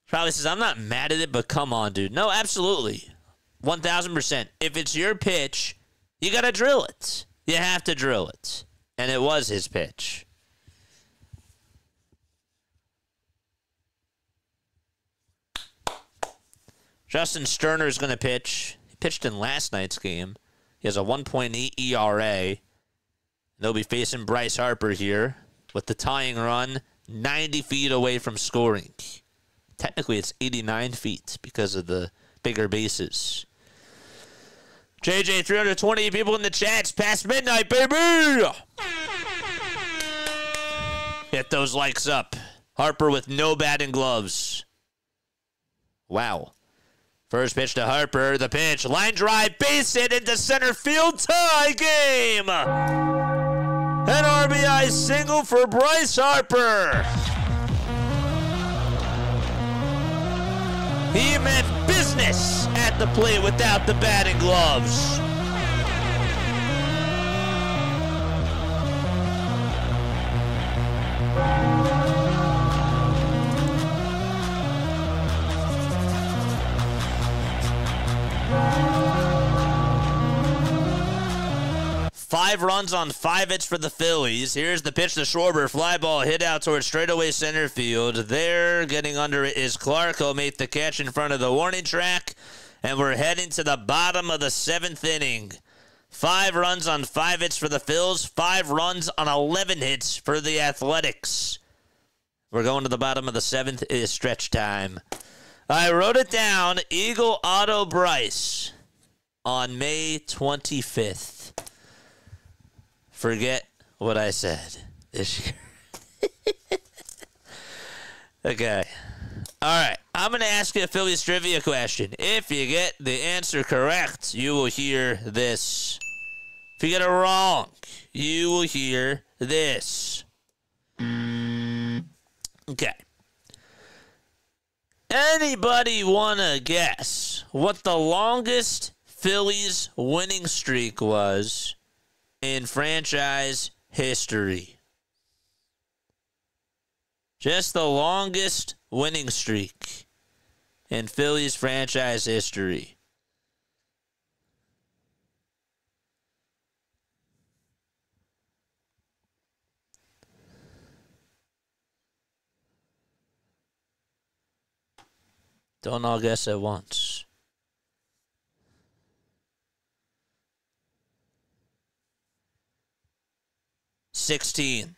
Probably says, I'm not mad at it, but come on, dude. No, absolutely. 1,000%. If it's your pitch, you got to drill it. You have to drill it. And it was his pitch. Justin Sterner is going to pitch. He pitched in last night's game. He has a 1.8 ERA. They'll be facing Bryce Harper here with the tying run 90 feet away from scoring. Technically, it's 89 feet because of the bigger bases. JJ, 320 people in the chats. Past midnight, baby! Get those likes up. Harper with no batting gloves. Wow. First pitch to Harper. The pitch. Line drive. Base hit into center field. Tie game. An RBI single for Bryce Harper. He meant business at the plate without the batting gloves. 5 runs on 5 hits for the Phillies. Here's the pitch to Schwarber. Fly ball hit out towards straightaway center field. There, getting under it is Clark. He'll make the catch in front of the warning track. And we're heading to the bottom of the 7th inning. 5 runs on 5 hits for the Phils. 5 runs on 11 hits for the Athletics. We're going to the bottom of the 7th. It is stretch time. I wrote it down. Eagle Auto Bryce on May 25th. Forget what I said this year. Okay. All right. I'm going to ask you a Phillies trivia question. If you get the answer correct, you will hear this. If you get it wrong, you will hear this. Okay. Anybody want to guess what the longest Phillies winning streak was in franchise history? Just the longest winning streak in Phillies franchise history. Don't all guess at once. $16.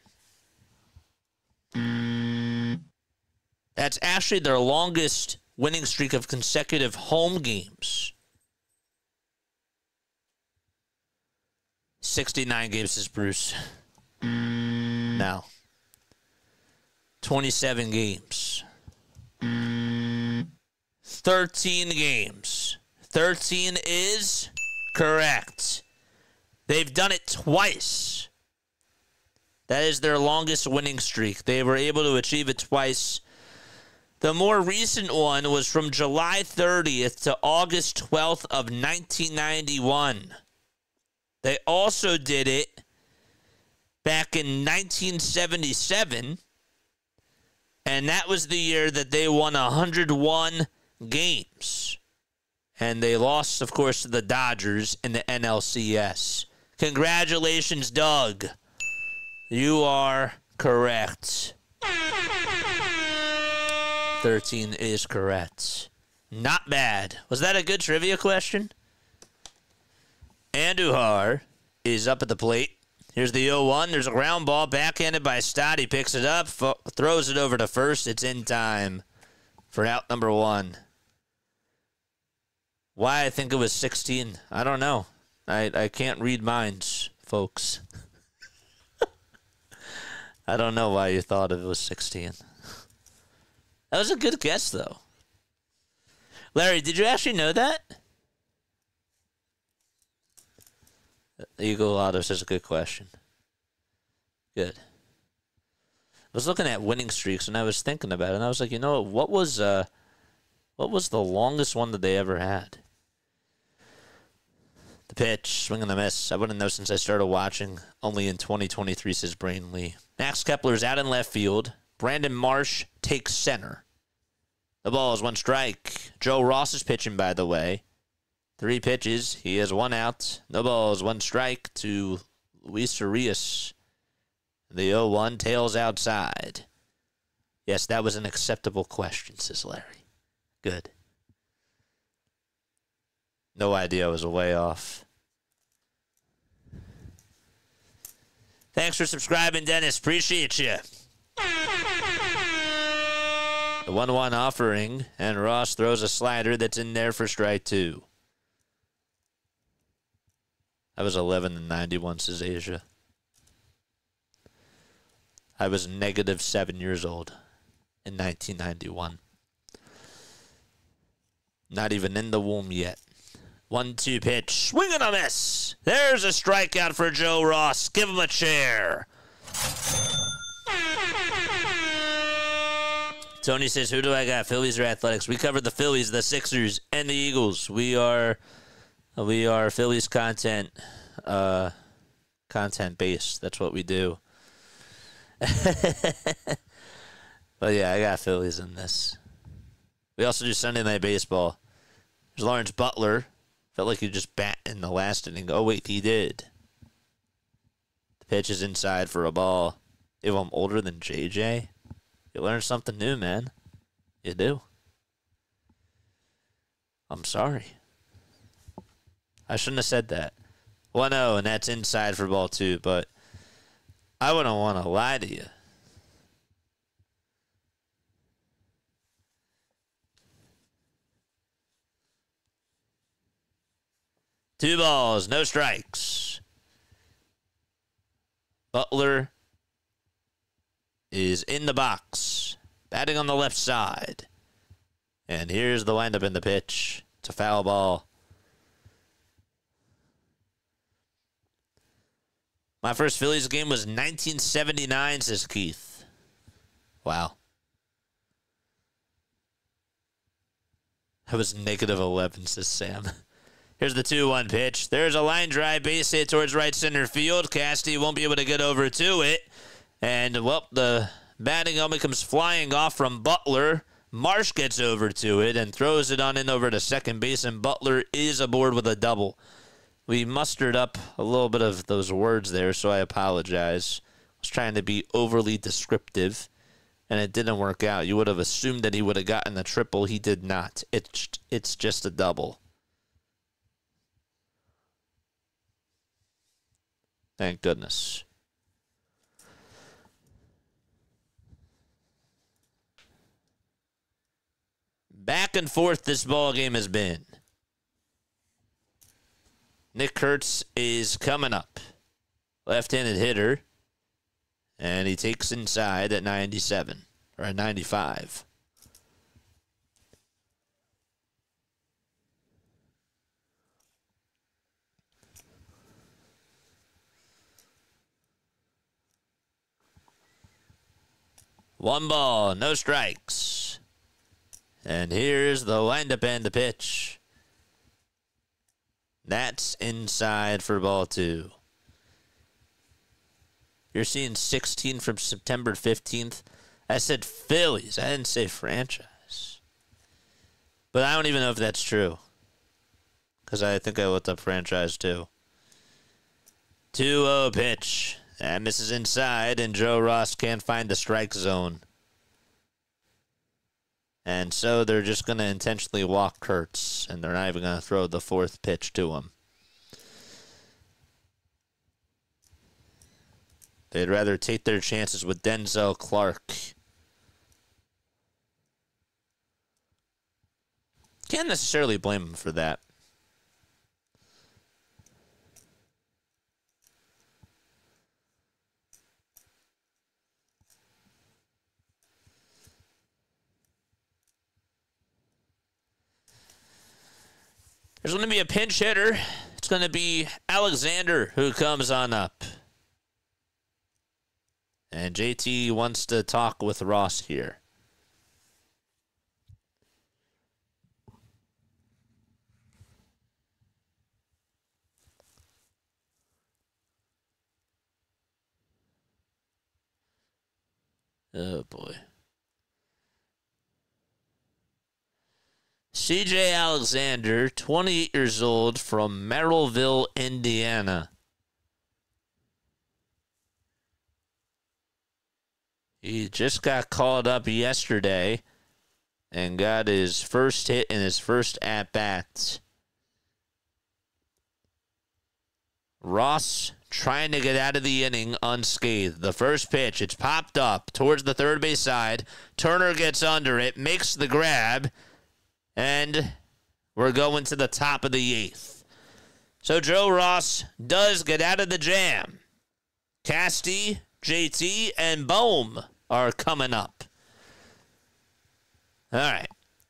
That's actually their longest winning streak of consecutive home games. 69 games, says Bruce. No. 27 games. 13 games. 13 is correct. They've done it twice. That is their longest winning streak. They were able to achieve it twice. The more recent one was from July 30th to August 12th of 1991. They also did it back in 1977, and that was the year that they won 101 games. And they lost, of course, to the Dodgers in the NLCS. Congratulations, Doug. You are correct. 13 is correct. Not bad. Was that a good trivia question? Andujar is up at the plate. Here's the 0-1. There's a ground ball backhanded by Stott. He picks it up, throws it over to first. It's in time for out number 1. Why I think it was 16, I don't know. I can't read minds, folks. I don't know why you thought it was 16. That was a good guess, though. Larry, did you actually know that? Eagle Auto says a good question. Good. I was looking at winning streaks, and I was thinking about it, and I was like, you know what was the longest one that they ever had? The pitch, swing and the miss. I wouldn't know since I started watching. Only in 2023, says Brain Lee. Max Kepler's out in left field. Brandon Marsh takes center. The ball is 1 strike. Joe Ross is pitching, by the way. 3 pitches. He has 1 out. The ball is 1 strike to Luis Urias. The 0-1 tails outside. Yes, that was an acceptable question, says Larry. Good. No idea I was way off. Thanks for subscribing, Dennis. Appreciate you. The 1-1 offering, and Ross throws a slider that's in there for strike 2. I was 11-91, says Asia. I was -7 years old in 1991. Not even in the womb yet. 1-2 pitch. Swing and a miss. There's a strikeout for Joe Ross. Give him a chair. Tony says, who do I got? Phillies or Athletics? We covered the Phillies, the Sixers, and the Eagles. We are Phillies content based. That's what we do. But yeah, I got Phillies in this. We also do Sunday Night Baseball. There's Lawrence Butler. Felt like he just bat in the last inning. Oh, wait, he did. The pitch is inside for a ball. If I'm older than JJ, you learn something new, man. You do. I'm sorry. I shouldn't have said that. 1-0, and that's inside for ball 2, but I wouldn't want to lie to you. Two balls, no strikes. Butler is in the box, batting on the left side. And here's the windup in the pitch. It's a foul ball. My first Phillies game was 1979, says Keith. Wow. I was -11, says Sam. Here's the 2-1 pitch. There's a line drive base hit towards right center field. Casty won't be able to get over to it. And, well, the batting helmet comes flying off from Butler. Marsh gets over to it and throws it on in over to second base, and Butler is aboard with a double. We mustered up a little bit of those words there, so I apologize. I was trying to be overly descriptive, and it didn't work out. You would have assumed that he would have gotten the triple. He did not. It's just a double. Thank goodness. Back and forth this ball game has been. Nick Kurtz is coming up. Left-handed hitter. And he takes inside at 97. Or at 95. One ball, no strikes. And here's the windup and the pitch. That's inside for ball 2. You're seeing 16 from September 15th. I said Phillies. I didn't say franchise. But I don't even know if that's true. Because I think I looked up franchise too. 2-0 pitch. That misses inside, and Joe Ross can't find the strike zone. And so they're just going to intentionally walk Kurtz, and they're not even going to throw the 4th pitch to him. They'd rather take their chances with Denzel Clark. Can't necessarily blame him for that. There's going to be a pinch hitter. It's going to be Alexander who comes on up. And JT wants to talk with Ross here. Oh, boy. CJ Alexander, 28 years old, from Merrillville, Indiana. He just got called up yesterday and got his first hit in his first at-bats. Ross trying to get out of the inning unscathed. The first pitch, it's popped up towards the third base side. Turner gets under it, makes the grab, and we're going to the top of the 8th. So Joe Ross does get out of the jam. Casty, JT, and Bohm are coming up. All right.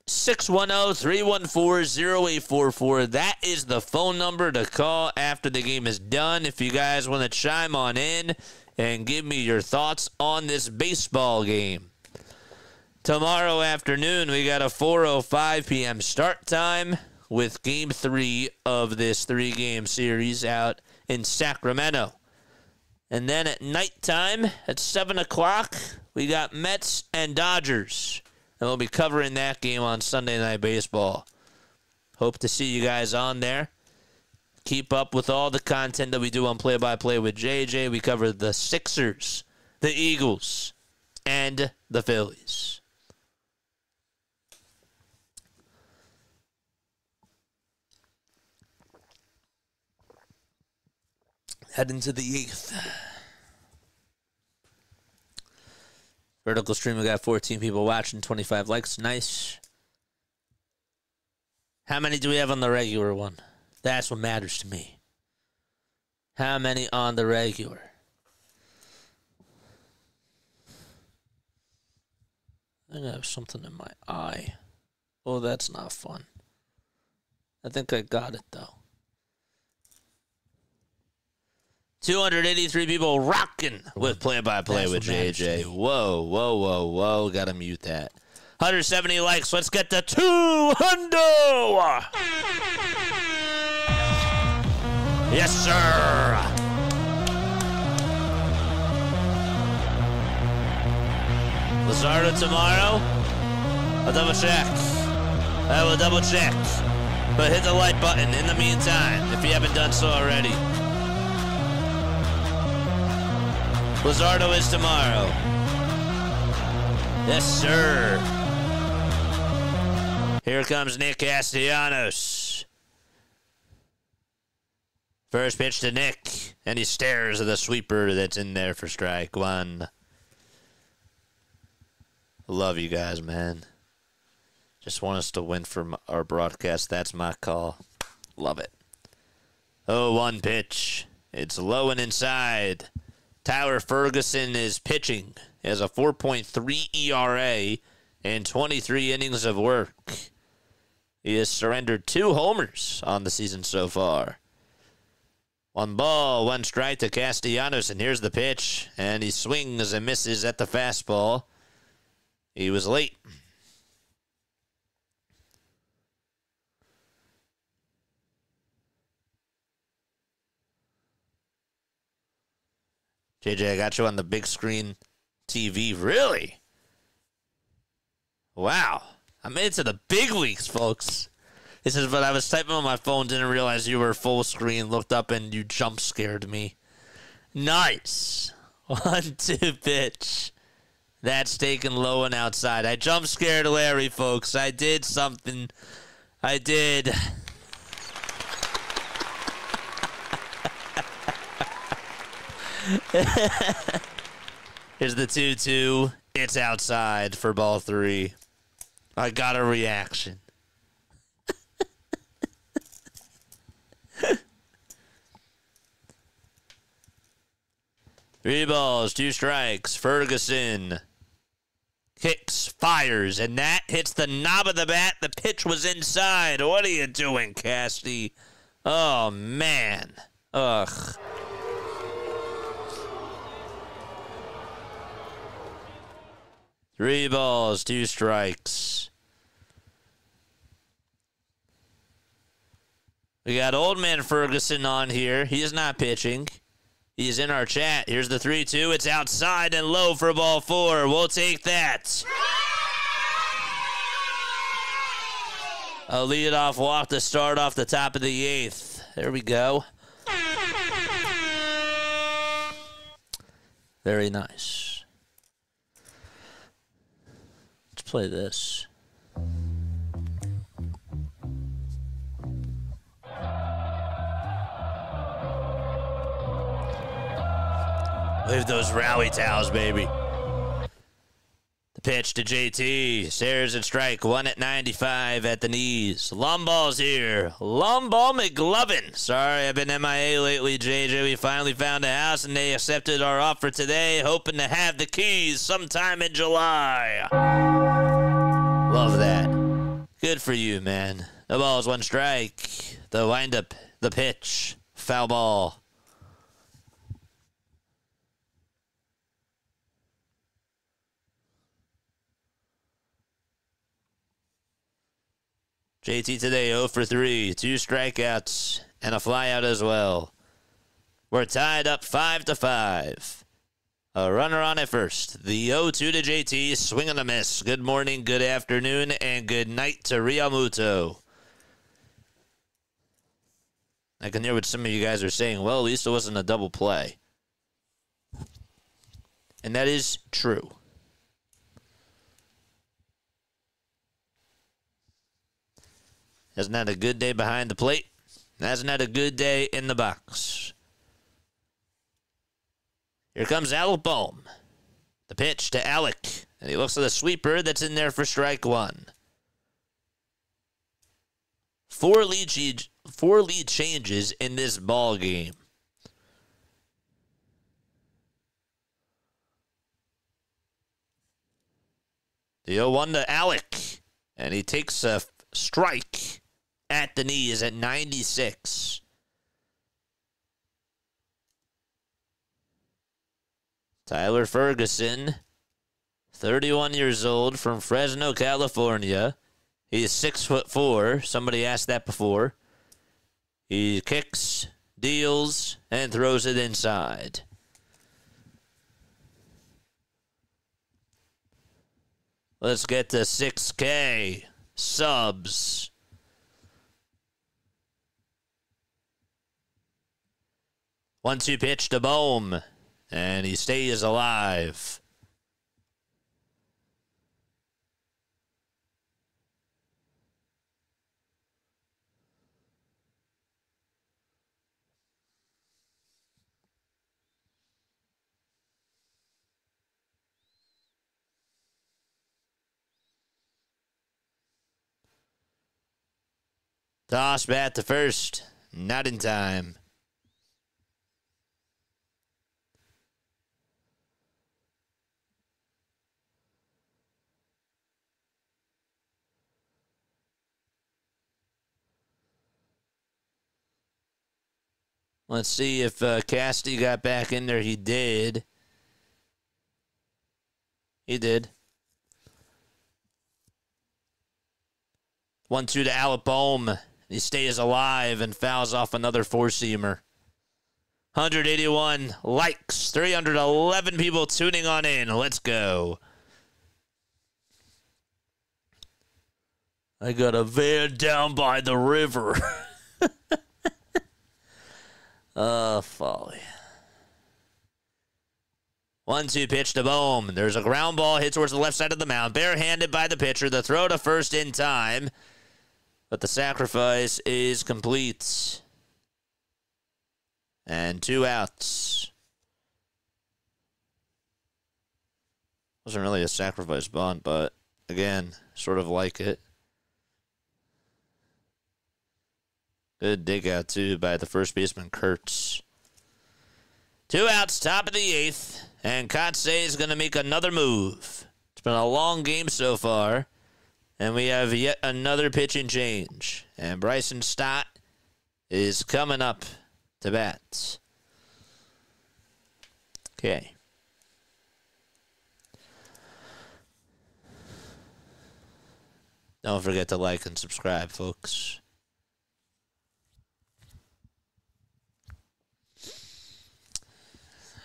610-314-0844. That is the phone number to call after the game is done. If you guys want to chime on in and give me your thoughts on this baseball game. Tomorrow afternoon, we got a 4:05 p.m. start time with Game 3 of this 3-game series out in Sacramento. And then at nighttime, at 7 o'clock, we got Mets and Dodgers. And we'll be covering that game on Sunday Night Baseball. Hope to see you guys on there. Keep up with all the content that we do on Play by Play with JJ. We cover the Sixers, the Eagles, and the Phillies. Head into the 8th. Vertical stream, we got 14 people watching, 25 likes. Nice. How many do we have on the regular one? That's what matters to me. How many on the regular? I think I have something in my eye. Oh, that's not fun. I think I got it, though. 283 people rocking with play-by-play with JJ. Whoa, whoa, whoa, whoa. Gotta mute that. 170 likes. Let's get to 200. Yes, sir. Lazardo tomorrow. I'll double check. I will double check. But hit the like button in the meantime if you haven't done so already. Lazardo is tomorrow. Yes, sir. Here comes Nick Castellanos. First pitch to Nick, and he stares at the sweeper that's in there for strike one. Love you guys, man. Just want us to win for our broadcast. That's my call. Love it. 0-1 pitch. It's low and inside. Tyler Ferguson is pitching. He has a 4.3 ERA in 23 innings of work. He has surrendered 2 homers on the season so far. 1 ball, 1 strike to Castellanos, and here's the pitch. And he swings and misses at the fastball. He was late. JJ, I got you on the big screen TV. Really? Wow. I made it to the big leagues, folks. This is what I was typing on my phone, didn't realize you were full screen, looked up, and you jump scared me. Nice. 1-2 pitch. That's taken low and outside. I jump scared Larry, folks. I did something. I did. Here's the 2-2. It's outside for ball 3. I got a reaction. 3 balls, 2 strikes. Ferguson kicks, fires, and that hits the knob of the bat. The pitch was inside. What are you doing, Casty? Oh, man. Ugh. Three balls, 2 strikes. We got Old Man Ferguson on here. He is not pitching. He's in our chat. Here's the 3-2. It's outside and low for ball 4. We'll take that. A leadoff walk to start off the top of the 8th. There we go. Very nice. Let's play this. Leave those Rowie towels, baby. The pitch to JT. Stares at strike. 1 at 95 at the knees. Long ball's here. Long ball McGlovin. Sorry, I've been MIA lately, JJ. We finally found a house and they accepted our offer today, hoping to have the keys sometime in July. Love that. Good for you, man. The ball's 1 strike. The windup. The pitch. Foul ball. JT today 0 for 3, 2 strikeouts, and a flyout as well. We're tied up 5-5. A runner on at first. The 0-2 to JT, swing and a miss. Good morning, good afternoon, and good night to Realmuto. I can hear what some of you guys are saying. Well, at least it wasn't a double play. And that is true. Hasn't had a good day behind the plate. Hasn't had a good day in the box. Here comes Alec Bohm. The pitch to Alec. And he looks at the sweeper that's in there for strike 1. 4 lead changes in this ball game. The 0-1 to Alec. And he takes a strike at the knees at 96. Tyler Ferguson, 31 years old, from Fresno, California. He's 6'4". Somebody asked that before. He kicks, deals, and throws it inside. Let's get to 6K subs. 1-2 pitch to Bohm, and he stays alive. Toss bat to first, not in time. Let's see if Casty got back in there. He did. He did. 1-2 to Alec Bohm. He stays alive and fouls off another 4-seamer. 181 likes. 311 people tuning on in. Let's go. I got a van down by the river. Folly. 1-2 pitch to Bohm. There's a ground ball hit towards the left side of the mound. Barehanded by the pitcher. The throw to first in time. But the sacrifice is complete. And 2 outs. Wasn't really a sacrifice bunt, but again, sort of like it. Good dig out, too, by the first baseman, Kurtz. 2 outs, top of the 8th, and Kotsay is going to make another move. It's been a long game so far, and we have yet another pitching change. And Bryson Stott is coming up to bat. Okay. Don't forget to like and subscribe, folks.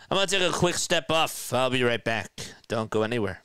I'm going to take a quick step off. I'll be right back. Don't go anywhere.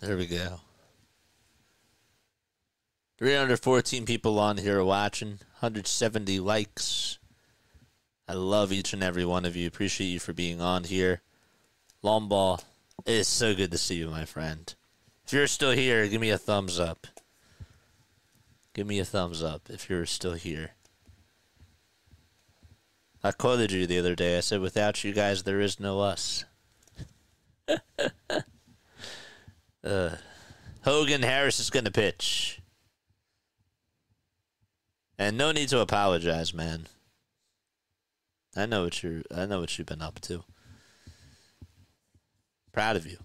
There we go. 314 people on here watching. 170 likes. I love each and every one of you. Appreciate you for being on here. Long ball. It is so good to see you, my friend. If you're still here, give me a thumbs up. Give me a thumbs up if you're still here. I quoted you the other day. I said, without you guys, there is no us. Hogan Harris is going to pitch. And no need to apologize, man. I know what you've been up to. Proud of you.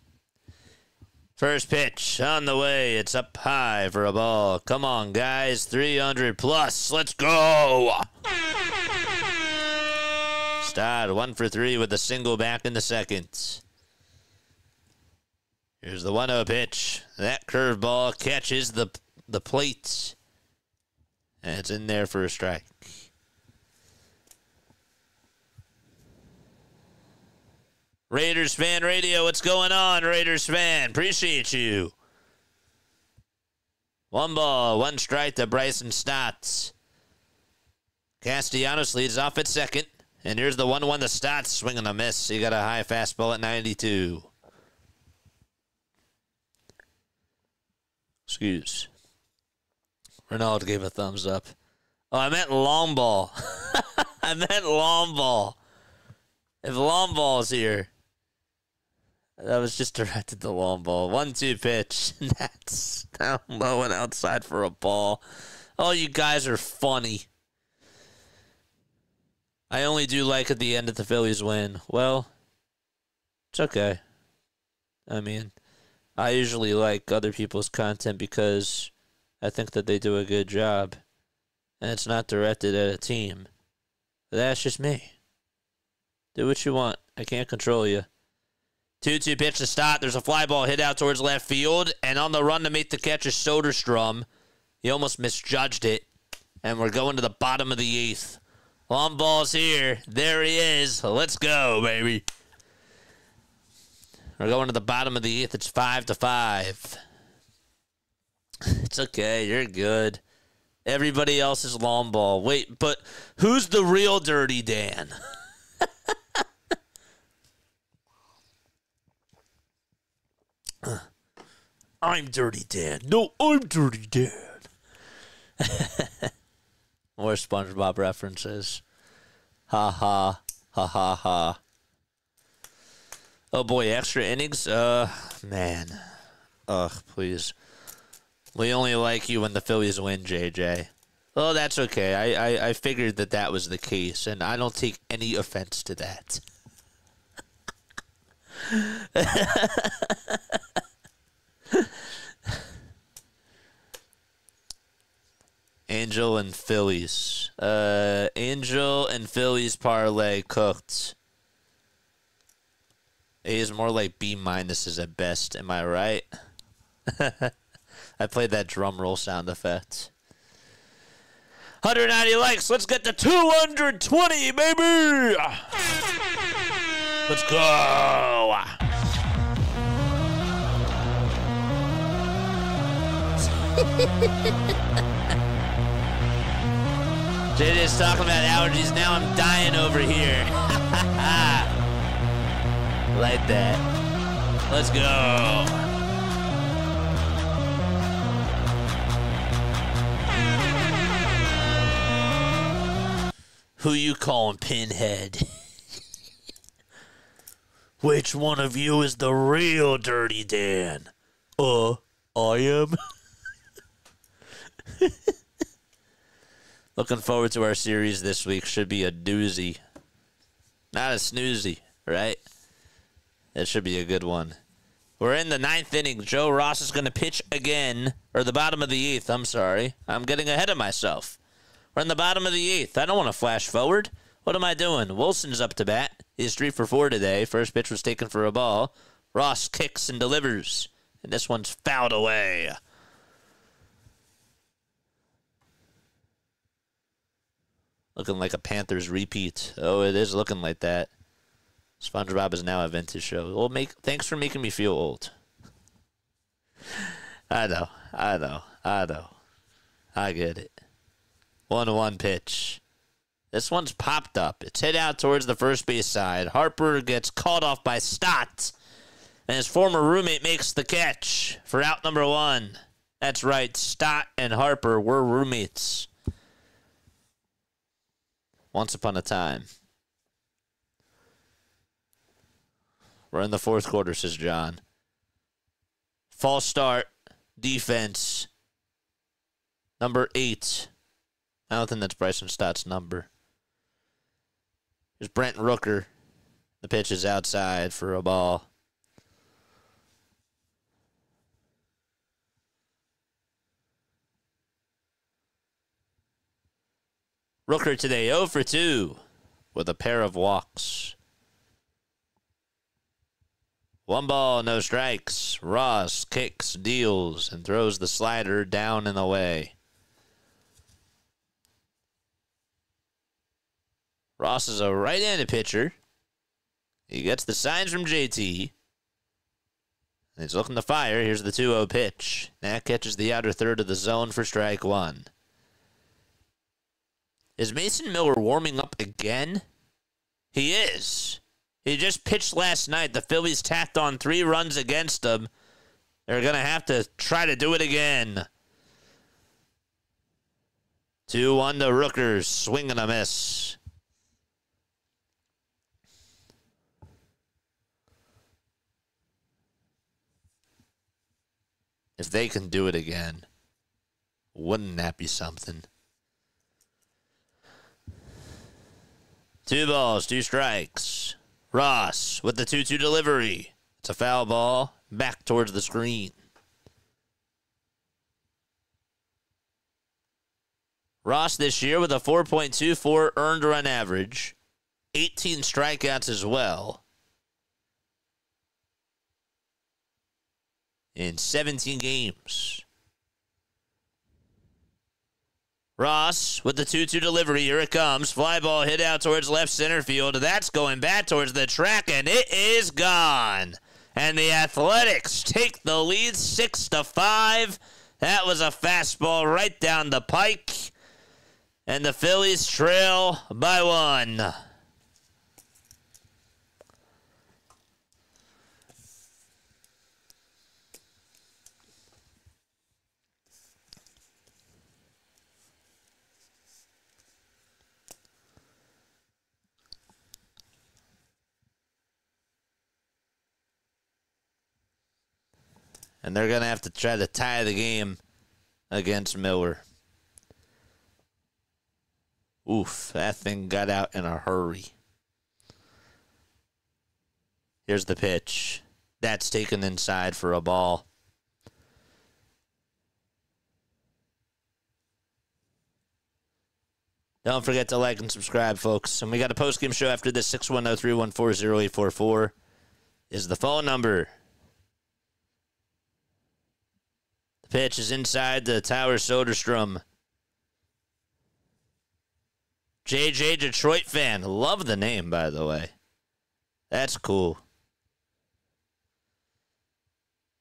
First pitch on the way. It's up high for a ball. Come on, guys. 300 plus. Let's go. Stott 1 for 3 with a single back in the second. Here's the 1-0 pitch. That curveball catches the plate. And it's in there for a strike. Raiders Fan Radio, what's going on, Raiders fan? Appreciate you. 1 ball, 1 strike to Bryson Stott. Castellanos leads off at second. And here's the 1-1 to Stott, swing and a miss. He got a high fastball at 92. Excuse. Ronaldo gave a thumbs up. Oh, I meant long ball. I meant long ball. If long ball's here. That was just directed to long ball. 1-2 pitch. That's down low and outside for a ball. Oh, you guys are funny. I only do like at the end of the Phillies win. Well, it's okay. I mean, I usually like other people's content because I think that they do a good job. And it's not directed at a team. But that's just me. Do what you want. I can't control you. 2-2 pitch to Stott. There's a fly ball hit out towards left field. And on the run to make the catch is Soderstrom. He almost misjudged it. And we're going to the bottom of the 8th. Long ball's here. There he is. Let's go, baby. We're going to the bottom of the 8th. It's 5-5. It's okay. You're good. Everybody else is long ball. Wait, but who's the real Dirty Dan? I'm Dirty Dan. No, I'm Dirty Dan. More SpongeBob references. Ha ha. Ha ha ha. Oh boy, extra innings? Man. Ugh, please. We only like you when the Phillies win, JJ. Oh, that's okay. I figured that was the case, and I don't take any offense to that. Angel and Phillies. Angel and Phillies parlay cooked. A is more like B minuses at best. Am I right? I played that drum roll sound effect. 190 likes. Let's get to 220, baby. Let's go. JJ's talking about allergies. Now I'm dying over here. Like that. Let's go. Who you calling Pinhead? Which one of you is the real Dirty Dan? I am. Looking forward to our series this week. Should be a doozy. Not a snoozy, right? It should be a good one. We're in the 9th inning. Joe Ross is going to pitch again. Or the bottom of the 8th, I'm sorry. I'm getting ahead of myself. We're in the bottom of the 8th. I don't want to flash forward. What am I doing? Wilson's up to bat. He's 3 for 4 today. First pitch was taken for a ball. Ross kicks and delivers. And this one's fouled away. Looking like a Panthers repeat. Oh, it is looking like that. SpongeBob is now a vintage show. Well, thanks for making me feel old. I know. I get it. 1-1 pitch. This one's popped up. It's hit out towards the first base side. Harper gets called off by Stott, and his former roommate makes the catch for out number 1. That's right, Stott and Harper were roommates once upon a time. We're in the fourth quarter, says John. False start, defense, number 8. I don't think that's Bryson Stott's number. There's Brent Rooker. The pitch is outside for a ball. Rooker today 0 for 2 with a pair of walks. 1 ball, no strikes. Ross kicks, deals, and throws the slider down and away. Ross is a right-handed pitcher. He gets the signs from JT. And he's looking to fire. Here's the 2-0 pitch. That catches the outer third of the zone for strike 1. Is Mason Miller warming up again? He is. He just pitched last night. The Phillies tacked on 3 runs against him. They're going to have to try to do it again. 2-1 to Rooker. Swing and a miss. If they can do it again, wouldn't that be something? 2 balls, 2 strikes. Ross with the 2-2 delivery. It's a foul ball back towards the screen. Ross this year with a 4.24 earned run average, 18 strikeouts as well, in 17 games. Ross with the 2-2 delivery. Here it comes. Fly ball hit out towards left center field. That's going back towards the track, and it is gone. And the Athletics take the lead 6-5. That was a fastball right down the pike. And the Phillies trail by 1. And they're going to have to try to tie the game against Miller. Oof, that thing got out in a hurry. Here's the pitch. That's taken inside for a ball. Don't forget to like and subscribe, folks. And we got a post-game show after this. 610-314-0844 is the phone number. Pitch is inside the tower. Soderstrom. JJ Detroit fan. Love the name, by the way. That's cool.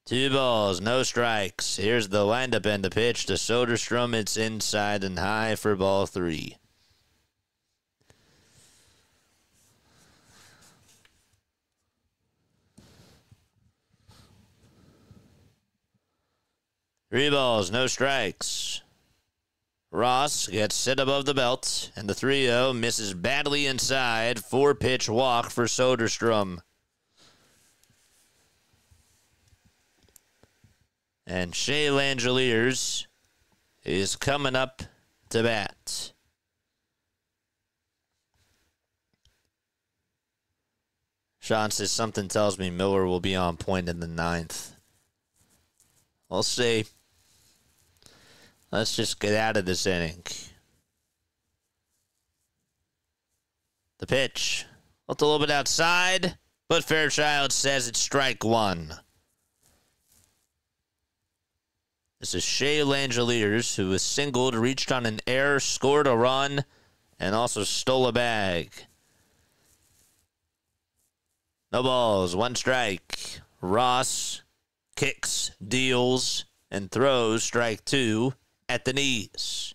2 balls, no strikes. Here's the windup and the pitch to Soderstrom. It's inside and high for ball 3. Three balls, no strikes. Ross gets hit above the belt, and the 3-0 misses badly inside. 4-pitch walk for Soderstrom. And Shea Langeliers is coming up to bat. Sean says something tells me Miller will be on point in the 9th. We'll see. Let's just get out of this inning. The pitch. Looked a little bit outside, but Fairchild says it's strike 1. This is Shea Langeliers, who was singled, reached on an error, scored a run, and also stole a bag. No balls, 1 strike. Ross kicks, deals, and throws strike 2 at the knees.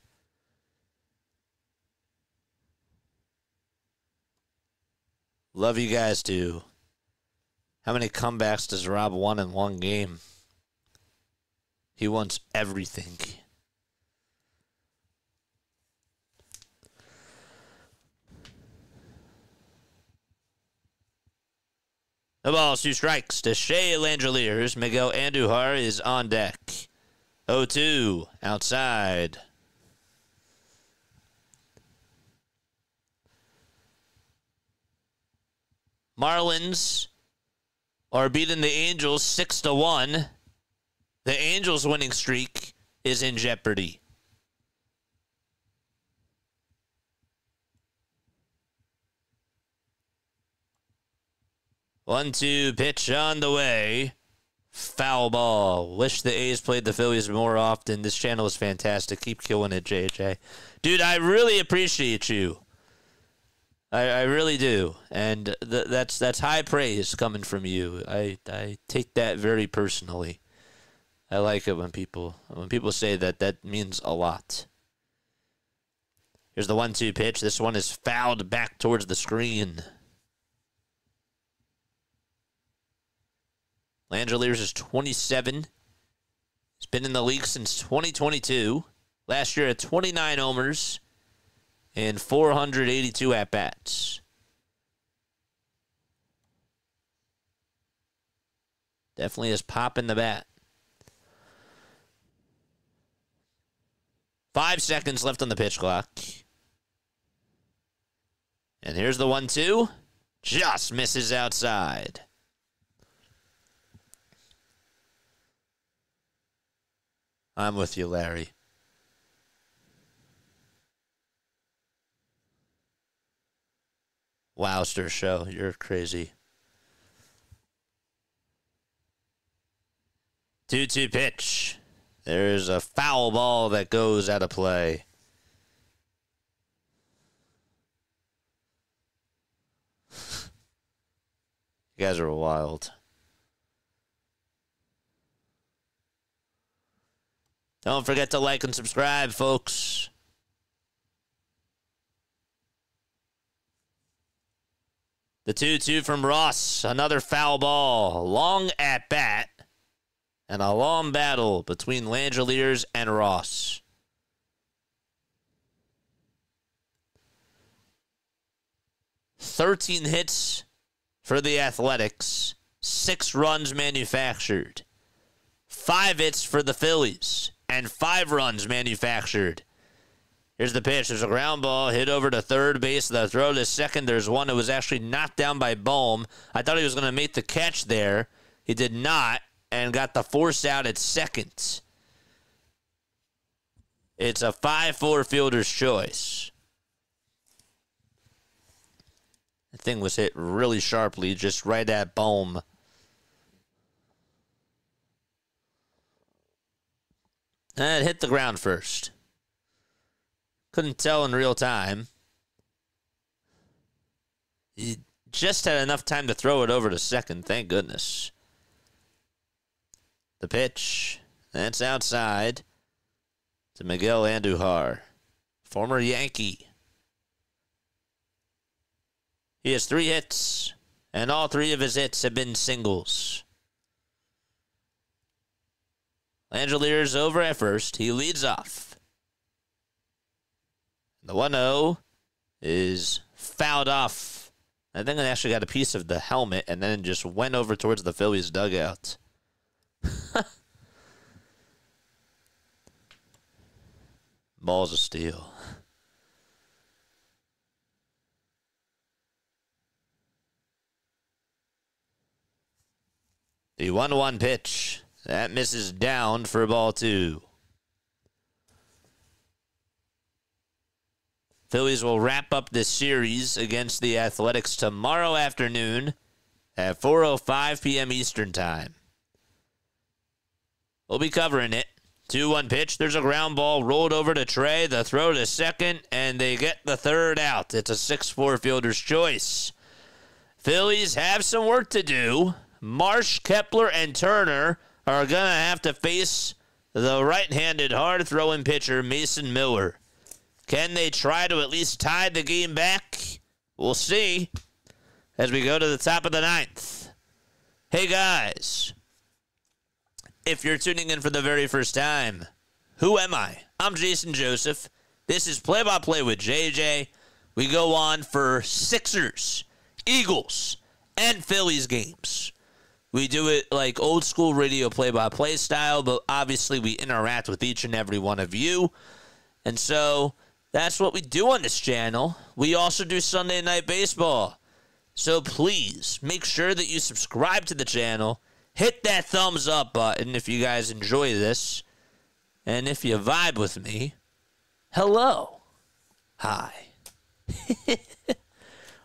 Love you guys too. How many comebacks does Rob want in one game? He wants everything. The ball's 2 strikes to Shea Langeliers. Miguel Andujar is on deck. 0-2 outside. Marlins are beating the Angels 6-1. The Angels' winning streak is in jeopardy. One-two pitch on the way. Foul ball. Wish the A's played the Phillies more often. This channel is fantastic. Keep killing it, JJ. Dude, I really appreciate you. I really do. And that's high praise coming from you. I take that very personally. I like it when people say that. That means a lot. Here's the 1-2 pitch. This one is fouled back towards the screen. Langeliers is 27. He's been in the league since 2022. Last year at 29 homers and 482 at-bats. Definitely is pop in the bat. 5 seconds left on the pitch clock. And here's the 1-2. Just misses outside. I'm with you, Larry. Wowster show. You're crazy. 2-2 pitch. There's a foul ball that goes out of play. You guys are wild. Don't forget to like and subscribe, folks. The 2-2 from Ross. Another foul ball. Long at bat. And a long battle between Langeliers and Ross. "13 hits for the Athletics. 6 runs manufactured. 5 hits for the Phillies. And 5 runs manufactured. Here's the pitch. There's a ground ball hit over to third base. The throw to second. There's one that was actually knocked down by Baum. I thought he was going to make the catch there. He did not, and got the force out at second. It's a 5-4 fielder's choice. The thing was hit really sharply, just right at Baum. And it hit the ground first. Couldn't tell in real time. He just had enough time to throw it over to second, thank goodness. The pitch, that's outside to Miguel Andujar, former Yankee. He has 3 hits, and all 3 of his hits have been singles. Langeliers over at first. He leads off. The 1-0 is fouled off. I think it actually got a piece of the helmet and then just went over towards the Phillies dugout. Balls of steel. The 1-1 pitch. That misses down for ball 2. Phillies will wrap up this series against the Athletics tomorrow afternoon at 4:05 p.m. Eastern Time. We'll be covering it. 2-1 pitch. There's a ground ball rolled over to Trey. The throw to second, and they get the third out. It's a 6-4 fielder's choice. Phillies have some work to do. Marsh, Kepler, and Turner are going to have to face the right-handed hard-throwing pitcher, Mason Miller. Can they try to at least tie the game back? We'll see as we go to the top of the ninth. Hey, guys. If you're tuning in for the very first time, who am I? I'm Jason Joseph. This is Play-by-Play with JJ. We go on for Sixers, Eagles, and Phillies games. We do it like old school radio play-by-play style, but obviously we interact with each and every one of you. And so that's what we do on this channel. We also do Sunday Night Baseball. So please make sure that you subscribe to the channel. Hit that thumbs up button if you guys enjoy this. And if you vibe with me, hello. Hi.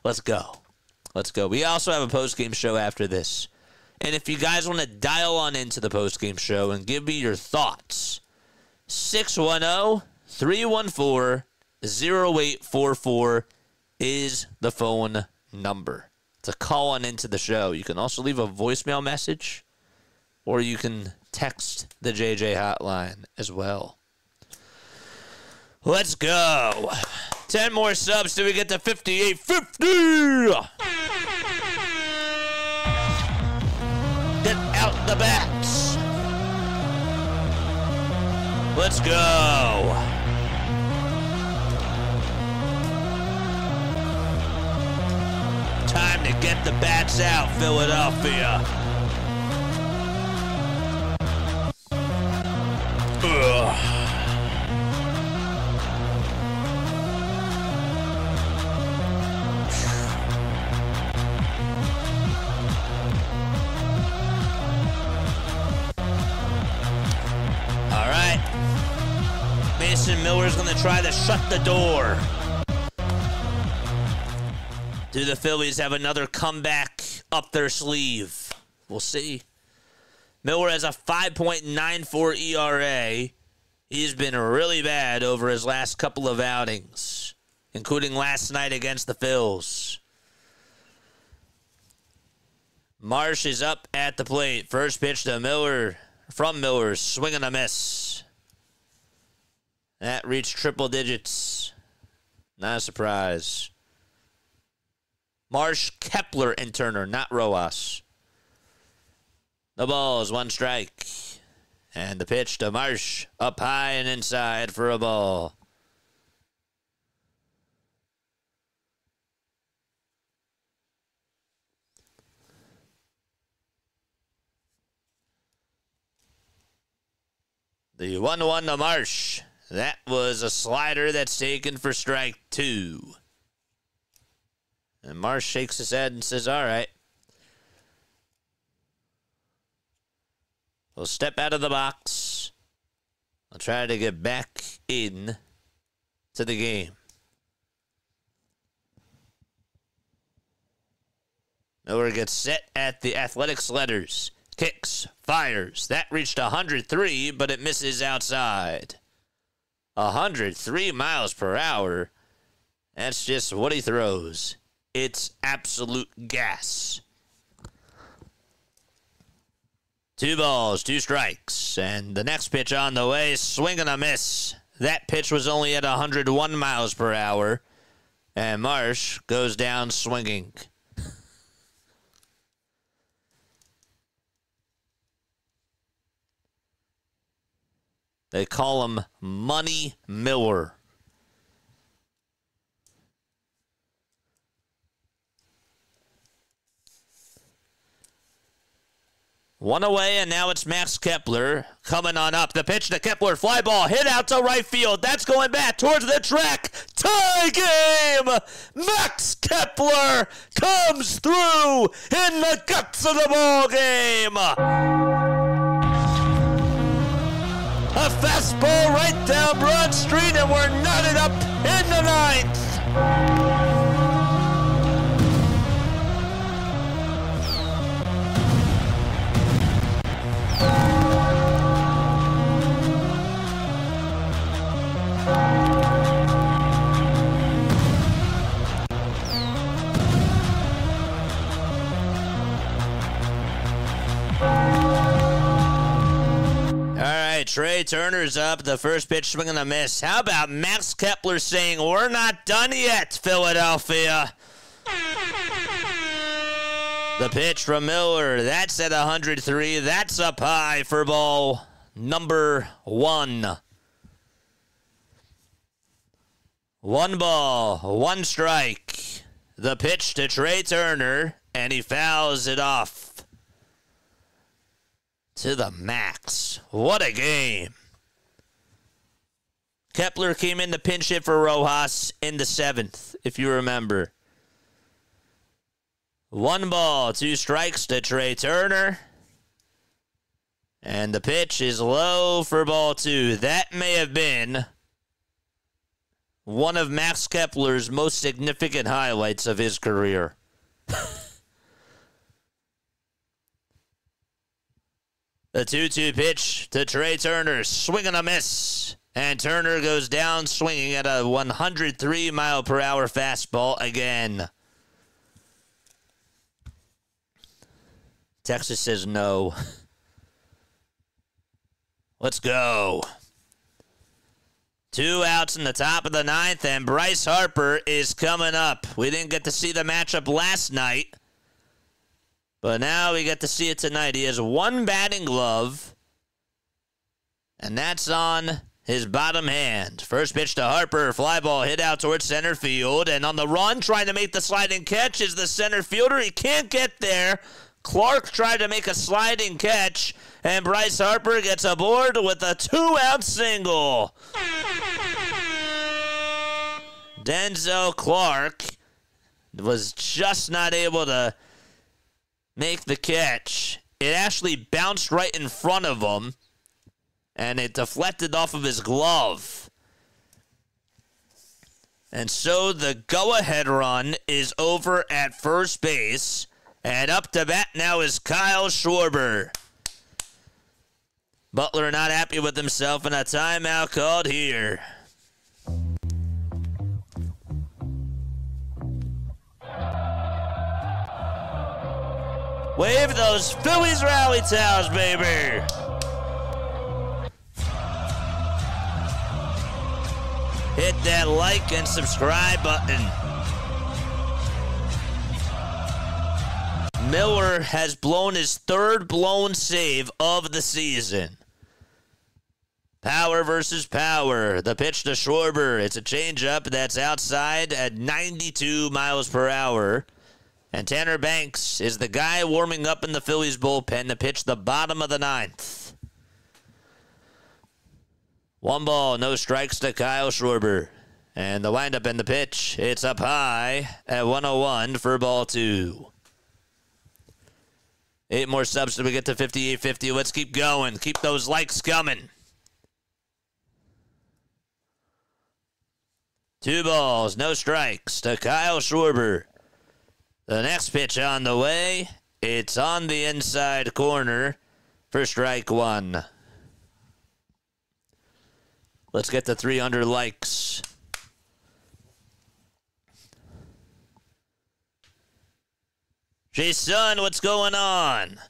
Let's go. Let's go. We also have a post-game show after this. And if you guys want to dial on into the post-game show and give me your thoughts, 610-314-0844 is the phone number to call on into the show. You can also leave a voicemail message, or you can text the JJ hotline as well. Let's go. 10 more subs till we get to 5850. Get out the bats. Let's go. Time to get the bats out, Philadelphia. Ugh. Mason Miller's going to try to shut the door. Do the Phillies have another comeback up their sleeve? We'll see. Miller has a 5.94 ERA. He's been really bad over his last couple of outings, including last night against the Phils. Marsh is up at the plate. First pitch to Miller, from Miller, swing and a miss. That reached triple digits. Not a surprise. Marsh, Kepler, and Turner, not Rojas. The ball is one strike. And the pitch to Marsh, up high and inside for a ball. The 1-1 to Marsh. That was a slider that's taken for strike 2. And Marsh shakes his head and says, all right. We'll step out of the box. I'll try to get back in to the game. Miller gets set at the Athletics letters. Kicks, fires. That reached 103, but it misses outside. 103 miles per hour. That's just what he throws. It's absolute gas. 2 balls, 2 strikes. And the next pitch on the way, swing and a miss. That pitch was only at 101 miles per hour. And Marsh goes down swinging. They call him Money Miller. One away, and now it's Max Kepler coming on up. The pitch to Kepler, fly ball, hit out to right field. That's going back towards the track. Tie game! Max Kepler comes through in the guts of the ball game. A fastball right down Broad Street, and we're knotted up in the 9th. Trey Turner's up. The first pitch swing and a miss. How about Max Kepler saying, "We're not done yet, Philadelphia"? The pitch from Miller. That's at 103. That's up high for ball number 1. 1 ball, 1 strike. The pitch to Trey Turner, and he fouls it off to the max. What a game. Kepler came in to pinch hit for Rojas in the 7th, if you remember. 1 ball, 2 strikes to Trey Turner. And the pitch is low for ball 2. That may have been one of Max Kepler's most significant highlights of his career. The 2-2 pitch to Trey Turner, swing and a miss. And Turner goes down swinging at a 103-mile-per-hour fastball again. Texas says no. Let's go. 2 outs in the top of the 9th, and Bryce Harper is coming up. We didn't get to see the matchup last night, but now we get to see it tonight. He has 1 batting glove, and that's on his bottom hand. First pitch to Harper, fly ball hit out towards center field, and on the run, trying to make the sliding catch is the center fielder. He can't get there. Clark tried to make a sliding catch, and Bryce Harper gets aboard with a 2-out single. Denzel Clark was just not able to make the catch. It actually bounced right in front of him, and it deflected off of his glove. And so the go-ahead run is over at first base, and up to bat now is Kyle Schwarber. Butler not happy with himself, and a timeout called here. Wave those Phillies rally towels, baby. Hit that like and subscribe button. Miller has blown his 3rd blown save of the season. Power versus power. The pitch to Schwarber. It's a changeup that's outside at 92 miles per hour. And Tanner Banks is the guy warming up in the Phillies bullpen to pitch the bottom of the 9th. 1 ball, no strikes to Kyle Schwarber. And the windup and the pitch, it's up high at 101 for ball 2. 8 more subs till we get to 58-50. Let's keep going. Keep those likes coming. 2 balls, no strikes to Kyle Schwarber. The next pitch on the way. It's on the inside corner for strike 1. Let's get to 300 likes. Jason, what's going on?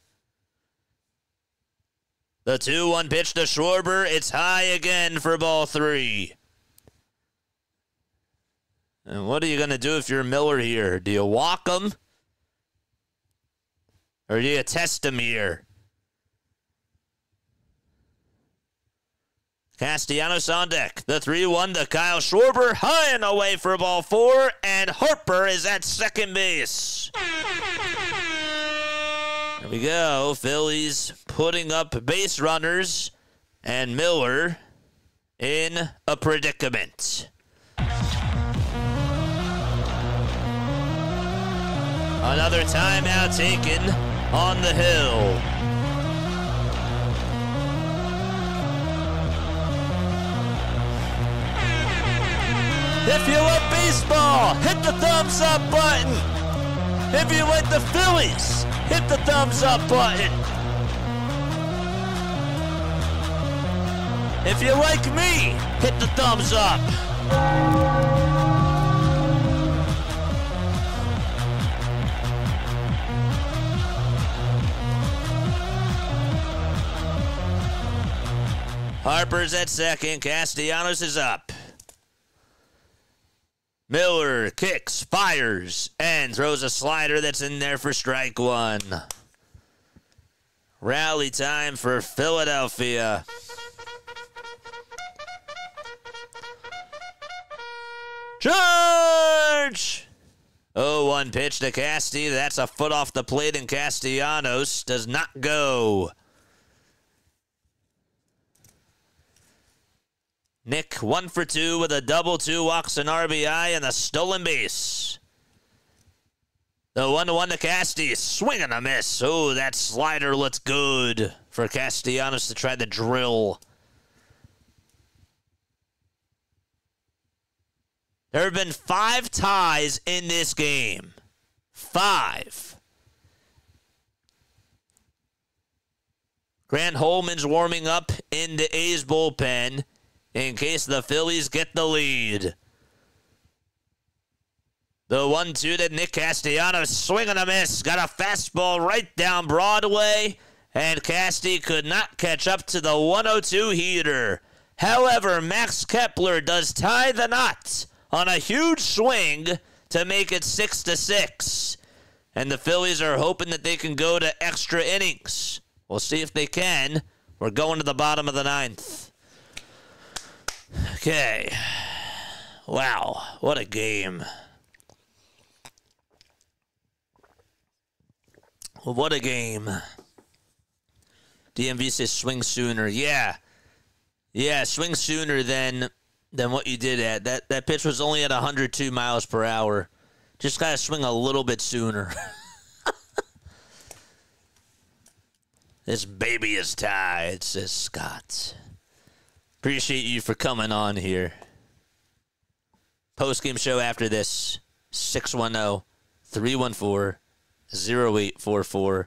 The 2-1 pitch to Schwarber. It's high again for ball 3. And what are you going to do if you're Miller here? Do you walk him? Or do you test him here? Castellanos on deck. The 3-1 to Kyle Schwarber. High and away for ball 4. And Harper is at second base. There we go. Phillies putting up base runners. And Miller in a predicament. Another timeout taken on the hill. If you love baseball, hit the thumbs up button. If you like the Phillies, hit the thumbs up button. If you like me, hit the thumbs up. Harper's at second. Castellanos is up. Miller kicks, fires, and throws a slider that's in there for strike one. Rally time for Philadelphia. Charge! 0-1 pitch to Casti. That's a foot off the plate, and Castellanos does not go. Nick 1 for 2 with a double, 2 walks, an RBI, and a stolen base. The 1-1 to Casti. Swing and a miss. Oh, that slider looks good for Castellanos to try to drill. There have been 5 ties in this game. 5. Grant Holman's warming up in the A's bullpen in case the Phillies get the lead. The 1-2 to Nick Castellanos. Swing and a miss. Got a fastball right down Broadway, and Casti could not catch up to the 102 heater. However, Max Kepler does tie the knot on a huge swing to make it 6-6. And the Phillies are hoping that they can go to extra innings. We'll see if they can. We're going to the bottom of the 9th. Okay. Wow, what a game. What a game. DMV says swing sooner. Yeah. Yeah, swing sooner than what you did at. That pitch was only at 102 miles per hour. Just got to swing a little bit sooner. This baby is tied, says Scott. Appreciate you for coming on here. Post-game show after this, 610-314-0844.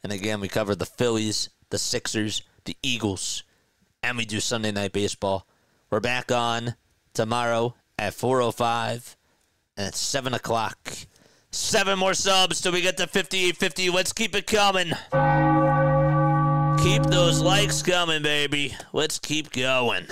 And again, we cover the Phillies, the Sixers, the Eagles, and we do Sunday Night Baseball. We're back on tomorrow at 4:05 and at 7 o'clock. 7 more subs till we get to 5850. Let's keep it coming. Keep those likes coming, baby. Let's keep going.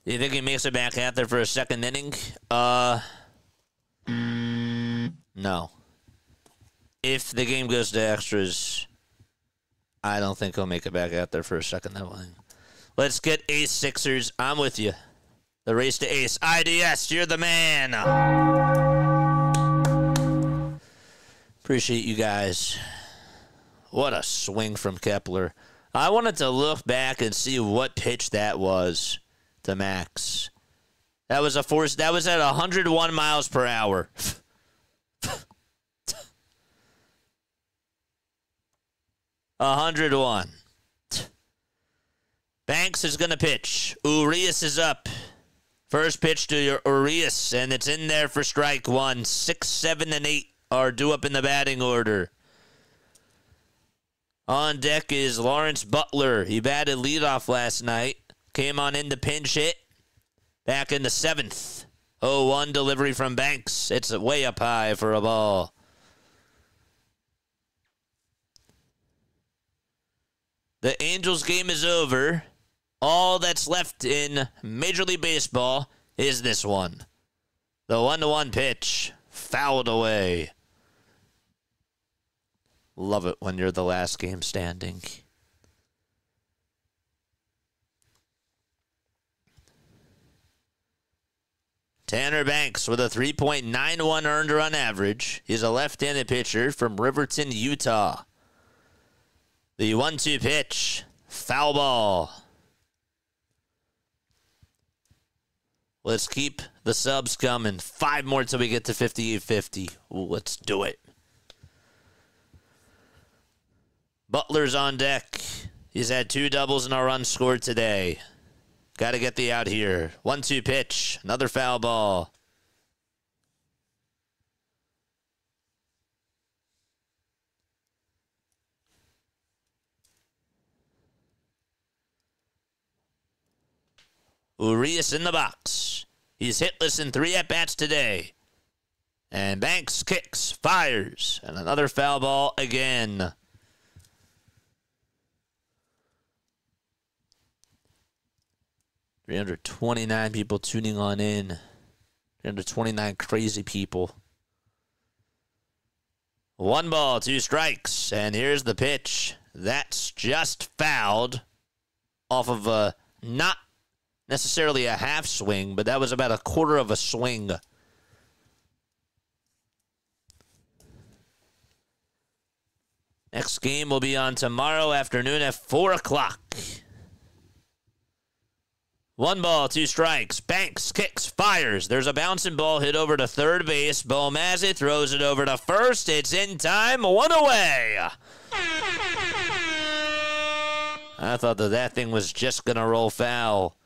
Do you think he makes it back out there for a second inning? No. If the game goes to extras, I don't think he'll make it back out there for a second inning. Let's get Ace Sixers. I'm with you. The race to ace. IDS, you're the man. Appreciate you guys. What a swing from Kepler. I wanted to look back and see what pitch that was to Max. That was a force. That was at 101 miles per hour. 101. Banks is going to pitch. Urias is up. First pitch to Urias, and it's in there for strike one. 6, 7, and 8 are due up in the batting order. On deck is Lawrence Butler. He batted leadoff last night. Came on in to pinch hit. Back in the 7th. 0-1 delivery from Banks. It's way up high for a ball. The Angels game is over. All that's left in Major League Baseball is this one. The 1-1 pitch. Fouled away. Love it when you're the last game standing. Tanner Banks with a 3.91 earned run average. He's a left-handed pitcher from Riverton, Utah. The 1-2 pitch. Foul ball. Let's keep the subs coming. 5 more till we get to 5850. Let's do it. Butler's on deck. He's had 2 doubles and a run scored today. Got to get the out here. 1-2 pitch. Another foul ball. Urias in the box. He's hitless in 3 at-bats today. And Banks kicks, fires, and another foul ball again. $329 people tuning on in. 329 crazy people. 1 ball, 2 strikes, and here's the pitch. That's just fouled off of a, not necessarily a half swing, but that was about a quarter of a swing. Next game will be on tomorrow afternoon at 4 o'clock. 1 ball, 2 strikes. Banks kicks, fires. There's a bouncing ball hit over to third base. Beaumazzy throws it over to first. It's in time. 1 away. I thought that thing was just going to roll foul.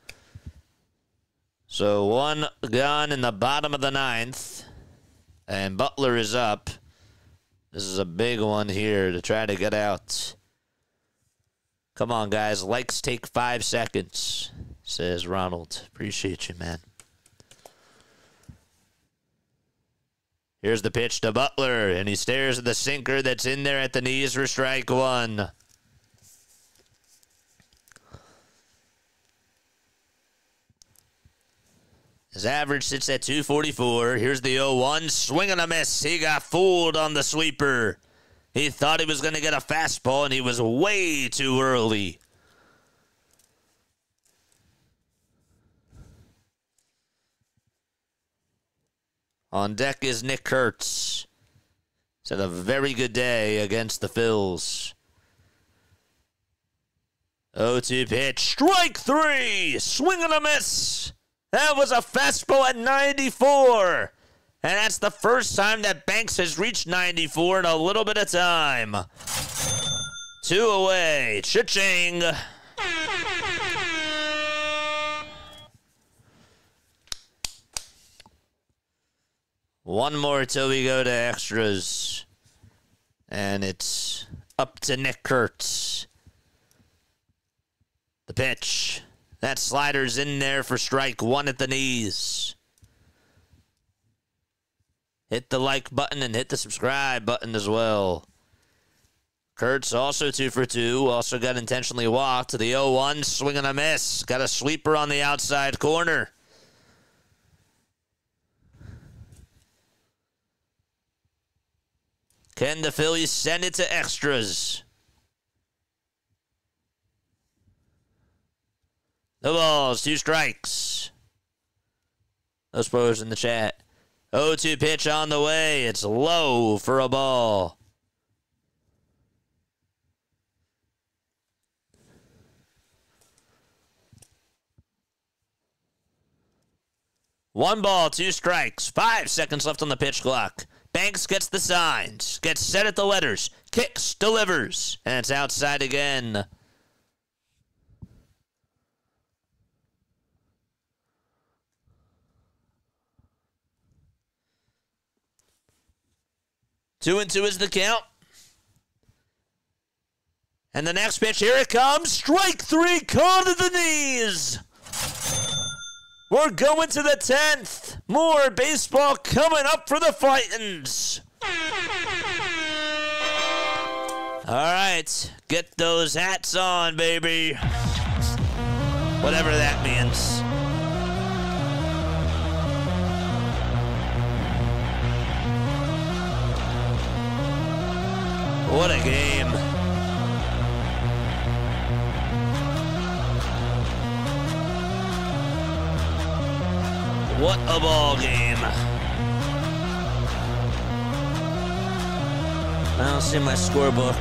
So 1 gone in the bottom of the 9th. And Butler is up. This is a big one here to try to get out. Come on, guys. Likes take 5 seconds, says Ronald. Appreciate you, man. Here's the pitch to Butler, and he stares at the sinker that's in there at the knees for strike 1. His average sits at 244. Here's the 0-1. Swing and a miss. He got fooled on the sweeper. He thought he was going to get a fastball, and he was way too early. On deck is Nick Kurtz. He's had a very good day against the Phils. 0-2 pitch. Strike 3. Swing and a miss. That was a fastball at 94. And that's the first time that Banks has reached 94 in a little bit of time. 2 away. Cha-ching. One more till we go to extras. And it's up to Nick Kurtz. The pitch. That slider's in there for strike 1 at the knees. Hit the like button and hit the subscribe button as well. Kurtz also 2 for 2. Also got intentionally walked to the 0-1. Swing and a miss. Got a sweeper on the outside corner. Can the Phillies send it to extras? No balls, 2 strikes. No spoilers in the chat. 0-2 pitch on the way. It's low for a ball. One ball, 2 strikes. 5 seconds left on the pitch clock. Banks gets the signs. Gets set at the letters. Kicks, delivers. And it's outside again. Two and 2 is the count. And the next pitch, here it comes. Strike 3, called to the knees. We're going to the 10th. More baseball coming up for the Fightins. All right, get those hats on, baby. Whatever that means. What a game. What a ball game. I don't see my scorebook.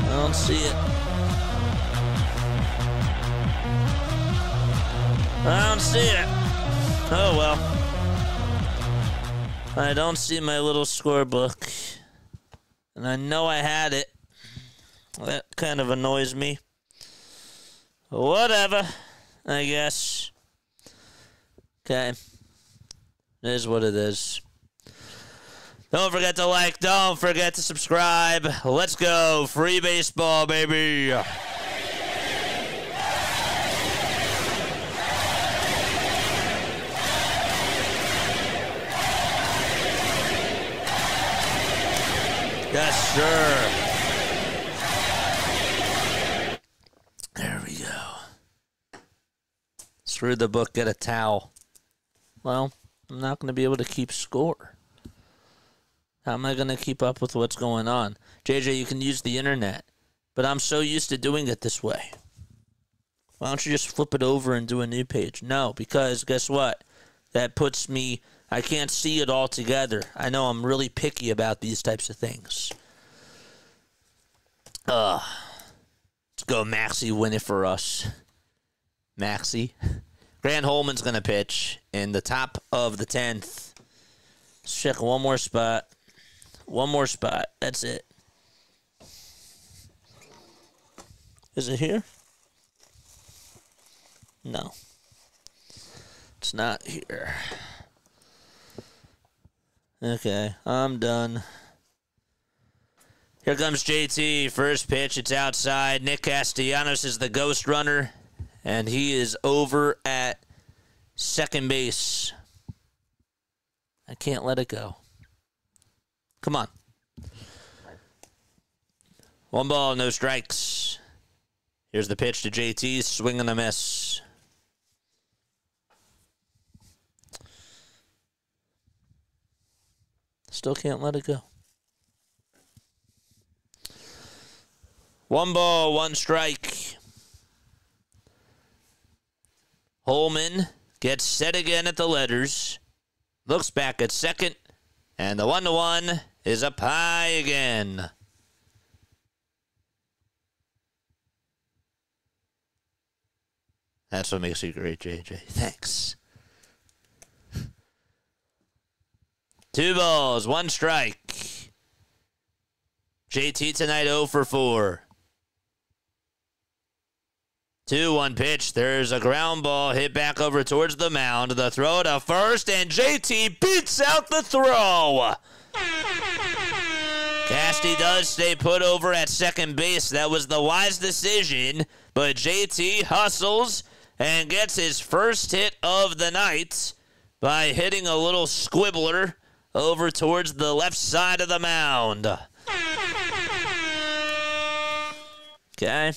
I don't see it. I don't see it. Oh well. I don't see my little scorebook. And I know I had it. That kind of annoys me. Whatever, I guess. Okay. It is what it is. Don't forget to like. Don't forget to subscribe. Let's go. Free baseball, baby. Yes, sir. There we go. Screw the book, get a towel. Well, I'm not going to be able to keep score. How am I going to keep up with what's going on? JJ, you can use the internet, but I'm so used to doing it this way. Why don't you just flip it over and do a new page? No, because guess what? That puts me, I can't see it all together. I know I'm really picky about these types of things. Let's go Maxie win it for us. Maxie. Grant Holman's going to pitch in the top of the 10th. Let's check one more spot. One more spot. That's it. Is it here? No. It's not here. Okay, I'm done. Here comes JT. First pitch, it's outside. Nick Castellanos is the ghost runner, and he is over at second base. I can't let it go. Come on. 1 ball, no strikes. Here's the pitch to JT. Swing and a miss. Still can't let it go. 1 ball, 1 strike. Holman gets set again at the letters. Looks back at second. And the 1-1 is up high again. That's what makes you great, JJ. Thanks. 2 balls, 1 strike. JT tonight 0 for 4. 2-1 pitch. There's a ground ball hit back over towards the mound. The throw to first, and JT beats out the throw. Casty does stay put over at second base. That was the wise decision, but JT hustles and gets his first hit of the night by hitting a little squibbler over towards the left side of the mound. Okay.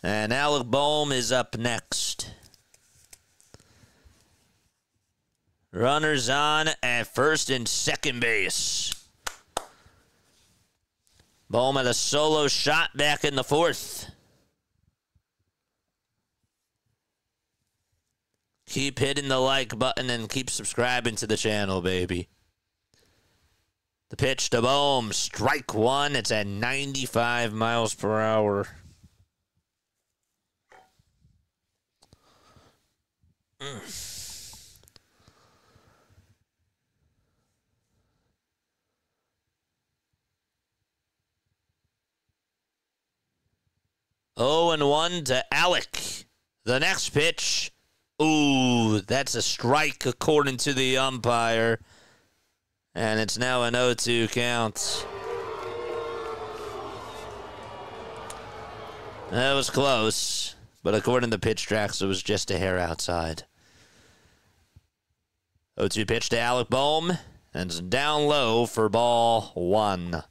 And Alec Bohm is up next. Runners on at first and second base. Bohm had a solo shot back in the 4th. Keep hitting the like button and keep subscribing to the channel, baby. The pitch to Bohm, strike 1. It's at 95 miles per hour. 0-1 to Alec. The next pitch. Ooh, that's a strike according to the umpire. And it's now an 0-2 count. That was close, but according to pitch tracks, it was just a hair outside. 0-2 pitch to Alec Bohm, and it's down low for ball 1.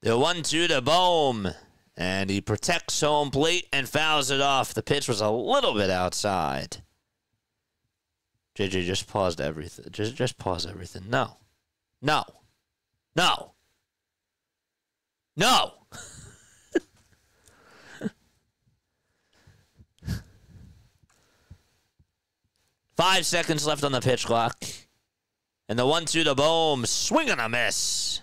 The 1-2 to Bohm, and he protects home plate and fouls it off. The pitch was a little bit outside. JJ just paused everything. Just pause everything. No. No. No. No. Five seconds left on the pitch clock. And the 1-2 to Bohm, swing and a miss.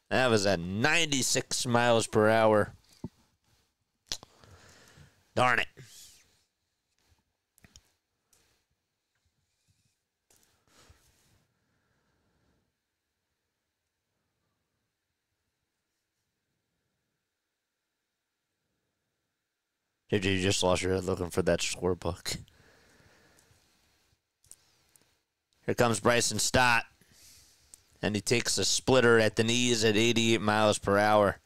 That was at 96 miles per hour. Darn it. JJ, you just lost your head looking for that scorebook. Here comes Bryson Stott. And he takes a splitter at the knees at 88 miles per hour.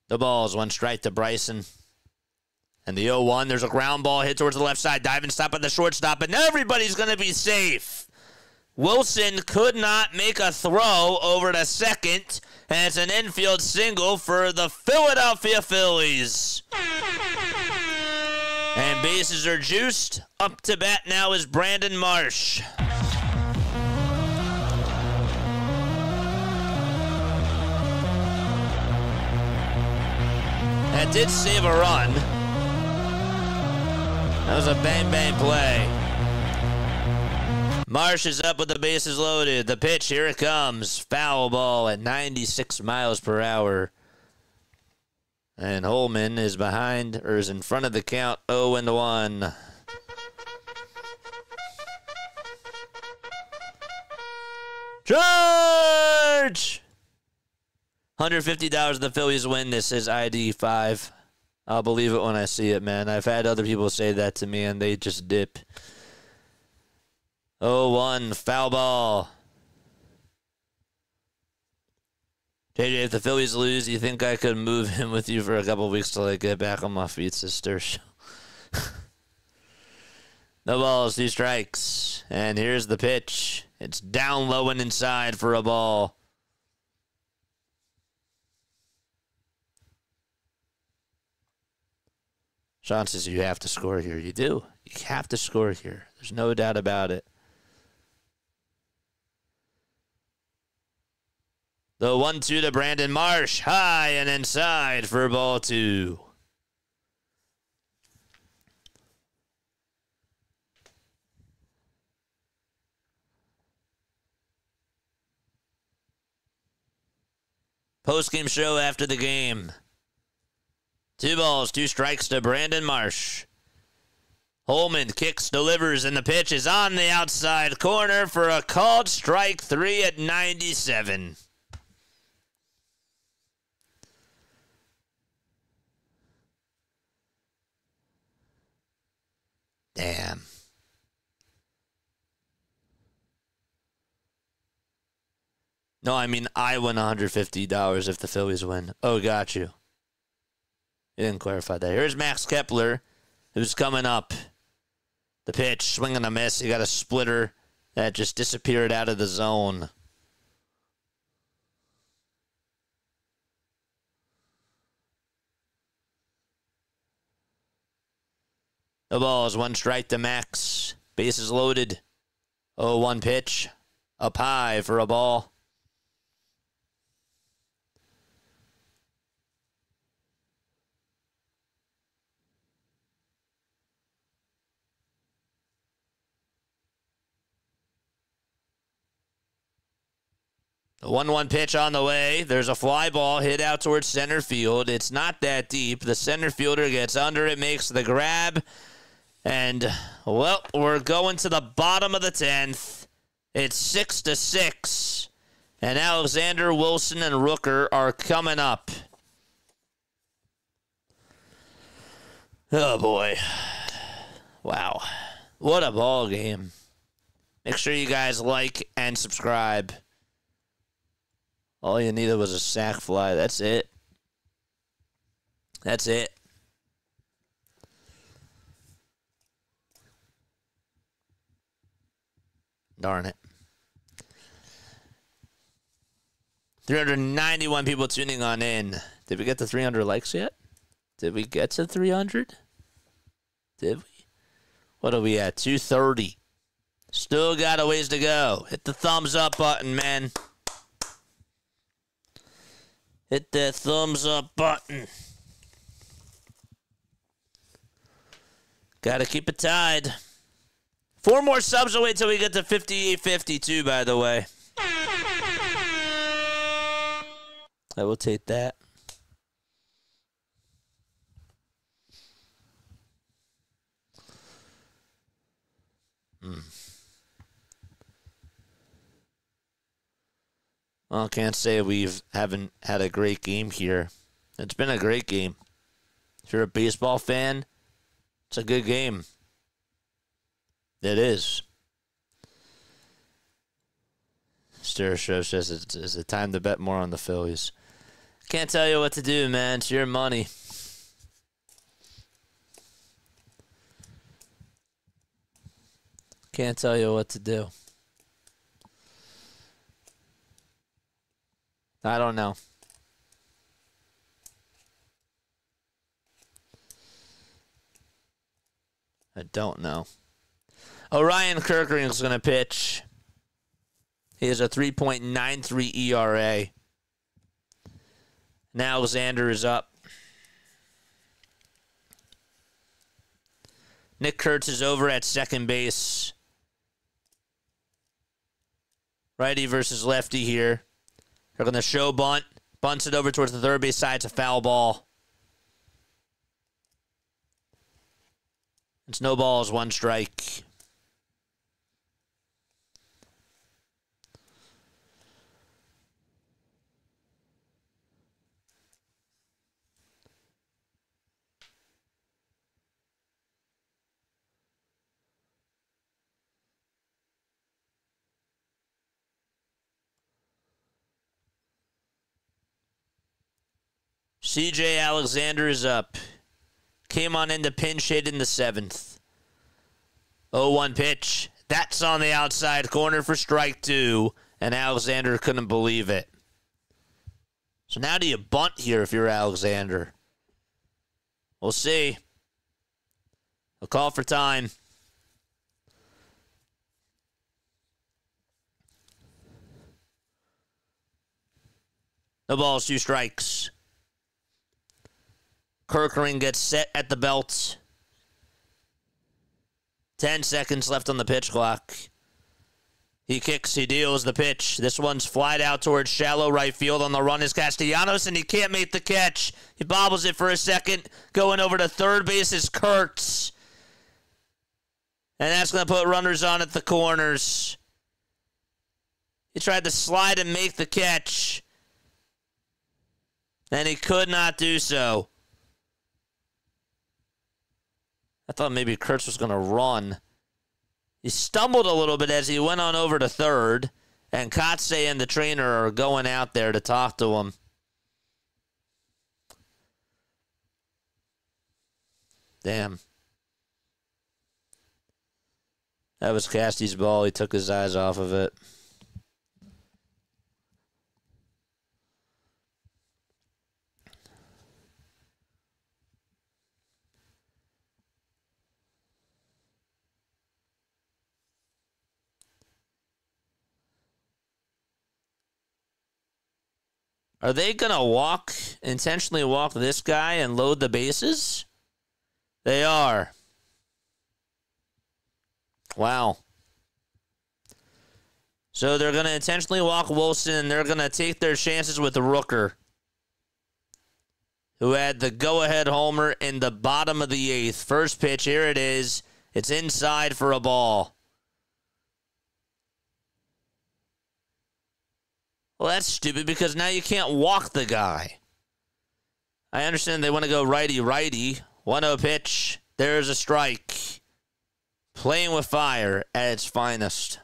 The ball is 1 strike to Bryson. And the 0-1, there's a ground ball hit towards the left side. Diving stop at the shortstop, and everybody's going to be safe. Wilson could not make a throw over to second, and it's an infield single for the Philadelphia Phillies. And bases are juiced. Up to bat now is Brandon Marsh. That did save a run. That was a bang-bang play. Marsh is up with the bases loaded. The pitch, here it comes. Foul ball at 96 miles per hour. And Holman is behind, or is in front of the count, 0-1. Charge! $150 the Phillies win. This is ID 5. I'll believe it when I see it, man. I've had other people say that to me, and they just dip. 0-1, foul ball. JJ, if the Phillies lose, you think I could move him with you for a couple weeks till I get back on my feet, sister? No balls, 2 strikes. And here's the pitch. It's down low and inside for a ball. Sean says you have to score here. You do. You have to score here. There's no doubt about it. The 1-2 to Brandon Marsh. High and inside for ball 2. Post-game show after the game. 2 balls, 2 strikes to Brandon Marsh. Holman kicks, delivers, and the pitch is on the outside corner for a called strike 3 at 97. Damn. No, I mean, I win $150 if the Phillies win. Oh, got you. You didn't clarify that. Here's Max Kepler, who's coming up. The pitch, swing and a miss. He got a splitter that just disappeared out of the zone. The ball is 1 strike to Max. Bases loaded. 0-1 pitch. Up high for a ball. The 1-1 pitch on the way. There's a fly ball hit out towards center field. It's not that deep. The center fielder gets under it, makes the grab. And, well, we're going to the bottom of the 10th. It's 6-6. And Alexander, Wilson, and Rooker are coming up. Oh, boy. Wow. What a ball game. Make sure you guys like and subscribe. All you needed was a sac fly. That's it. That's it. Darn it. 391 people tuning on in. Did we get to 300 likes yet? Did we get to 300? Did we? What are we at? 230. Still got a ways to go. Hit the thumbs up button, man. Hit that thumbs up button. Gotta keep it tied. 4 more subs away till we get to 5852, by the way. I will take that. Well, can't say haven't had a great game here. It's been a great game. If you're a baseball fan, it's a good game. It is. Stir Show says it's time to bet more on the Phillies. Can't tell you what to do, man. It's your money. Can't tell you what to do. I don't know. I don't know. Orion Kirkring's going to pitch. He has a 3.93 ERA. Now Alexander is up. Nick Kurtz is over at second base. Righty versus lefty here. They're going to show bunt. Bunts it over towards the third base side. It's a foul ball. It's no balls, one strike. CJ Alexander is up. Came on into pinch hit in the 7th. 0-1 pitch. That's on the outside corner for strike 2. And Alexander couldn't believe it. So now do you bunt here if you're Alexander? We'll see. A call for time. No balls, 2 strikes. Kirkring gets set at the belt. 10 seconds left on the pitch clock. He kicks, he deals the pitch. This one's flied out towards shallow right field. On the run is Castellanos, and he can't make the catch. He bobbles it for a second. Going over to third base is Kurtz. And that's going to put runners on at the corners. He tried to slide and make the catch. And he could not do so. I thought maybe Kurtz was going to run. He stumbled a little bit as he went on over to third, and Kotze and the trainer are going out there to talk to him. Damn. That was Casty's ball. He took his eyes off of it. Are they going to intentionally walk this guy and load the bases? They are. Wow. So they're going to intentionally walk Wilson, and they're going to take their chances with the rooker, who had the go-ahead homer in the bottom of the 8th. First pitch, here it is. It's inside for a ball. Well, that's stupid because now you can't walk the guy. I understand they want to go righty-righty. 1-0 pitch. There's a strike. Playing with fire at its finest.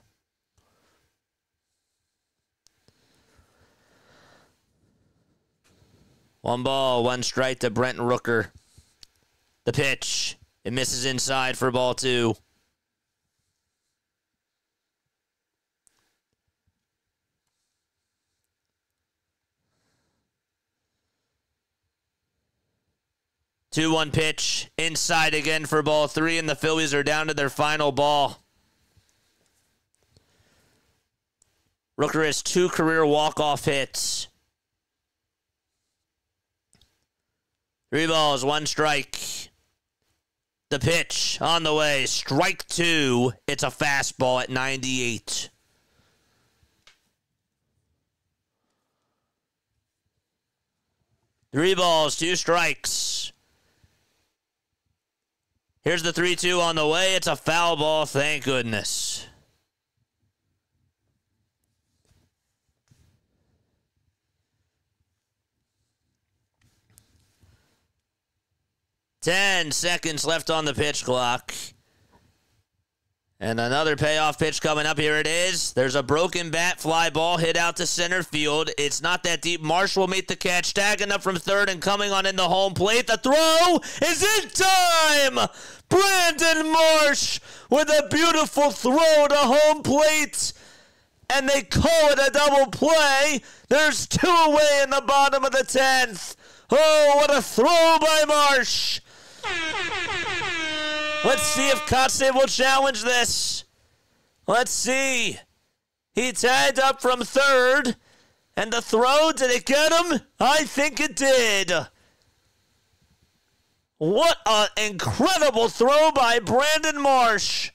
One ball, 1 strike to Brent Rooker. The pitch. It misses inside for ball 2. Two-one pitch, inside again for ball 3, and the Phillies are down to their final ball. Rooker has 2 career walk-off hits. 3 balls, 1 strike. The pitch on the way, strike 2. It's a fastball at 98. Three balls, 2 strikes. Here's the 3-2 on the way. It's a foul ball, thank goodness. 10 seconds left on the pitch clock. And another payoff pitch coming up. Here it is. There's a broken bat, fly ball, hit out to center field. It's not that deep. Marsh will make the catch, tagging up from third and coming on in the home plate. The throw is in time. Brandon Marsh with a beautiful throw to home plate. And they call it a double play. There's 2 away in the bottom of the 10th. Oh, what a throw by Marsh. Let's see if Kotze will challenge this. Let's see. He tagged up from third. And the throw, did it get him? I think it did. What an incredible throw by Brandon Marsh.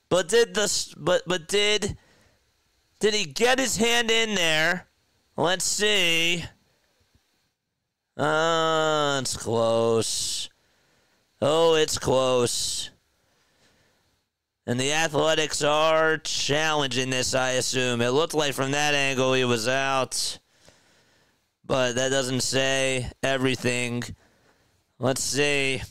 But did he get his hand in there? Let's see. It's close. Oh, it's close. And the Athletics are challenging this, I assume. It looked like from that angle he was out. But that doesn't say everything. Let's see.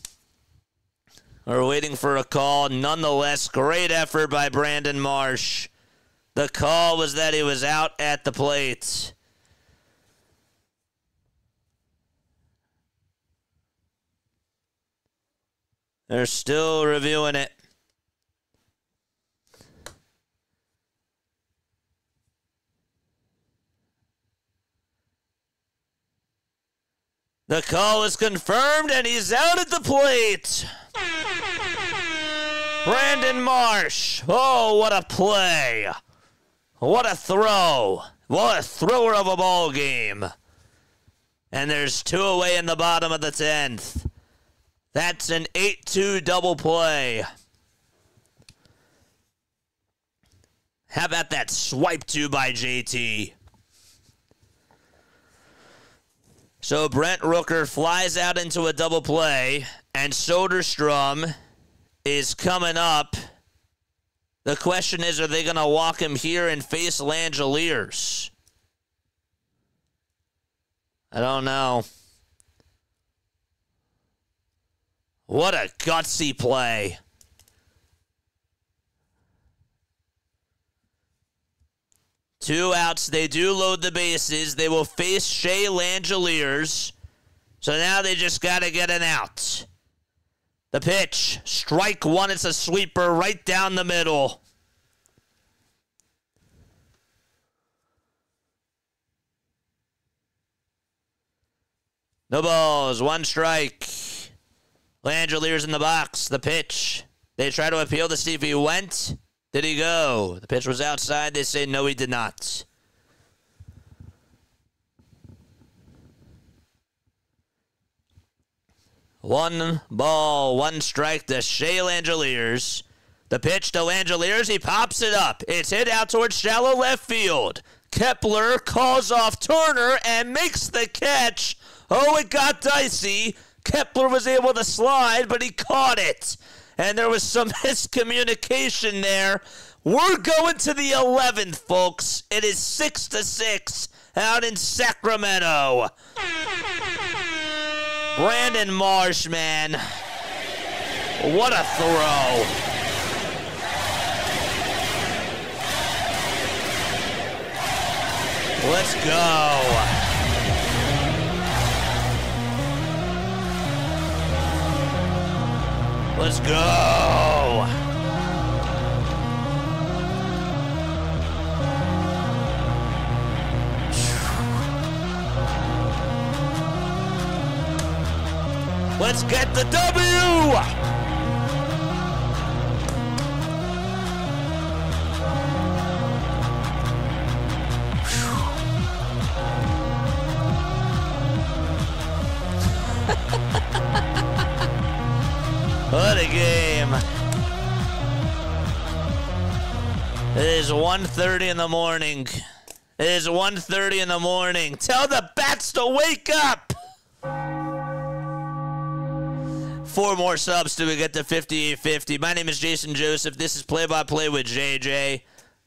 We're waiting for a call. Nonetheless, great effort by Brandon Marsh. The call was that he was out at the plate. They're still reviewing it. The call is confirmed, and he's out at the plate. Brandon Marsh. Oh, what a play. What a throw. What a thrower of a ball game. And there's 2 away in the bottom of the 10th. That's an 8-2 double play. How about that swipe 2 by JT? So Brent Rooker flies out into a double play, and Soderstrom is coming up. The question is, are they going to walk him here and face Langeliers? I don't know. What a gutsy play. Two outs. They do load the bases. They will face Shea Langeliers. So now they just got to get an out. The pitch. Strike 1. It's a sweeper right down the middle. No balls. 1 strike. Langeliers in the box. The pitch. They try to appeal to see if he went. Did he go? The pitch was outside. They say no, he did not. One ball, 1 strike to Shea Langeliers. The pitch to Langeliers. He pops it up. It's hit out towards shallow left field. Kepler calls off Turner and makes the catch. Oh, it got dicey. Kepler was able to slide, but he caught it. And there was some miscommunication there. We're going to the 11th, folks. It is 6-6 out in Sacramento. Brandon Marsh, man. What a throw. Let's go. Let's go! Let's get the W! What a game. It is 1:30 in the morning. It is 1:30 in the morning. Tell the bats to wake up. 4 more subs till we get to 5850. My name is Jason Joseph. This is Play-by-Play with JJ.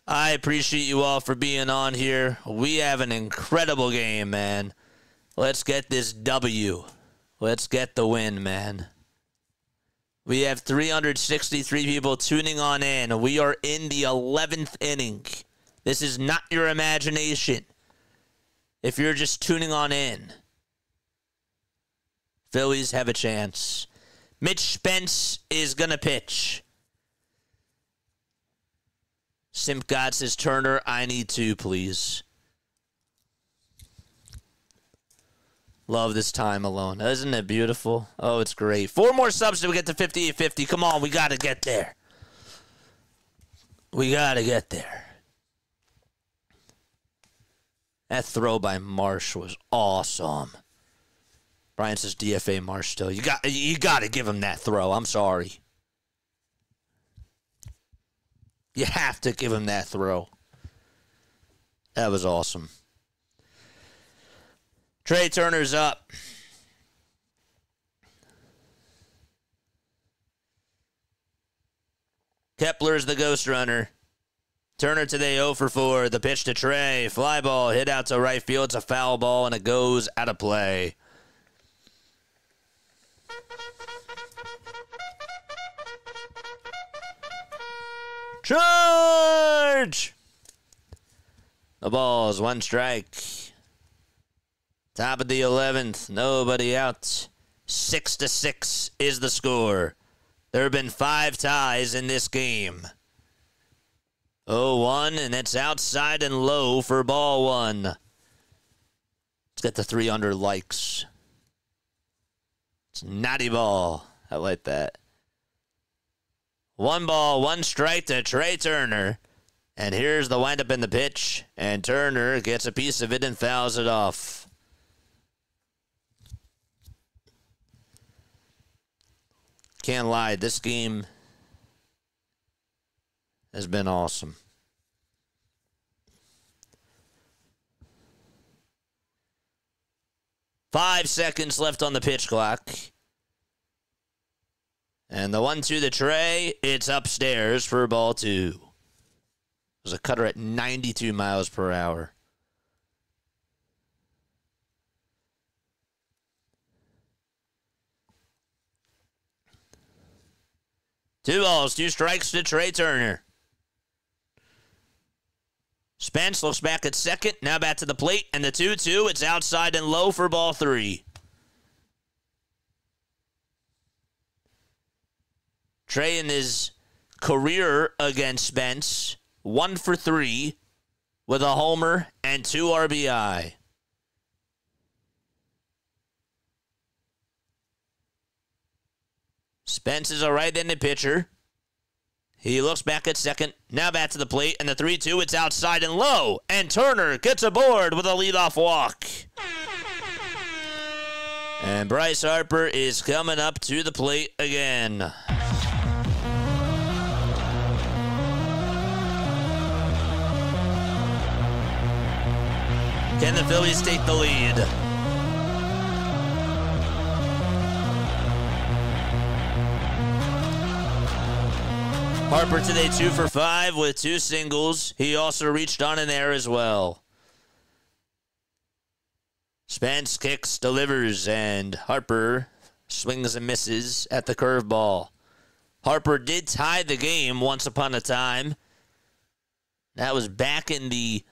I appreciate you all for being on here. We have an incredible game, man. Let's get this W. Let's get the win, man. We have 363 people tuning on in. We are in the 11th inning. This is not your imagination. If you're just tuning on in, Phillies have a chance. Mitch Spence is going to pitch. Simp God says, Turner, I need to, please. Love this time alone. Isn't it beautiful? Oh, it's great. 4 more subs till we get to 5850. Come on, we got to get there. We got to get there. That throw by Marsh was awesome. Brian says DFA Marsh still. You got to give him that throw. I'm sorry. You have to give him that throw. That was awesome. Trey Turner's up. Kepler's the ghost runner. Turner today 0 for 4. The pitch to Trey. Fly ball hit out to right field. It's a foul ball, and it goes out of play. Charge! The ball's 1 strike. Top of the 11th. Nobody out. 6-6 is the score. There have been 5 ties in this game. 0-1, and it's outside and low for ball 1. Let's get the 300 likes. It's natty ball. I like that. 1 ball, 1 strike to Trey Turner. And here's the windup in the pitch. And Turner gets a piece of it and fouls it off. Can't lie, this game has been awesome. Five seconds left on the pitch clock. And the 1-2 to Trey, it's upstairs for ball 2. There's a cutter at 92 miles per hour. Two balls, 2 strikes to Trey Turner. Spence looks back at second, now back to the plate, and the 2-2, it's outside and low for ball 3. Trey in his career against Spence, 1 for 3 with a homer and 2 RBI. Spence is a right-handed pitcher. He looks back at second, now back to the plate, and the 3-2, it's outside and low, and Turner gets aboard with a leadoff walk. And Bryce Harper is coming up to the plate again. Can the Phillies take the lead? Harper today 2 for 5 with 2 singles. He also reached on an error as well. Spence kicks, delivers, and Harper swings and misses at the curveball. Harper did tie the game once upon a time. That was back in the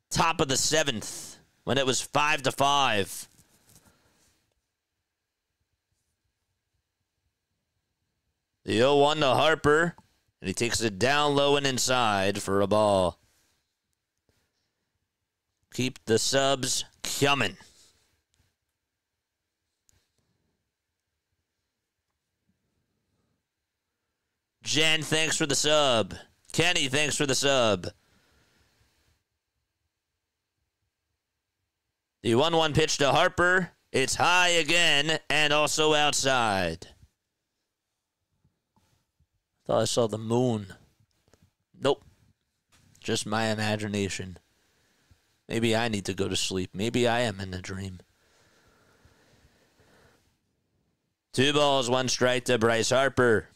top of the 7th when it was 5-5. The 0-1 to Harper, and he takes it down low and inside for a ball. Keep the subs coming. Jen, thanks for the sub. Kenny, thanks for the sub. The 1-1 pitch to Harper. It's high again and also outside. Thought I saw the moon. Nope. Just my imagination. Maybe I need to go to sleep. Maybe I am in a dream. 2 balls, 1 strike to Bryce Harper.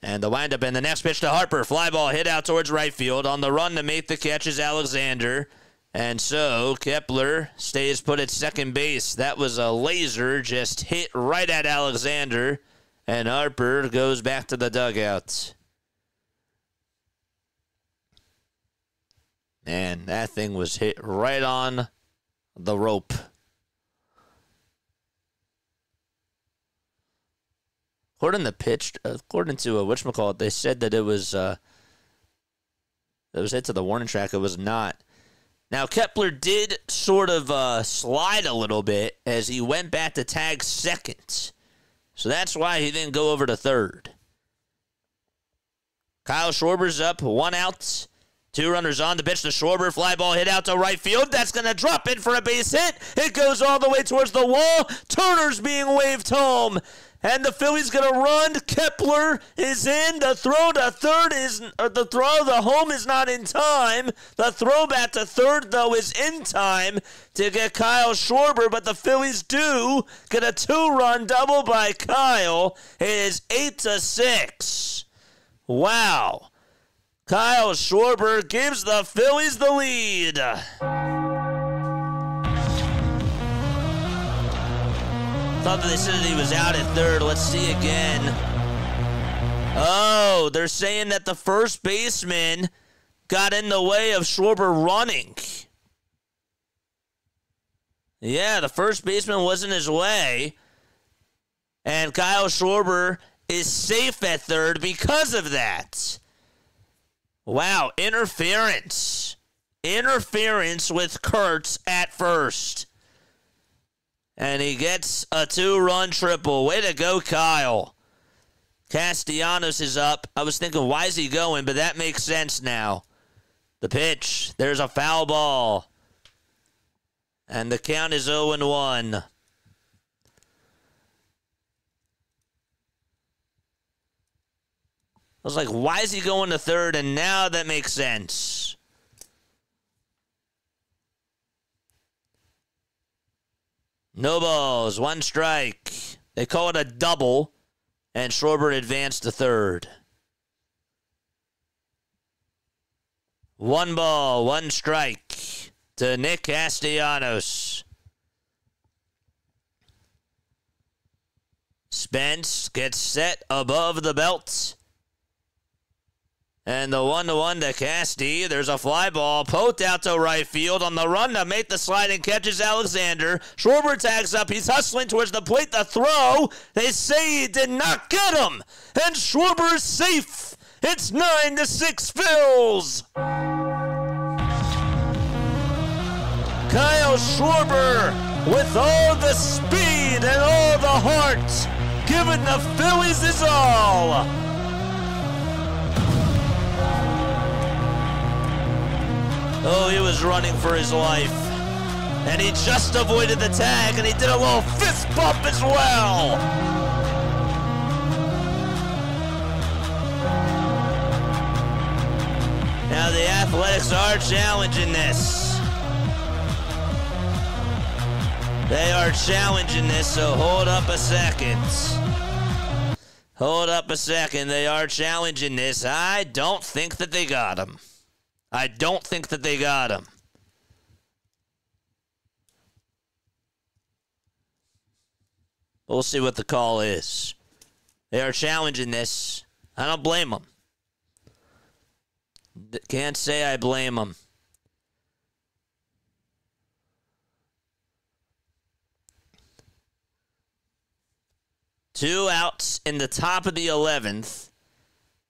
And the windup and the next pitch to Harper. Fly ball hit out towards right field. On the run to make the catch is Alexander. And so Kepler stays put at second base. That was a laser just hit right at Alexander. And Harper goes back to the dugout. Man, that thing was hit right on the rope. According to whatchamacallit, they said that it was hit to the warning track. It was not. Now, Kepler did sort of slide a little bit as he went back to tag second. So that's why he didn't go over to third. Kyle Schwarber's up, 1 out. 2 runners on the pitch. The Schwarber fly ball hit out to right field. That's going to drop in for a base hit. It goes all the way towards the wall. Turner's being waved home. And the Phillies going to run. Kepler is in. The throw to third the home is not in time. The throw back to third, though, is in time to get Kyle Schwarber. But the Phillies do get a 2-run double by Kyle. It is 8-6. Wow. Kyle Schwarber gives the Phillies the lead. Thought that they said that he was out at third. Let's see again. Oh, they're saying that the first baseman got in the way of Schwarber running. Yeah, the first baseman was in his way. And Kyle Schwarber is safe at third because of that. Wow, interference. Interference with Kurtz at first. And he gets a 2-run triple. Way to go, Kyle. Castellanos is up. I was thinking, why is he going? But that makes sense now. The pitch. There's a foul ball. And the count is 0-1. I was like, why is he going to third? And now that makes sense. No balls, 1 strike. They call it a double, and Schwarber advanced to third. 1 ball, 1 strike to Nick Castellanos. Spence gets set above the belt. And the 1-1 to Casti. There's a fly ball poked out to right field. On the run to make the slide and catches Alexander. Schwarber tags up. He's hustling towards the plate. The throw. They say he did not get him. And Schwarber is safe. It's 9-6 Phils. Kyle Schwarber with all the speed and all the heart, giving the Phillies his all. Oh, he was running for his life. And he just avoided the tag, and he did a little fist bump as well. Now the Athletics are challenging this. They are challenging this, so hold up a second. Hold up a second. They are challenging this. I don't think that they got him. I don't think that they got him. We'll see what the call is. They are challenging this. I don't blame them. Can't say I blame them. Two outs in the top of the 11th.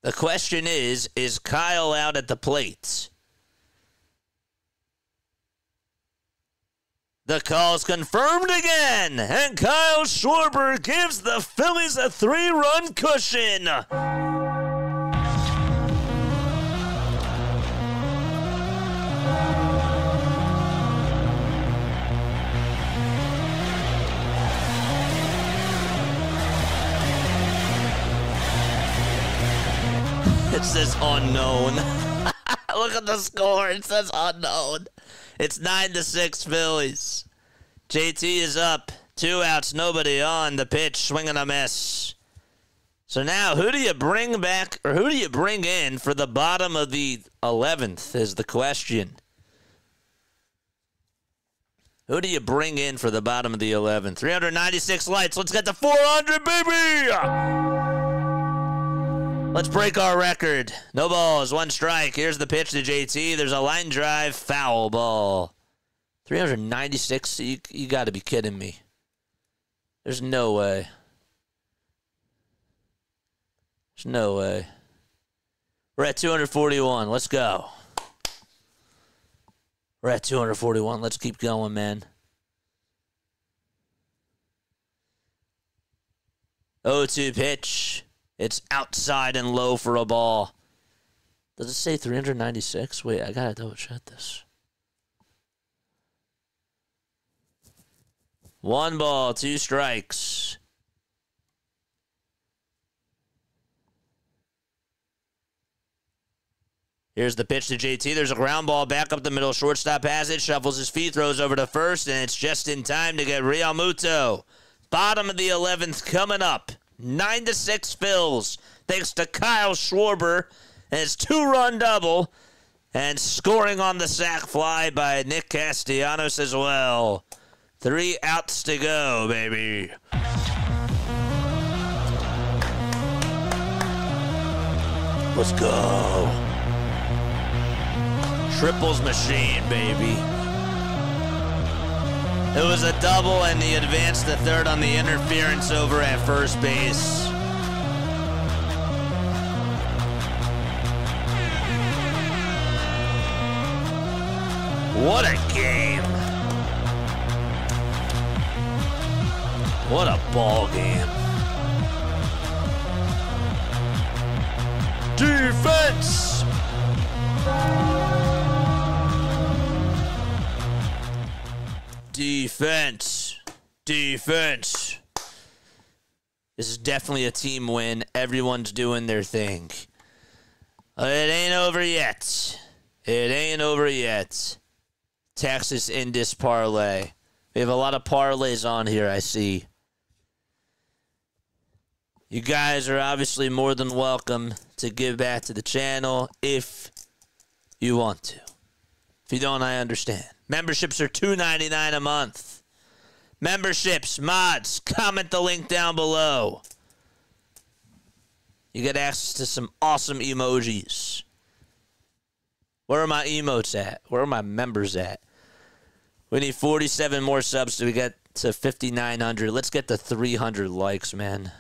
The question is Kyle out at the plate? The call's confirmed again, and Kyle Schwarber gives the Phillies a 3-run cushion. It says unknown. Look at the score. It says unknown. It's 9-6 Phillies. JT is up. 2 outs, nobody on. The pitch, swinging a miss. So now, who do you bring back, or who do you bring in for the bottom of the 11th is the question. Who do you bring in for the bottom of the 11th? 396 lights. Let's get to 400, baby! Let's break our record. No balls, 1 strike. Here's the pitch to JT. There's a line drive, foul ball. 396? You got to be kidding me. There's no way. There's no way. We're at 241. Let's go. We're at 241. Let's keep going, man. 0-2 pitch. It's outside and low for a ball. Does it say 396? Wait, I gotta double check this. 1 ball, 2 strikes. Here's the pitch to JT. There's a ground ball back up the middle. Shortstop has it, shuffles his feet, throws over to first, and it's just in time to get Real Muto. Bottom of the 11th coming up. 9-6 Phils, thanks to Kyle Schwarber. And it's 2-run double. And scoring on the sac fly by Nick Castellanos as well. 3 outs to go, baby. Let's go. Triples machine, baby. It was a double, and he advanced to third on the interference over at first base. What a game. What a ball game. Defense! Defense. Defense. This is definitely a team win. Everyone's doing their thing. It ain't over yet. It ain't over yet. Texas Indus parlay. We have a lot of parlays on here, I see. You guys are obviously more than welcome to give back to the channel if you want to. If you don't, I understand. Memberships are $2.99 a month. Memberships, mods, comment the link down below. You get access to some awesome emojis. Where are my emotes at? Where are my members at? We need 47 more subs to get to 5,900. Let's get to 300 likes, man.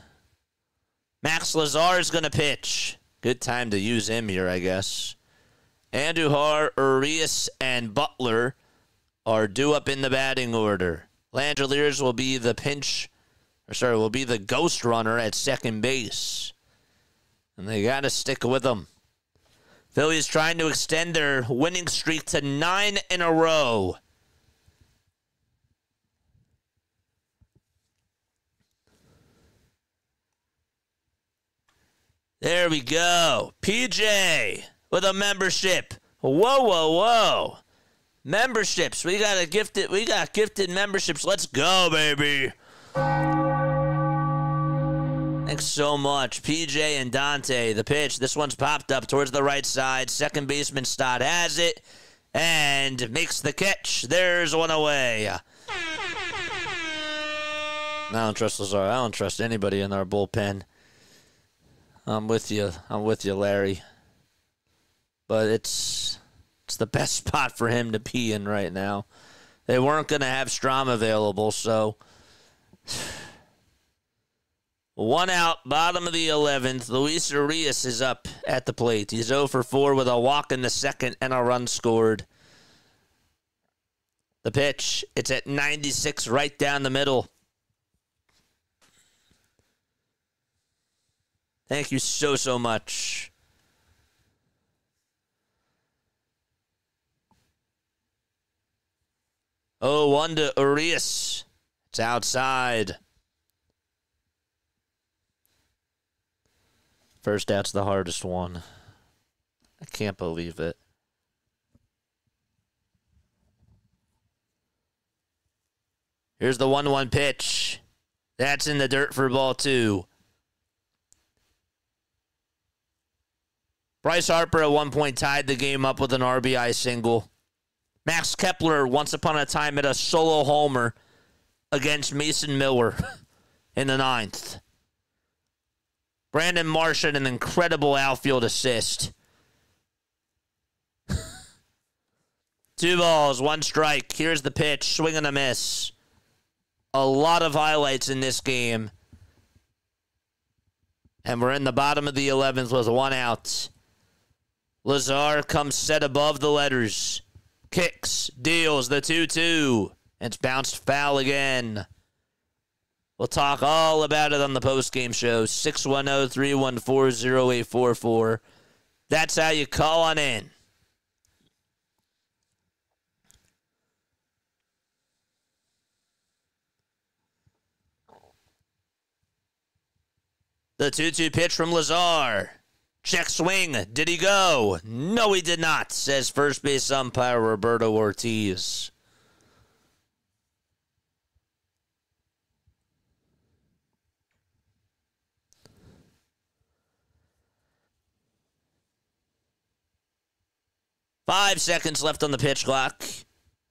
Max Lazar is going to pitch. Good time to use him here, I guess. Andujar, Urias, and Butler are due up in the batting order. Langeliers will be the will be the ghost runner at second base. And they got to stick with him. Phillies trying to extend their winning streak to 9 in a row. There we go. PJ with a membership. Whoa, whoa, whoa. Memberships. We got gifted memberships. Let's go, baby. Thanks so much. PJ and Dante. The pitch. This one's popped up towards the right side. Second baseman Stott has it and makes the catch. There's one away. I don't trust Lazar. I don't trust anybody in our bullpen. I'm with you. I'm with you, Larry. But it's the best spot for him to be in right now. They weren't going to have Strom available, so 1 out, bottom of the 11th. Luis Urias is up at the plate. He's 0 for 4 with a walk in the second and a run scored. The pitch, it's at 96 right down the middle. Thank you so much. Oh, 1 to Urias. It's outside. First out's the hardest one. I can't believe it. Here's the 1-1 pitch. That's in the dirt for ball 2. Bryce Harper at one point tied the game up with an RBI single. Max Kepler, once upon a time, hit a solo homer against Mason Miller in the 9th. Brandon Marsh had an incredible outfield assist. 2 balls, 1 strike. Here's the pitch. Swing and a miss. A lot of highlights in this game. And we're in the bottom of the 11th with 1 out. Lazar comes set above the letters. Kicks, deals the 2-2. It's bounced foul again. We'll talk all about it on the postgame show. 610-314-0844. That's how you call on in. The 2-2 pitch from Lazar. Check swing. Did he go? No, he did not, says first base umpire Roberto Ortiz. Five seconds left on the pitch clock.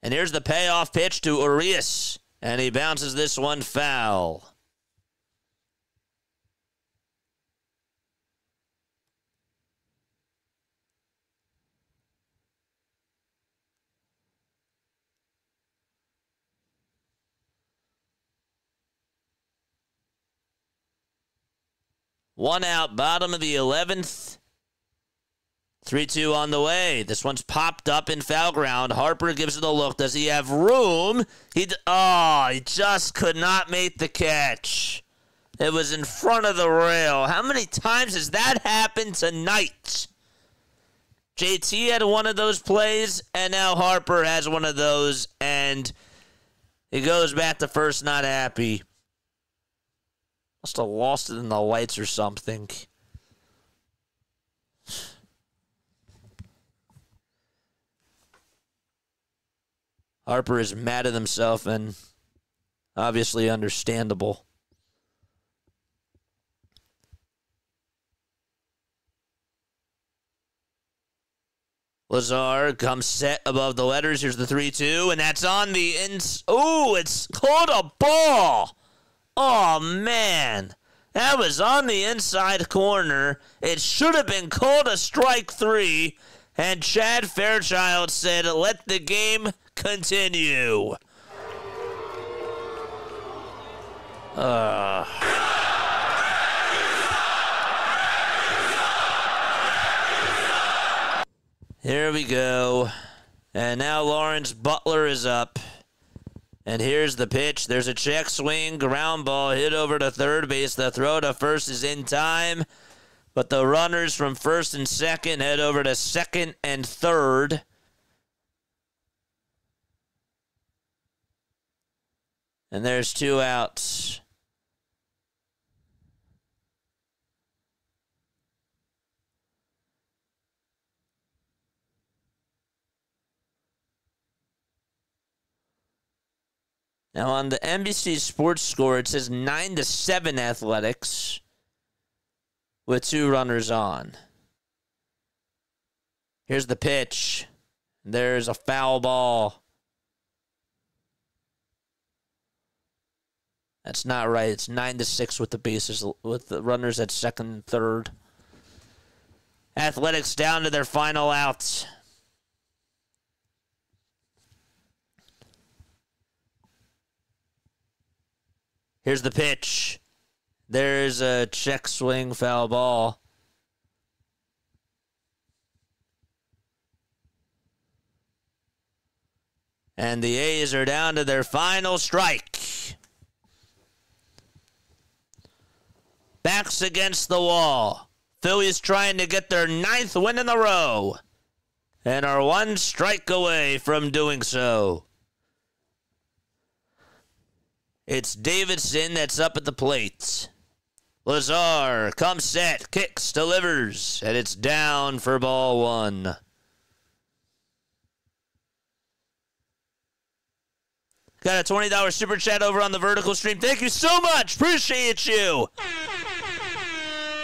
And here's the payoff pitch to Urias. And he bounces this one foul. One out, bottom of the 11th. 3-2 on the way. This one's popped up in foul ground. Harper gives it a look. Does he have room? He just could not make the catch. It was in front of the rail. How many times has that happened tonight? JT had one of those plays, and now Harper has one of those, and he goes back to first not happy. Must have lost it in the lights or something. Harper is mad at himself and obviously understandable. Lazar comes set above the letters. Here's the 3-2, and that's on the ins. Oh, it's called a ball. Oh, man. That was on the inside corner. It should have been called a strike 3. And Chad Fairchild said, let the game continue. Here we go. And now Lawrence Butler is up. And here's the pitch. There's a check swing, ground ball hit over to third base. The throw to first is in time. But the runners from first and second head over to second and third. And there's 2 outs. Now on the NBC Sports score, it says 9-7 Athletics with 2 runners on. Here's the pitch. There's a foul ball. That's not right. It's 9-6 with the bases, with the runners at second and third. Athletics down to their final outs. Here's the pitch. There's a check swing, foul ball. And the A's are down to their final strike. Backs against the wall. Phillies trying to get their 9th win in a row. And are 1 strike away from doing so. It's Davidson that's up at the plate. Lazar comes set, kicks, delivers, and it's down for ball 1. Got a $20 super chat over on the vertical stream. Thank you so much. Appreciate you.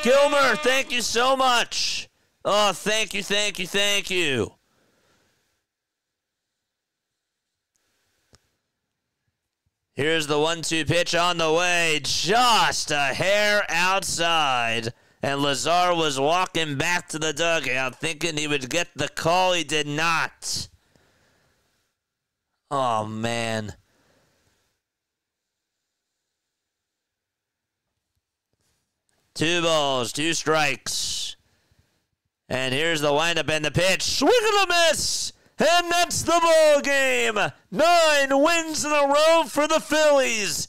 Gilmer, thank you so much. Oh, thank you, thank you, thank you. Here's the 1-2 pitch on the way. Just a hair outside. And Lazar was walking back to the dugout thinking he would get the call. He did not. Oh, man. Two balls, two strikes. And here's the windup and the pitch. Swing and a miss. And that's the ball game. 9 wins in a row for the Phillies.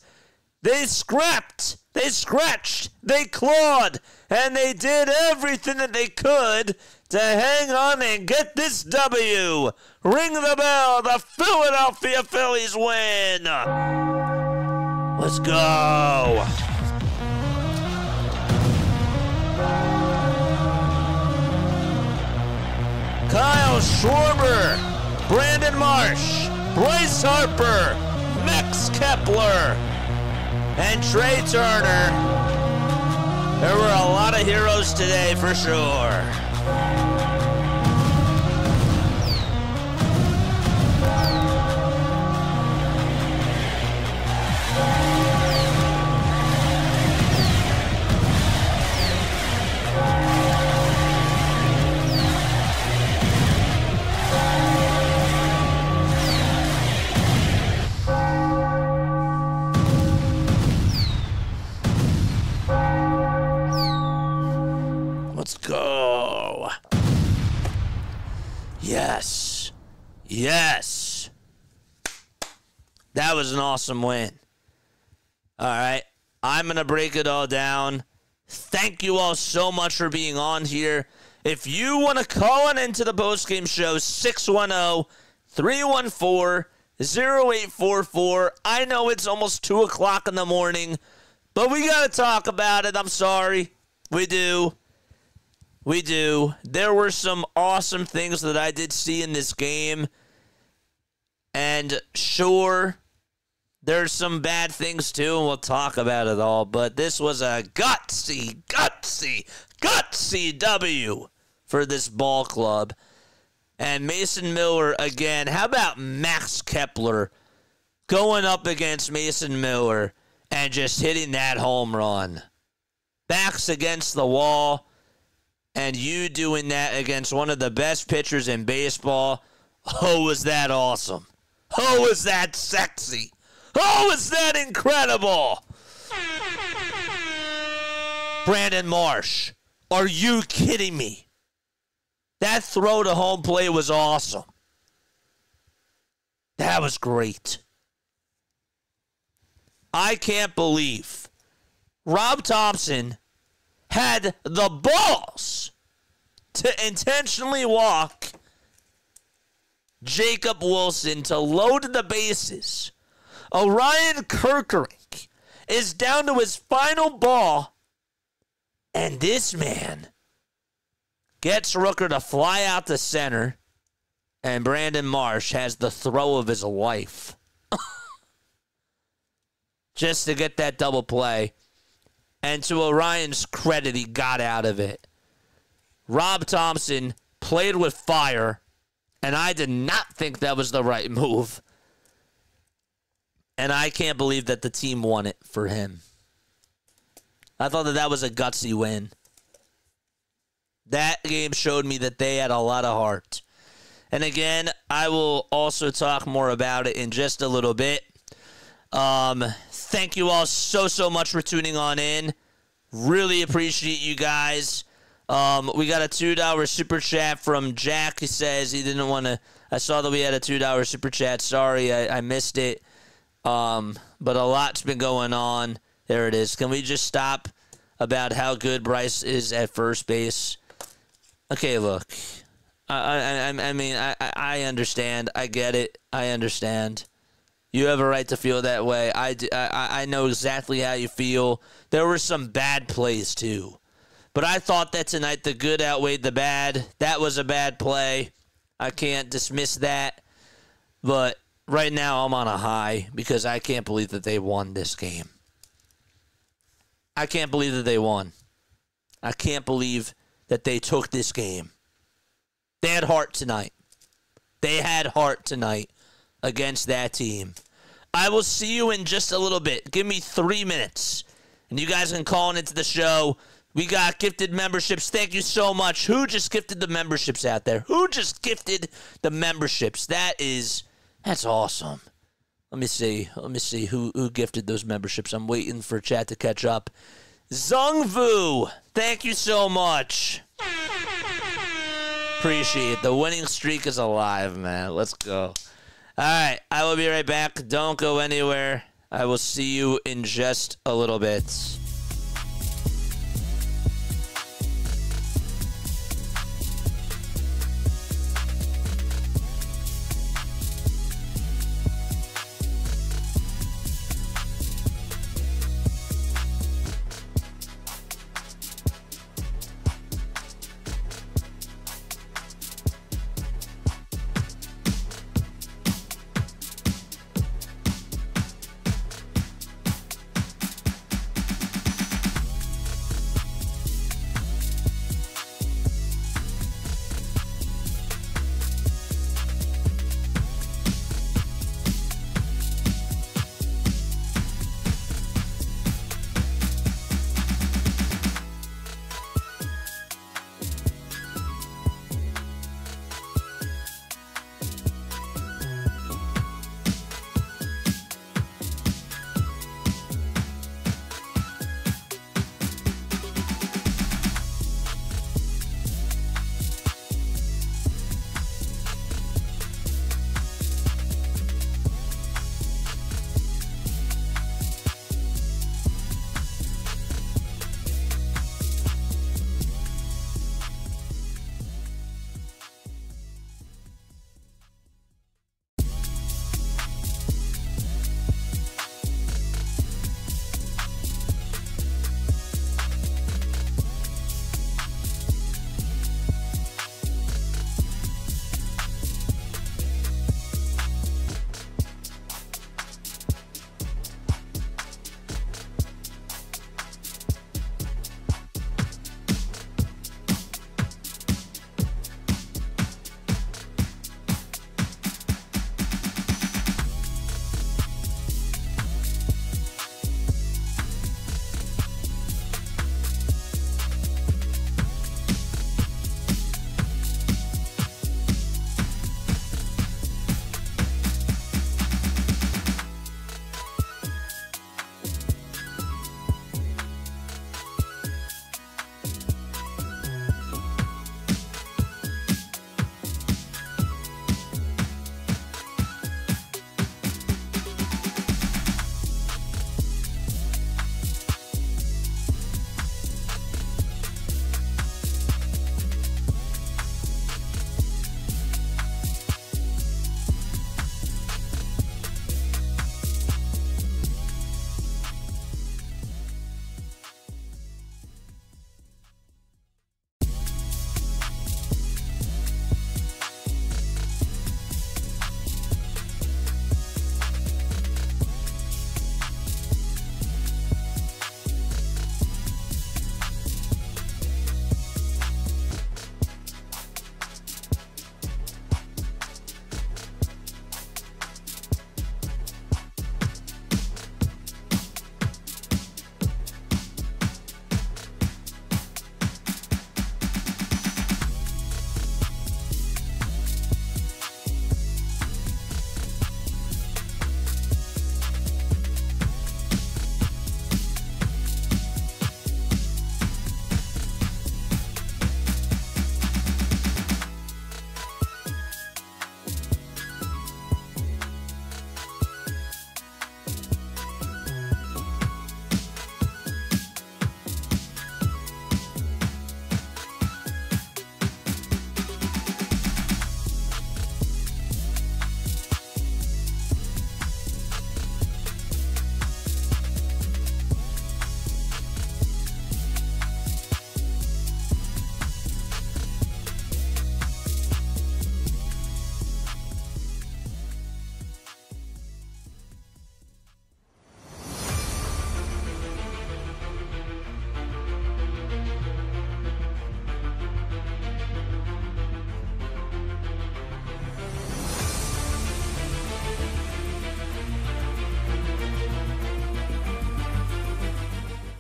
They scrapped, they scratched, they clawed, and they did everything that they could to hang on and get this W. Ring the bell. The Philadelphia Phillies win. Let's go. Kyle Schwarber, Brandon Marsh, Bryce Harper, Max Kepler, and Trey Turner. There were a lot of heroes today for sure. Let's go. Yes. Yes. That was an awesome win. All right. I'm going to break it all down. Thank you all so much for being on here. If you want to call on into the postgame show, 610-314-0844. I know it's almost 2 o'clock in the morning, but we got to talk about it. I'm sorry. We do. We do. There were some awesome things that I did see in this game. And sure, there's some bad things too, and we'll talk about it all. But this was a gutsy W for this ball club. And Mason Miller again. How about Max Kepler going up against Mason Miller and just hitting that home run? Backs against the wall. And you doing that against one of the best pitchers in baseball. Oh, was that awesome. Oh, was that sexy. Oh, was that incredible. Brandon Marsh, are you kidding me? That throw to home plate was awesome. That was great. I can't believe Rob Thompson had the balls to intentionally walk Jacob Wilson to load the bases. Orion Kerkering is down to his final ball, and this man gets Rooker to fly out to center, and Brandon Marsh has the throw of his life just to get that double play. And to Orion's credit, he got out of it. Rob Thompson played with fire, and I did not think that was the right move. And I can't believe that the team won it for him. I thought that was a gutsy win. That game showed me that they had a lot of heart. And again, I will also talk more about it in just a little bit. Thank you all so much for tuning on in. Really appreciate you guys. We got a $2 super chat from Jack. He says he didn't want to. I saw that we had a $2 super chat. Sorry, I missed it. But a lot's been going on. There it is. Can we just stop about how good Bryce is at first base? Okay, look. I mean, I understand. I get it. I understand. You have a right to feel that way. I know exactly how you feel. There were some bad plays, too. But I thought that tonight the good outweighed the bad. That was a bad play. I can't dismiss that. But right now I'm on a high because I can't believe that they won this game. I can't believe that they won. I can't believe that they took this game. They had heart tonight. They had heart tonight against that team. I will see you in just a little bit. Give me 3 minutes, and you guys can call into the show. We got gifted memberships. Thank you so much. Who just gifted the memberships out there? Who just gifted the memberships? That's awesome. Let me see who gifted those memberships. I'm waiting for chat to catch up. Zungvu, thank you so much. Appreciate it. The winning streak is alive, man. Let's go. All right, I will be right back. Don't go anywhere. I will see you in just a little bit.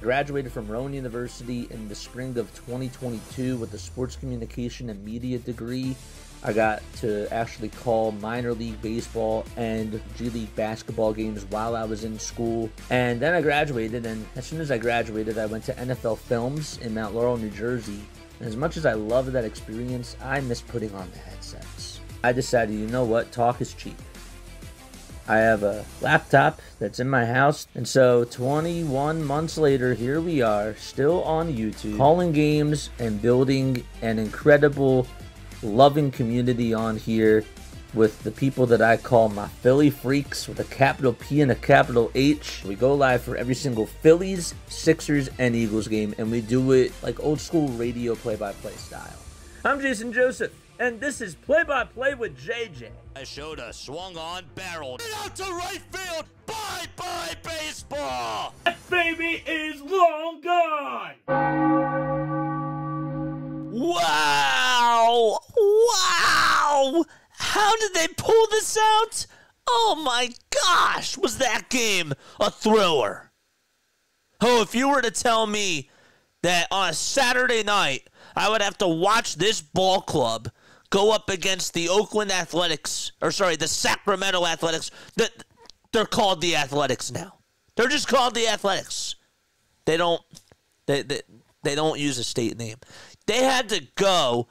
Graduated from Rowan University in the spring of 2022 with a sports communication and media degree. I got to actually call minor league baseball and G League basketball games while I was in school. And then I graduated, and as soon as I graduated, I went to NFL Films in Mount Laurel, New Jersey. And as much as I loved that experience, I missed putting on the headsets. I decided, you know what, talk is cheap. I have a laptop that's in my house, and so 21 months later, here we are, still on YouTube, calling games and building an incredible, loving community on here with the people that I call my Philly freaks with a capital P and a capital H. We go live for every single Phillies, Sixers, and Eagles game, and we do it like old school radio play-by-play style. I'm Jason Joseph, and this is Play-by-Play with JJ. I showed a swung on, barreled out to right field. Bye-bye baseball. That baby is long gone. Wow! Wow! How did they pull this out? Oh my gosh, was that game a thriller? Oh, if you were to tell me that on a Saturday night, I would have to watch this ball club go up against the the Sacramento Athletics. They're called the Athletics now. They're just called the Athletics. They don't use a state name. They had to go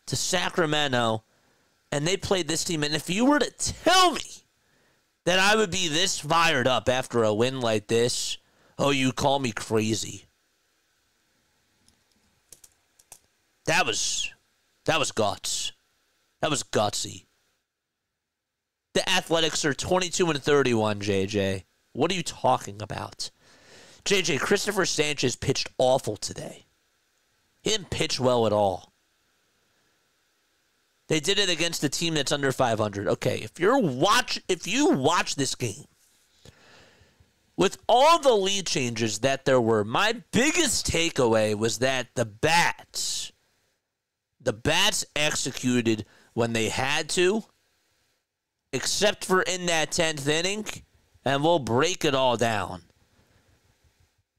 to Sacramento, and they played this team. And if you were to tell me that I would be this fired up after a win like this, oh, you call me crazy. That was guts. That was gutsy. The Athletics are 22-31, JJ. What are you talking about? JJ, Christopher Sanchez pitched awful today. He didn't pitch well at all. They did it against a team that's under 500. Okay, if you watch this game, with all the lead changes that there were, my biggest takeaway was that the bats executed when they had to, except for in that 10th inning, and we'll break it all down.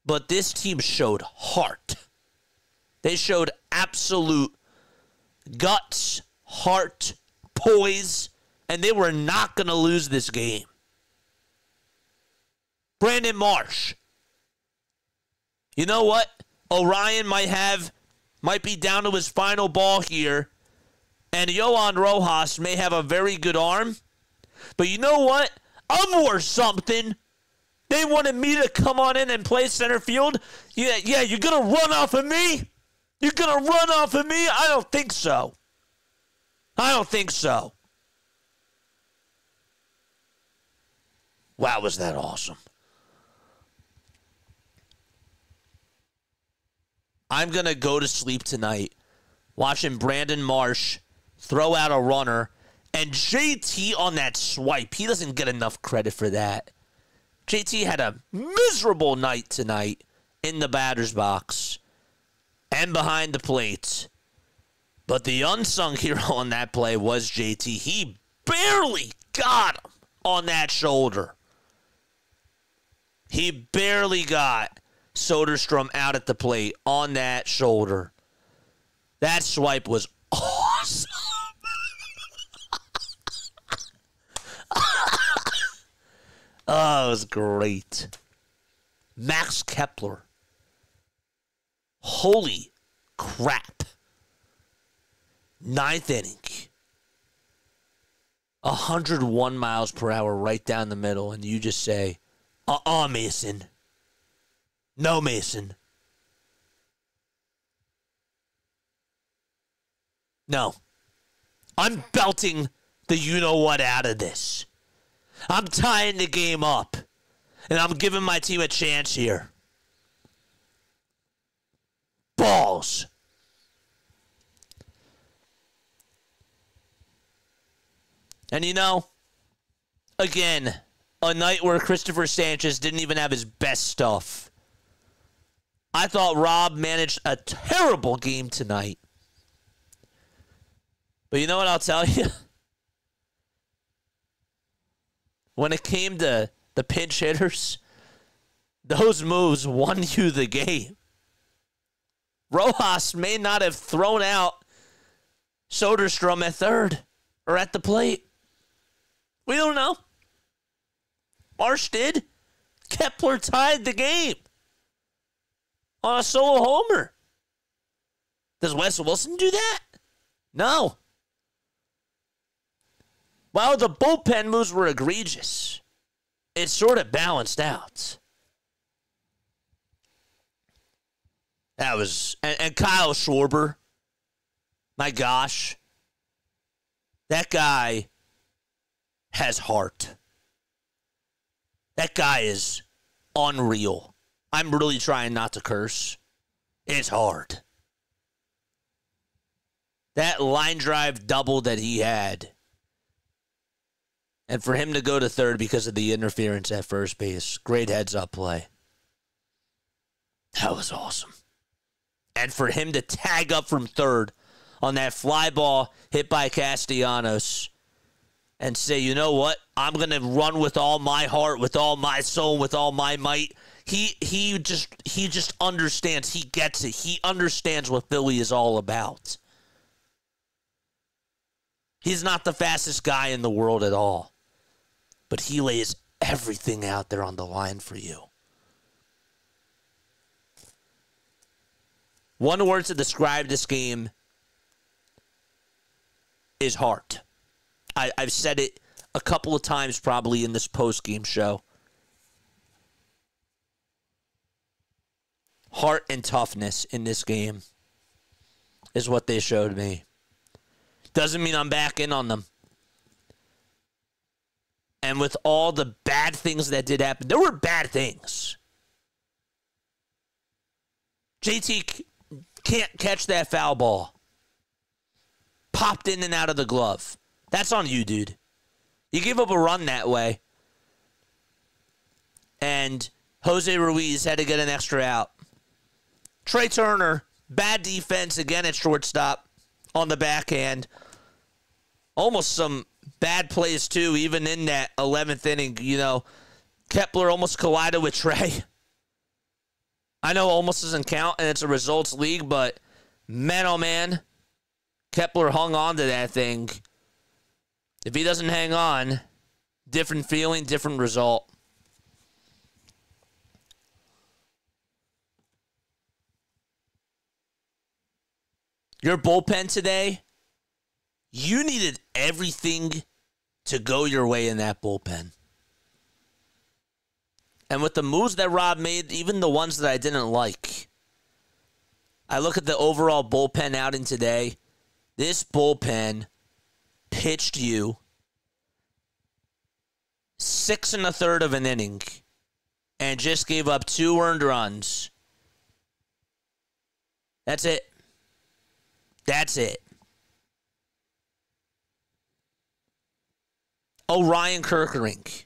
But this team showed heart. They showed absolute guts, heart, poise, and they were not going to lose this game. Brandon Marsh. You know what? Orion might be down to his final ball here, and Yohan Rojas may have a very good arm. But you know what? I'm worth something. They wanted me to come on in and play center field. Yeah, you're going to run off of me? You're going to run off of me? I don't think so. Wow, was that awesome. I'm going to go to sleep tonight watching Brandon Marsh throw out a runner, and JT on that swipe. He doesn't get enough credit for that. JT had a miserable night tonight in the batter's box and behind the plate. But the unsung hero on that play was JT. He barely got him on that shoulder. He barely got Soderstrom out at the plate on that shoulder. That swipe was awesome. Oh, it was great. Max Kepler. Holy crap. 9th inning. 101 miles per hour right down the middle, and you just say, Mason. No, Mason. No. I'm belting the you-know-what out of this. I'm tying the game up, and I'm giving my team a chance here. Balls. And you know, again, a night where Christopher Sanchez didn't even have his best stuff. I thought Rob managed a terrible game tonight. But you know what I'll tell you? When it came to the pinch hitters, those moves won you the game. Rojas may not have thrown out Soderstrom at third or at the plate. We don't know. Marsh did. Kepler tied the game on a solo homer. Does Wes Wilson do that? No. While the bullpen moves were egregious, it sort of balanced out. That was, and Kyle Schwarber, my gosh, that guy has heart. That guy is unreal. I'm really trying not to curse. It's hard. That line drive double that he had, and for him to go to third because of the interference at first base, great heads-up play. That was awesome. And for him to tag up from third on that fly ball hit by Castellanos and say, you know what? I'm going to run with all my heart, with all my soul, with all my might. He just understands. He gets it. He understands what Philly is all about. He's not the fastest guy in the world at all, but he lays everything out there on the line for you. One word to describe this game is heart. I've said it a couple of times probably in this post-game show. Heart and toughness in this game is what they showed me. Doesn't mean I'm back in on them. And with all the bad things that did happen, there were bad things. JT can't catch that foul ball. Popped in and out of the glove. That's on you, dude. You gave up a run that way. And Jose Ruiz had to get an extra out. Trey Turner, bad defense again at shortstop on the backhand. Almost some bad plays, too, even in that 11th inning. You know, Kepler almost collided with Trey. I know almost doesn't count, and it's a results league, but man, oh man, Kepler hung on to that thing. If he doesn't hang on, different feeling, different result. Your bullpen today, you needed everything to go your way in that bullpen. And with the moves that Rob made, even the ones that I didn't like, I look at the overall bullpen outing today. This bullpen pitched you 6 1/3 of an inning and just gave up 2 earned runs. That's it. That's it. Orion Kerkering.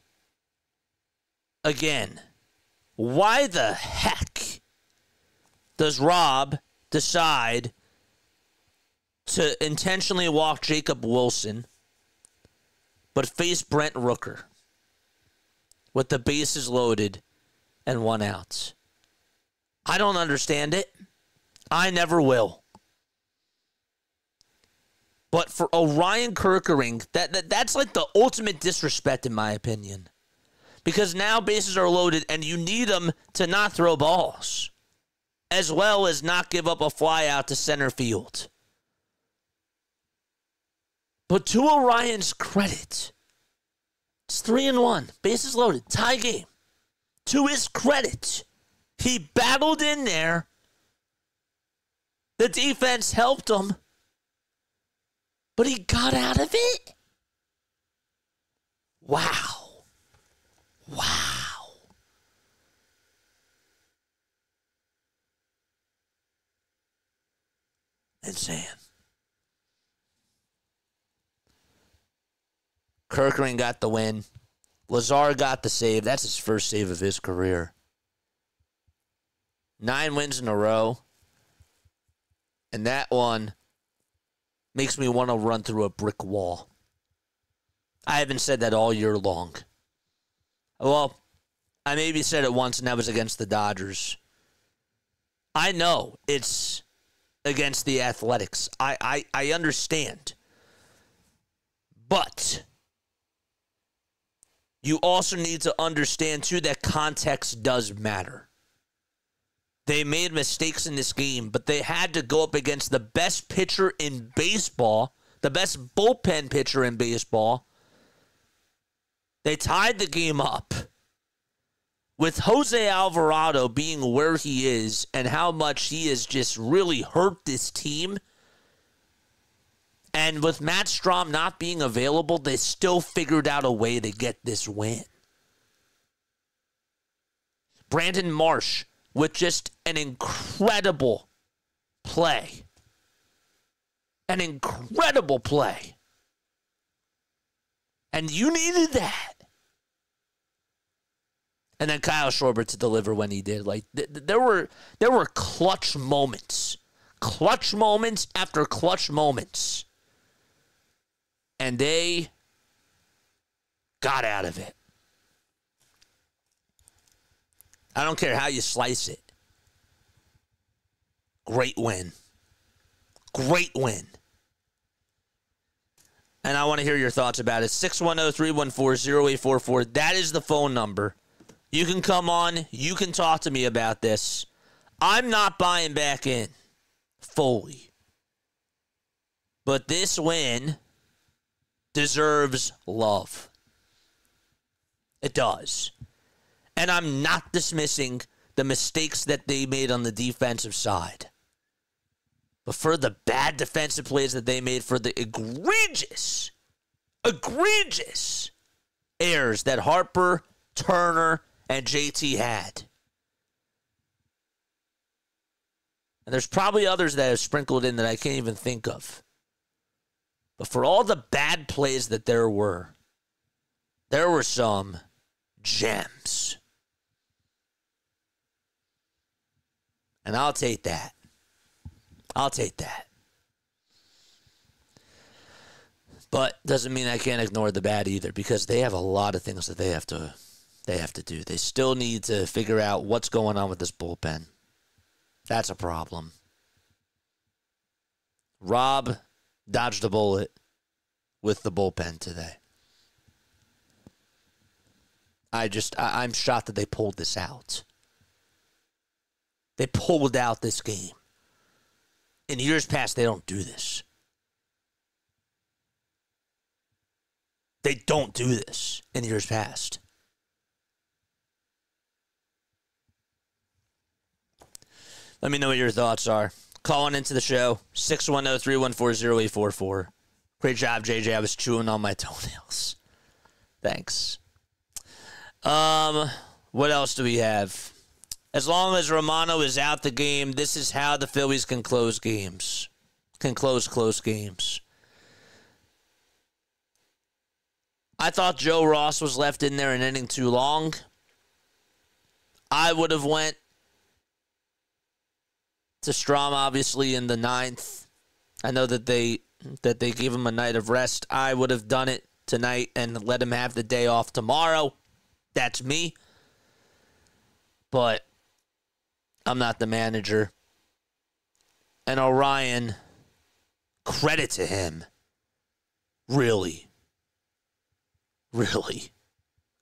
Again, why the heck does Rob decide to intentionally walk Jacob Wilson but face Brent Rooker with the bases loaded and 1 out? I don't understand it. I never will. But for Orion Kerkering, that's like the ultimate disrespect in my opinion. Because now bases are loaded and you need them to not throw balls, as well as not give up a fly out to center field. But to Orion's credit, it's 3-1, bases loaded, tie game. To his credit, he battled in there. The defense helped him, but he got out of it. Wow. Wow. Insane. Kerkering got the win. Lazar got the save. That's his first save of his career. 9 wins in a row. And that one makes me want to run through a brick wall. I haven't said that all year long. Well, I maybe said it once, and that was against the Dodgers. I know it's against the Athletics. I understand. But you also need to understand, too, that context does matter. They made mistakes in this game, but they had to go up against the best pitcher in baseball, the best bullpen pitcher in baseball. They tied the game up. With Jose Alvarado being where he is and how much he has just really hurt this team, and with Matt Strahm not being available, they still figured out a way to get this win. Brandon Marsh with just an incredible play. An incredible play. And you needed that. And then Kyle Schwarber to deliver when he did. Like there were clutch moments after clutch moments, and they got out of it. I don't care how you slice it. Great win. Great win. And I want to hear your thoughts about it. 610-314-0844. That is the phone number. You can come on. You can talk to me about this. I'm not buying back in fully. But this win deserves love. It does. And I'm not dismissing the mistakes that they made on the defensive side. But for the bad defensive plays that they made, for the egregious errors that Harper, Turner, and JT had. And there's probably others that have sprinkled in that I can't even think of. But for all the bad plays that there were some gems. And I'll take that. But doesn't mean I can't ignore the bad either, because they have a lot of things that they have to do. They still need to figure out what's going on with this bullpen. That's a problem. Rob dodged a bullet with the bullpen today. I'm shocked that they pulled this out. They pulled out this game. In years past, they don't do this. They don't do this in years past. Let me know what your thoughts are. Calling into the show, 610-314-0844. Great job, JJ. I was chewing on my toenails. Thanks. What else do we have? As long as Romano is out the game, this is how the Phillies can close games. Can close close games. I thought Joe Ross was left in there an inning too long. I would have went to Strahm, obviously, in the 9th. I know that they gave him a night of rest. I would have done it tonight and let him have the day off tomorrow. That's me. But I'm not the manager. And Orion, credit to him. Really.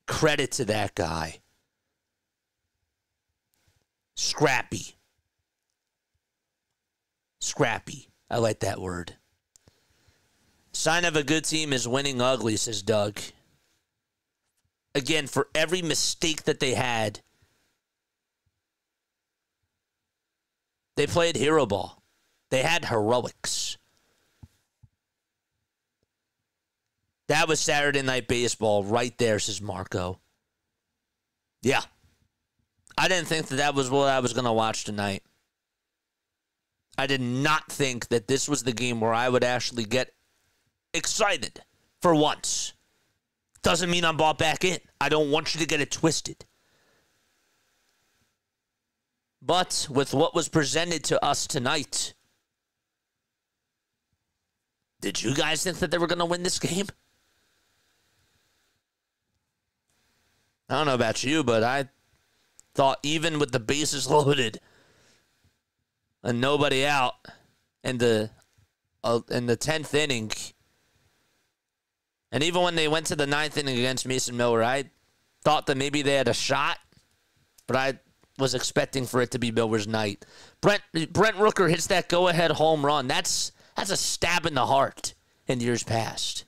Credit to that guy. Scrappy. I like that word. Sign of a good team is winning ugly, says Doug. Again, for every mistake that they had, they played hero ball. They had heroics. That was Saturday Night Baseball right there, says Marco. Yeah. I didn't think that was what I was going to watch tonight. I did not think that this was the game where I would actually get excited for once. Doesn't mean I'm bought back in. I don't want you to get it twisted. But with what was presented to us tonight, did you guys think that they were going to win this game? I don't know about you, but I thought even with the bases loaded and nobody out in the 10th inning, and even when they went to the 9th inning against Mason Miller, I thought that maybe they had a shot, but I was expecting for it to be Miller's night. Brent Rooker hits that go-ahead home run. That's a stab in the heart in years past.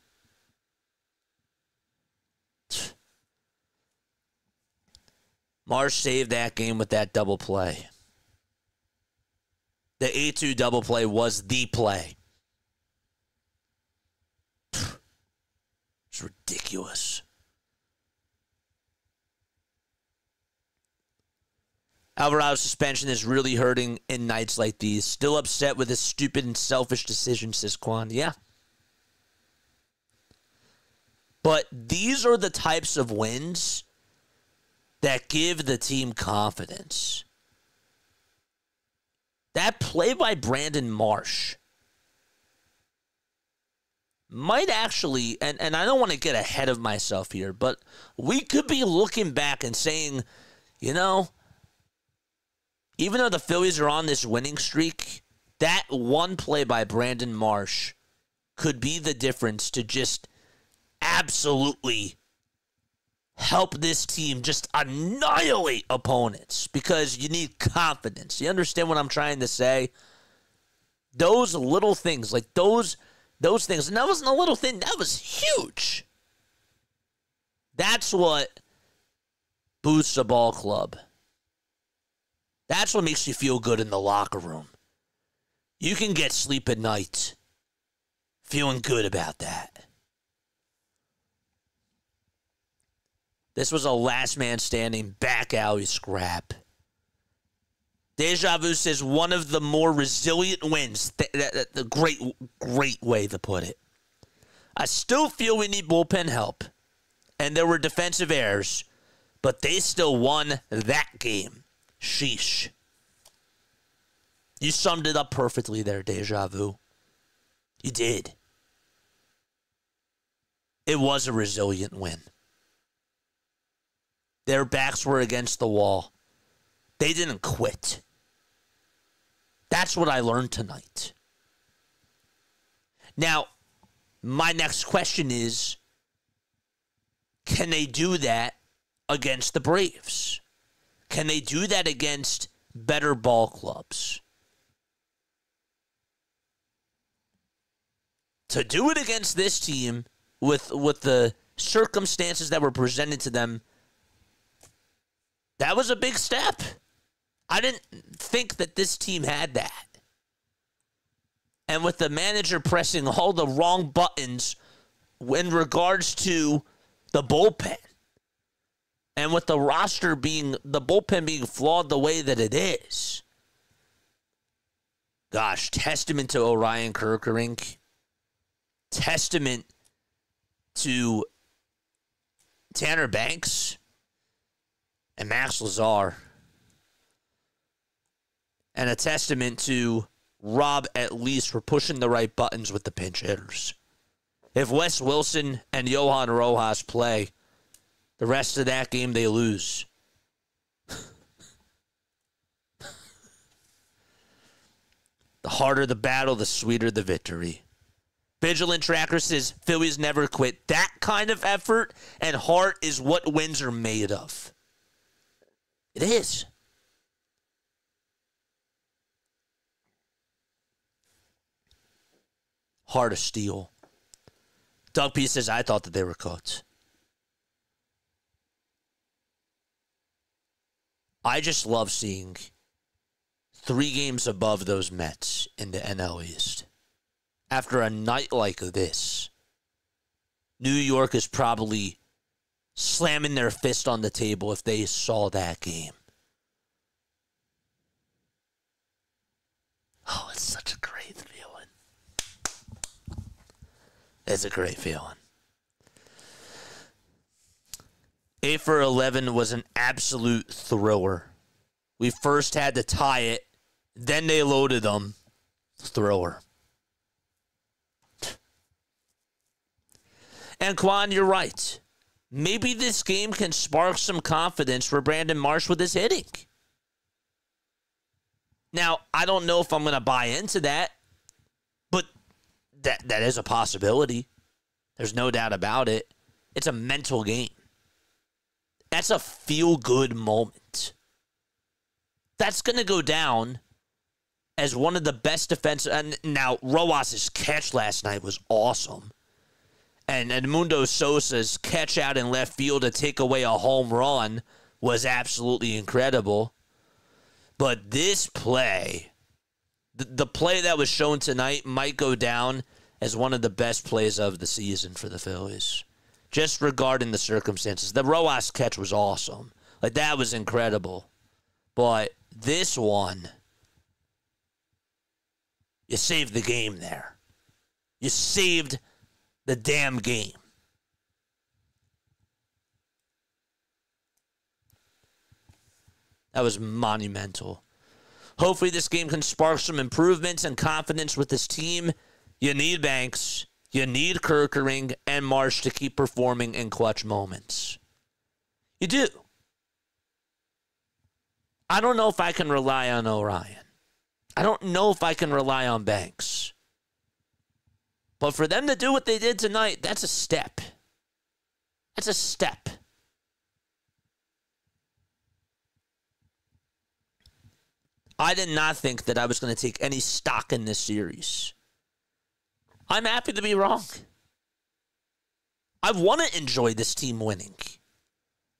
Marsh saved that game with that double play. The 8-2 double play was the play. It's ridiculous. Alvarado's suspension is really hurting in nights like these. Still upset with his stupid and selfish decision, says Quan. Yeah. But these are the types of wins that give the team confidence. That play by Brandon Marsh might actually, and I don't want to get ahead of myself here, but we could be looking back and saying, you know, even though the Phillies are on this winning streak, that one play by Brandon Marsh could be the difference to just absolutely help this team just annihilate opponents, because you need confidence. You understand what I'm trying to say? Those little things, like those things, and that wasn't a little thing, that was huge. That's what boosts a ball club. That's what makes you feel good in the locker room. You can get sleep at night feeling good about that. This was a last man standing back alley scrap. Deja Vu says one of the more resilient wins. The great way to put it. I still feel we need bullpen help, and there were defensive errors, but they still won that game. Sheesh. You summed it up perfectly there, Deja Vu. You did. It was a resilient win. Their backs were against the wall. They didn't quit. That's what I learned tonight. Now, my next question is, can they do that against the Braves? Can they do that against better ball clubs? To do it against this team with the circumstances that were presented to them, that was a big step. I didn't think that this team had that. And with the manager pressing all the wrong buttons in regards to the bullpen, and with the roster being, the bullpen being flawed the way that it is, gosh, testament to Orion Kerkerink, testament to Tanner Banks and Max Lazar, and a testament to Rob at least for pushing the right buttons with the pinch hitters. If Wes Wilson and Johan Rojas play, the rest of that game they lose. The harder the battle, the sweeter the victory. Vigilant Tracker says Phillies never quit. That kind of effort and heart is what wins are made of. It is. Heart of steel. Doug P says, I thought that they were cooked. I just love seeing 3 games above those Mets in the NL East. After a night like this, New York is probably slamming their fist on the table if they saw that game. Oh, it's such a great feeling. It's a great feeling. 8 for 11 was an absolute thriller. We first had to tie it, then they loaded them. Thriller. And Quan, you're right. maybe this game can spark some confidence for Brandon Marsh with his hitting. Now, I don't know if I'm going to buy into that, but that is a possibility. There's no doubt about it. It's a mental game. That's a feel-good moment. That's going to go down as one of the best defensive. And now, Rojas' catch last night was awesome. And Edmundo Sosa's catch out in left field to take away a home run was absolutely incredible. But this play, the play that was shown tonight might go down as one of the best plays of the season for the Phillies. Just regarding the circumstances. The Rojas catch was awesome. Like, that was incredible. But this one, you saved the game there. You saved the damn game. That was monumental. Hopefully this game can spark some improvements and confidence with this team. You need Banks. You need Kerkering and Marsh to keep performing in clutch moments. You do. I don't know if I can rely on Orion. I don't know if I can rely on Banks. But for them to do what they did tonight, that's a step. That's a step. I did not think that I was going to take any stock in this series. I'm happy to be wrong. I want to enjoy this team winning.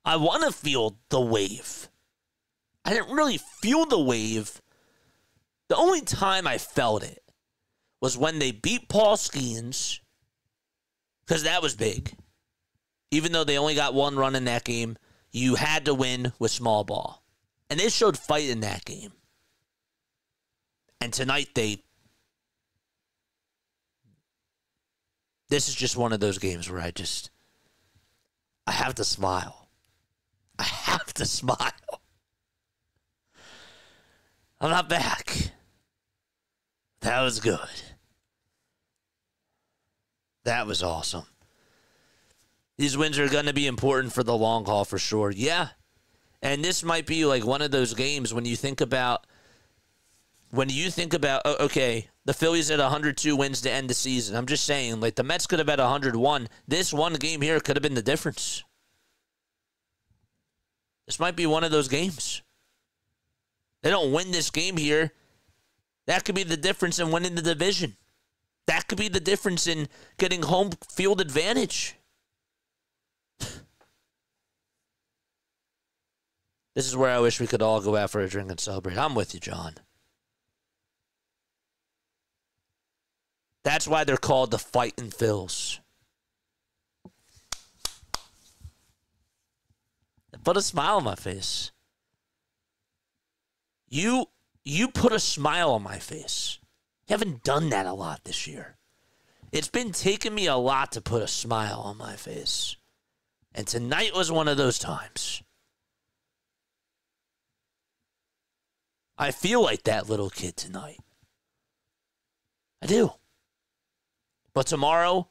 I want to feel the wave. I didn't really feel the wave. The only time I felt it was when they beat Paul Skeens, because that was big. Even though they only got one run in that game, you had to win with small ball. And they showed fight in that game. And tonight this is just one of those games where I have to smile. I have to smile. I'm not back. That was good. That was awesome. These wins are going to be important for the long haul for sure. Yeah. And this might be like one of those games when you think about, okay, the Phillies had 102 wins to end the season. I'm just saying, like, the Mets could have had 101. This one game here could have been the difference. This might be one of those games. They don't win this game here. That could be the difference in winning the division. That could be the difference in getting home field advantage. This is where I wish we could all go out for a drink and celebrate. I'm with you, John. That's why they're called the Fightin' Phils. Put a smile on my face. You put a smile on my face. You haven't done that a lot this year. It's been taking me a lot to put a smile on my face. And tonight was one of those times. I feel like that little kid tonight. I do. But tomorrow,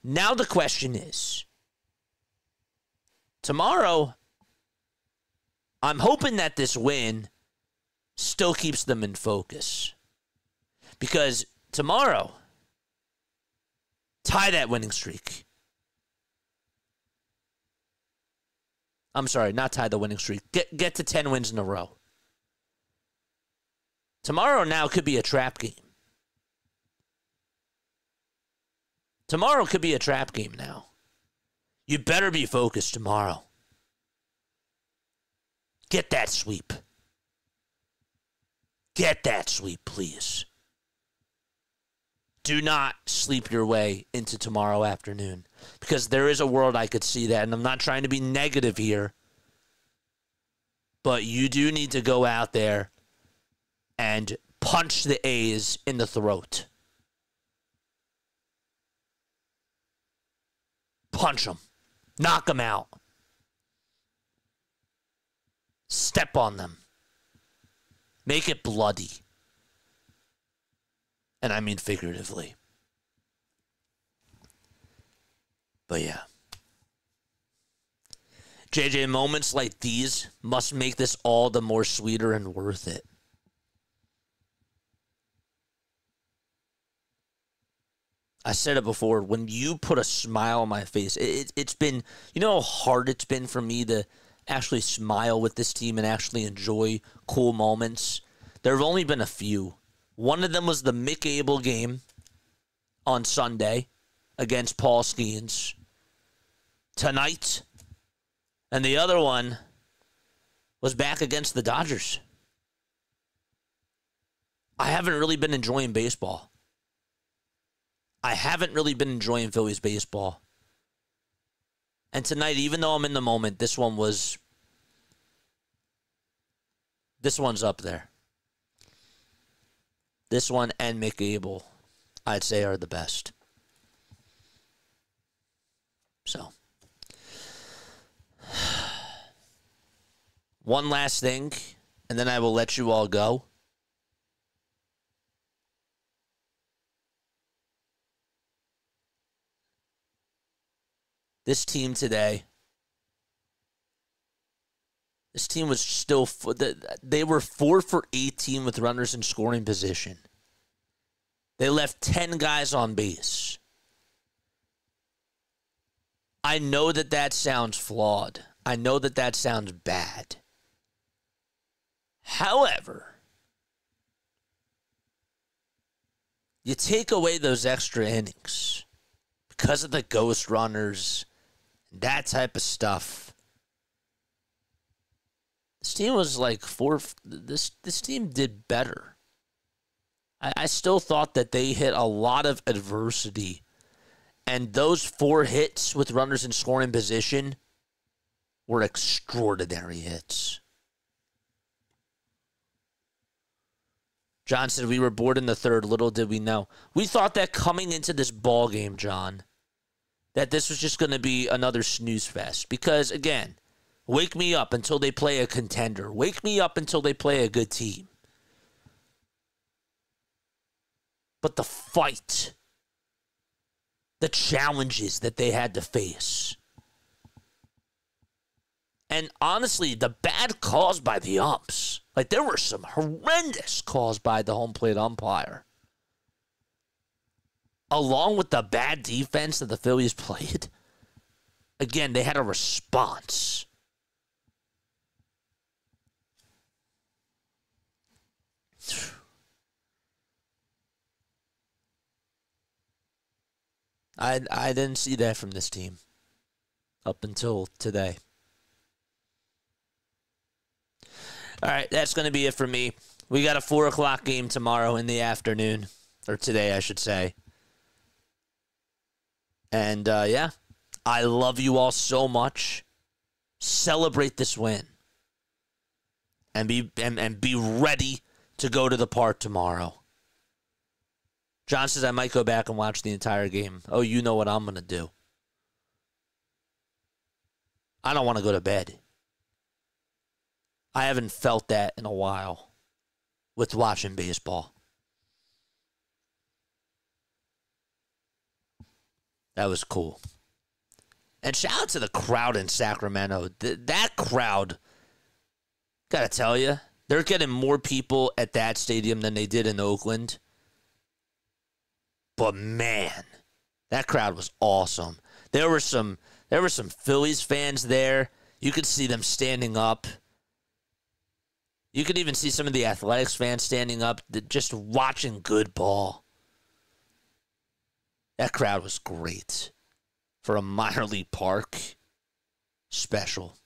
now the question is, tomorrow, I'm hoping that this win still keeps them in focus. Because tomorrow, tie that winning streak. I'm sorry, not tie the winning streak. Get to 10 wins in a row. Tomorrow now could be a trap game. Tomorrow could be a trap game now. You better be focused tomorrow. Get that sweep. Get that sweep, please. Do not sleep your way into tomorrow afternoon, because there is a world I could see that, and I'm not trying to be negative here, but you do need to go out there and punch the A's in the throat. Punch them. Knock them out. Step on them. Make it bloody. And I mean figuratively. But yeah. JJ, moments like these must make this all the more sweeter and worth it. I said it before, when you put a smile on my face, it's been, you know how hard it's been for me to actually smile with this team and actually enjoy cool moments? There have only been a few. One of them was the Mick Abel game on Sunday against Paul Skeens tonight. And the other one was back against the Dodgers. I haven't really been enjoying baseball. I haven't really been enjoying Phillies baseball. And tonight, even though I'm in the moment, this one's up there. This one and Mick Abel, I'd say, are the best. So, one last thing, and then I will let you all go. This team today, this team was still, they were 4 for 18 with runners in scoring position. They left 10 guys on base. I know that sounds flawed. I know that sounds bad. However, you take away those extra innings because of the ghost runners, that type of stuff. This team was like this team did better. I still thought that they hit a lot of adversity. And those 4 hits with runners in scoring position were extraordinary hits. John said, we were bored in the third. Little did we know. We thought that coming into this ball game, John, that this was just going to be another snooze fest. Because, again, wake me up until they play a contender. Wake me up until they play a good team. But the fight, the challenges that they had to face, and honestly, the bad calls by the umps. Like, there were some horrendous calls by the home plate umpire. Along with the bad defense that the Phillies played, again, they had a response. I didn't see that from this team up until today. All right, that's going to be it for me. We got a 4 o'clock game tomorrow in the afternoon, or today, I should say. And, yeah, I love you all so much. Celebrate this win. And be ready to go to the park tomorrow. John says I might go back and watch the entire game. Oh, you know what I'm going to do. I don't want to go to bed. I haven't felt that in a while with watching baseball. That was cool. And shout out to the crowd in Sacramento. That crowd, gotta tell you, they're getting more people at that stadium than they did in Oakland. But man, that crowd was awesome. There were some Phillies fans there. You could see them standing up. You could even see some of the Athletics fans standing up, just watching good ball. That crowd was great for a minor league park. Special.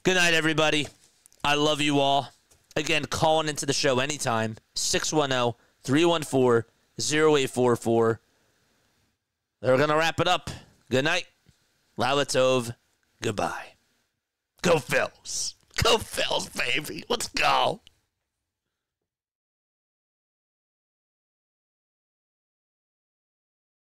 Good night, everybody. I love you all. Again, calling into the show anytime. 610-314-0844. They're going to wrap it up. Good night. Laila Tov. Goodbye. Go Phils. Go Phils, baby. Let's go.